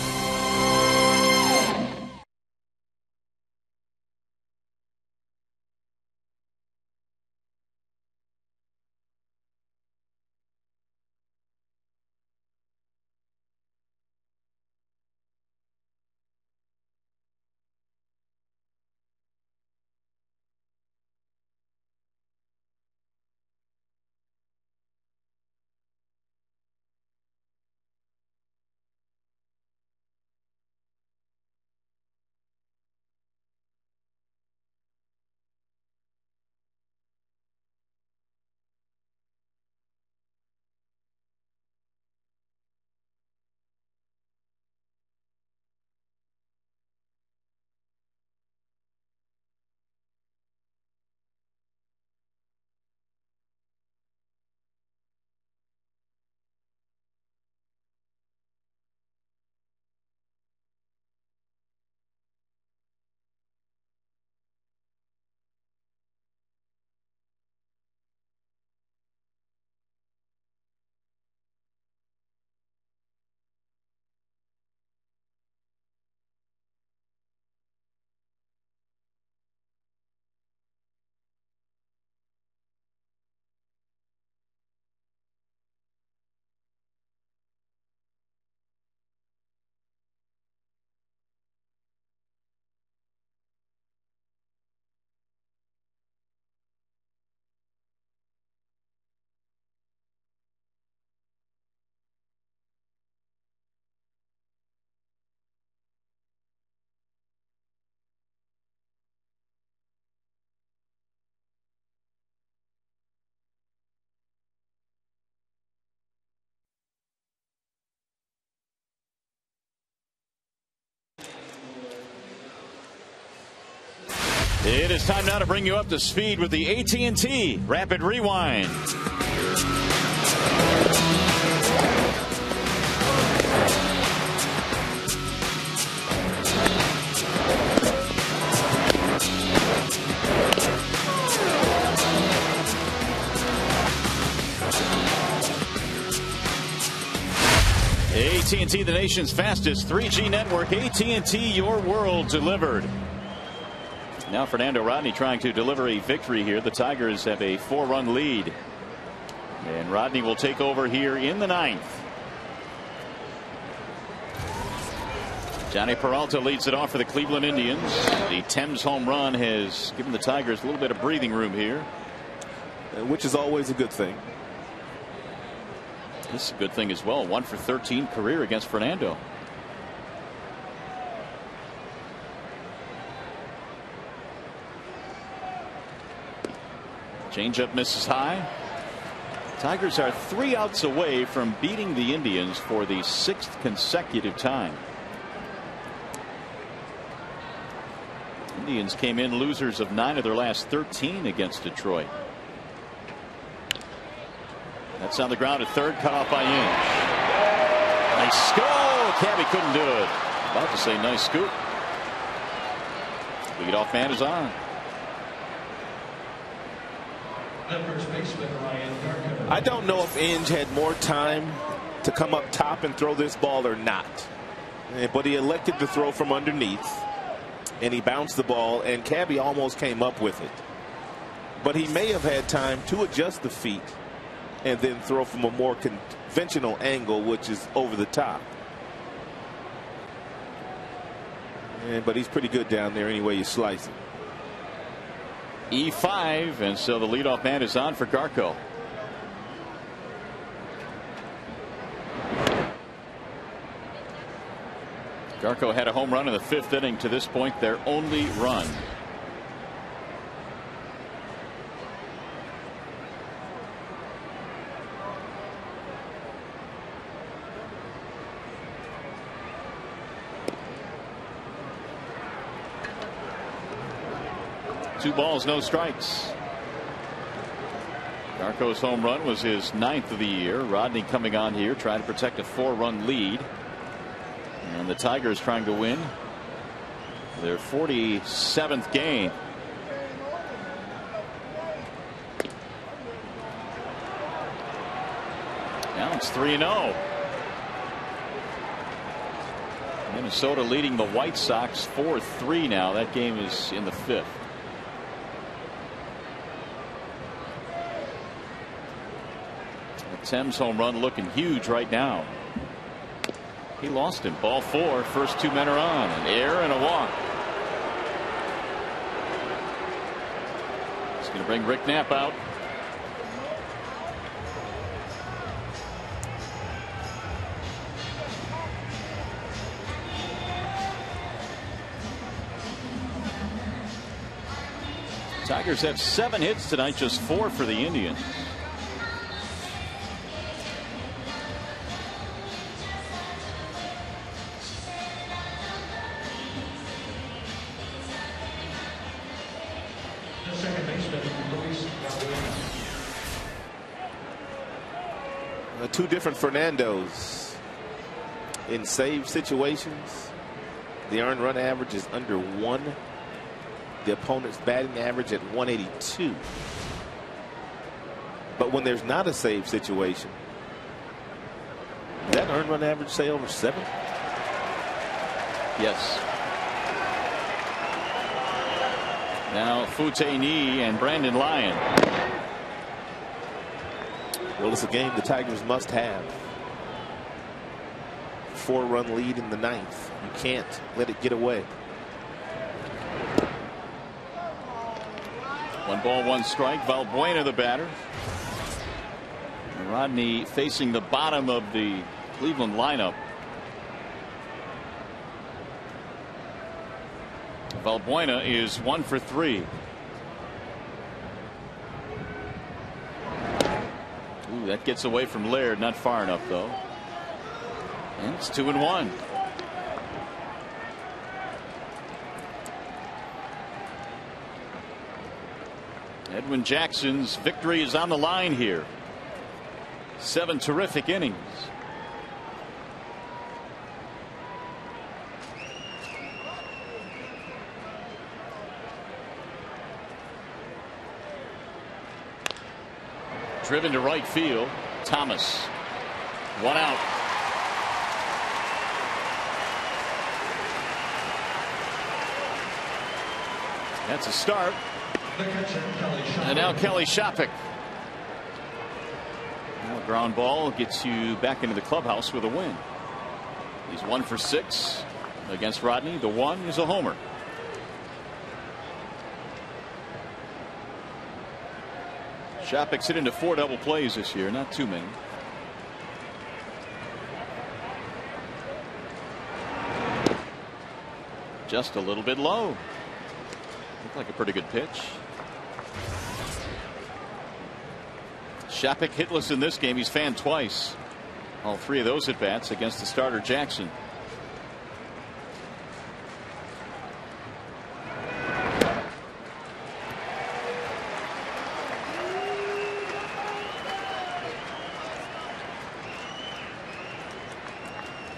It is time now to bring you up to speed with the AT&T Rapid Rewind. AT&T, the nation's fastest 3G network. AT&T, your world delivered. Now Fernando Rodney trying to deliver a victory here. The Tigers have a 4-run lead. And Rodney will take over here in the 9th. Johnny Peralta leads it off for the Cleveland Indians. The Thames home run has given the Tigers a little bit of breathing room here, which is always a good thing. This is a good thing as well. 1 for 13 career against Fernando. Changeup misses high. Tigers are 3 outs away from beating the Indians for the 6th consecutive time. Indians came in losers of 9 of their last 13 against Detroit. That's on the ground at third, cut off by Inge. Nice scoop. Cabby couldn't do it. About to say nice scoop. Leadoff man is on. I don't know if Inge had more time to come up top and throw this ball or not, but he elected to throw from underneath, and he bounced the ball, and Cabby almost came up with it. But he may have had time to adjust the feet and then throw from a more conventional angle, which is over the top. But he's pretty good down there any way you slice it. E5, and so the leadoff man is on for Garco. Garco had a home run in the 5th inning. To this point, their only run. Two balls, no strikes. Garco's home run was his 9th of the year. Rodney coming on here trying to protect a 4-run lead. And the Tigers trying to win their 47th game. Now it's 3-0. Minnesota leading the White Sox 4-3 now. That game is in the 5th. Thames home run looking huge right now. He lost him. Ball 4. First 2 men are on. An error and a walk. He's going to bring Rick Knapp out. Tigers have 7 hits tonight, just 4 for the Indians. Two different Fernandos. In save situations, the earned run average is under 1. The opponent's batting average at 182. But when there's not a save situation, that earned run average say over 7? Yes. Now Futeni and Brandon Lyon. Well, it's a game the Tigers must have. 4-run lead in the 9th. You can't let it get away. 1 ball, 1 strike. Valbuena the batter. Rodney facing the bottom of the Cleveland lineup. Valbuena is 1 for 3. Ooh, that gets away from Laird, not far enough though. And it's 2-1. Edwin Jackson's victory is on the line here. 7 terrific innings. Driven to right field. Thomas. 1 out. That's a start. And now Kelly Shopik. Now a ground ball gets you back into the clubhouse with a win. He's 1 for 6 against Rodney. The one is a homer. Shopik's hit into 4 double plays this year, not too many. Just a little bit low. Looked like a pretty good pitch. Shopik hitless in this game. He's fanned twice. All 3 of those at bats against the starter Jackson.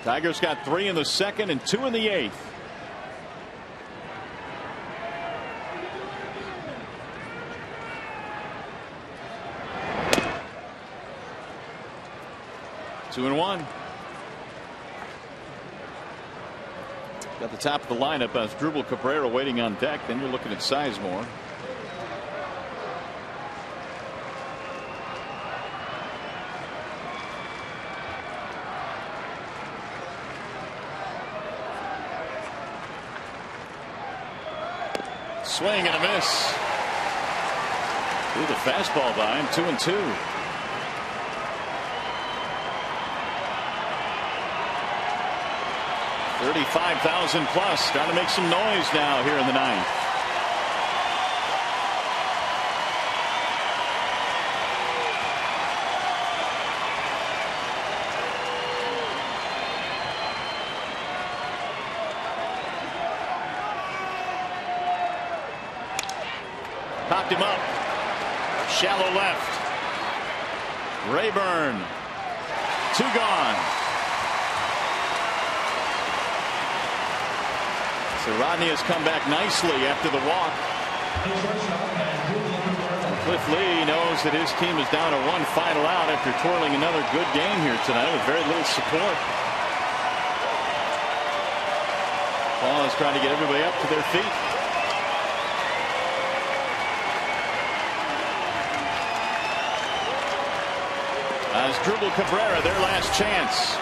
Tigers got 3 in the 2nd and 2 in the 8th. Two and 1. Got the top of the lineup as Drupal Cabrera waiting on deck. Then you're looking at Sizemore. Swing and a miss. Threw the fastball by him. 2 and 2. $35,000 plus, starting to make some noise now here in the 9th. Popped him up. Shallow left. Rayburn. 2 gone. So Rodney has come back nicely after the walk. And Cliff Lee knows that his team is down to 1 final out after twirling another good game here tonight with very little support. Paul is trying to get everybody up to their feet. As Drupal Cabrera, their last chance.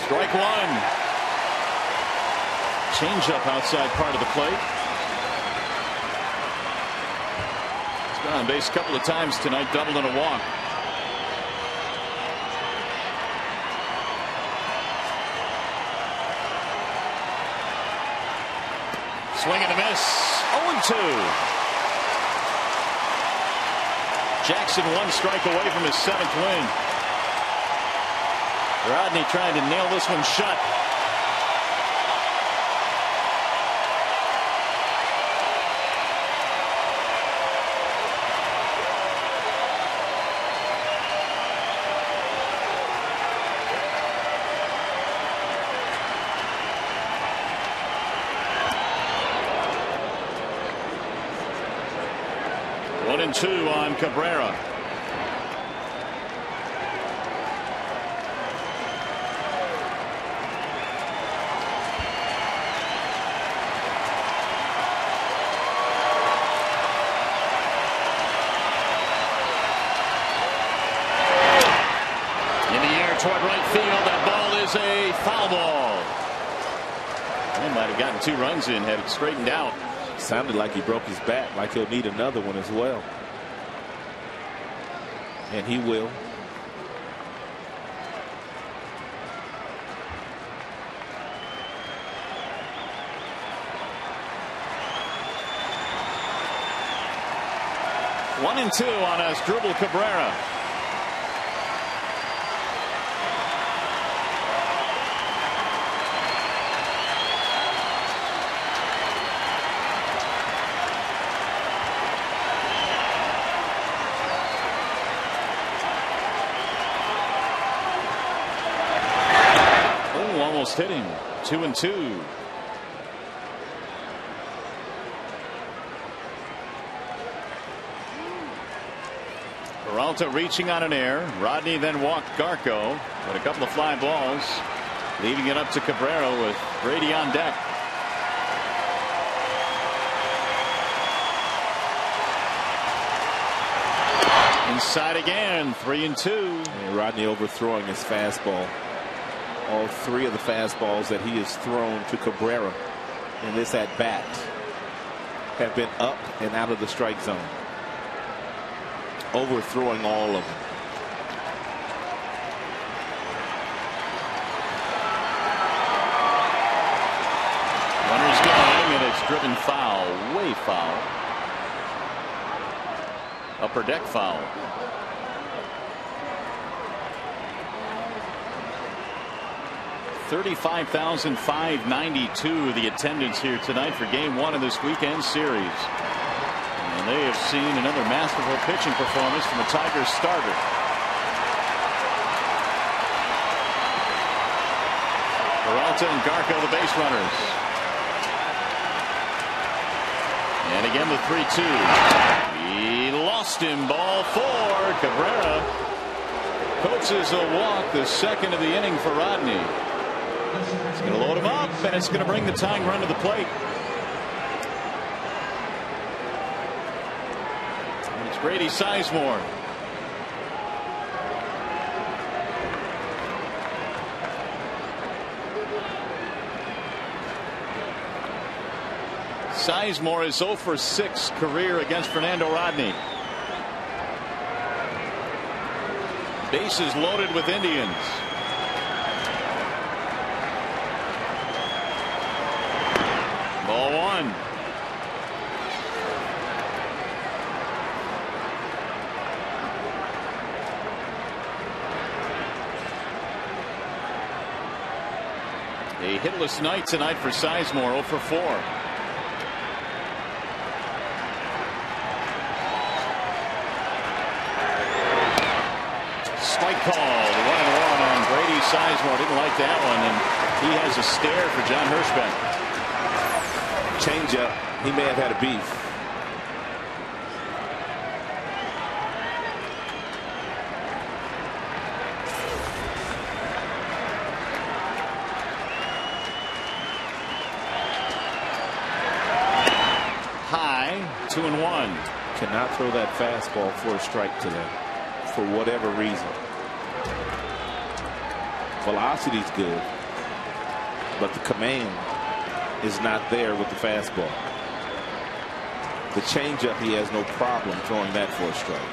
Strike 1. Changeup outside part of the plate. He's been on base a couple of times tonight, doubled and a walk. Swing and a miss. 0-2. Jackson 1 strike away from his 7th win. Rodney trying to nail this one shut. One and 2 on Cabrera. Toward right field. That ball is a foul ball. He might have gotten 2 runs in had it straightened out. Sounded like he broke his back, like he'll need another one as well. And he will. One and 2 on Asdrubal Cabrera. Almost hit him. 2 and 2. Peralta reaching on an air. Rodney then walked Garco, but a couple of fly balls, leaving it up to Cabrera with Grady on deck. Inside again, 3-2. And Rodney overthrowing his fastball. All three of the fastballs that he has thrown to Cabrera in this at bat have been up and out of the strike zone. Overthrowing all of them. Runners going, and it's driven foul, way foul. Upper deck foul. $35,592 the attendance here tonight for game one of this weekend series. And they have seen another masterful pitching performance from the Tigers starter. Peralta and Garco the base runners. And again the 3-2. He lost him. Ball 4. Cabrera coaxes a walk, the second of the inning for Rodney. It's going to load him up, and it's going to bring the tying run to the plate. And it's Grady Sizemore. Sizemore is 0 for 6 career against Fernando Rodney. Bases loaded with Indians. Ball 1. A hitless night tonight for Sizemore, 0 for 4. Strike call, 1-1 on Grady Sizemore. Didn't like that one, and he has a stare for John Hirschbeck. Changeup, he may have had a beef. High, 2-1. Cannot throw that fastball for a strike today, for whatever reason. Velocity's good, but the command is not there with the fastball. The changeup, he has no problem throwing that for a strike.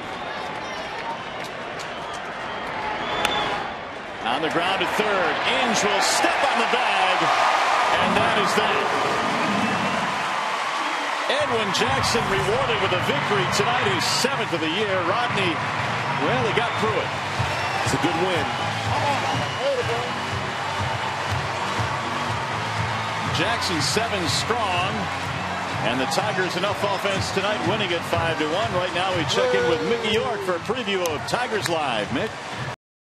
On the ground at third, Inge will step on the bag, and that is that. Edwin Jackson rewarded with a victory tonight, his 7th of the year. Rodney, well, he got through it. It's a good win. Jackson 7 strong, and the Tigers enough offense tonight, winning it 5-1. Right now we check in with Mickey York for a preview of Tigers Live. Mick.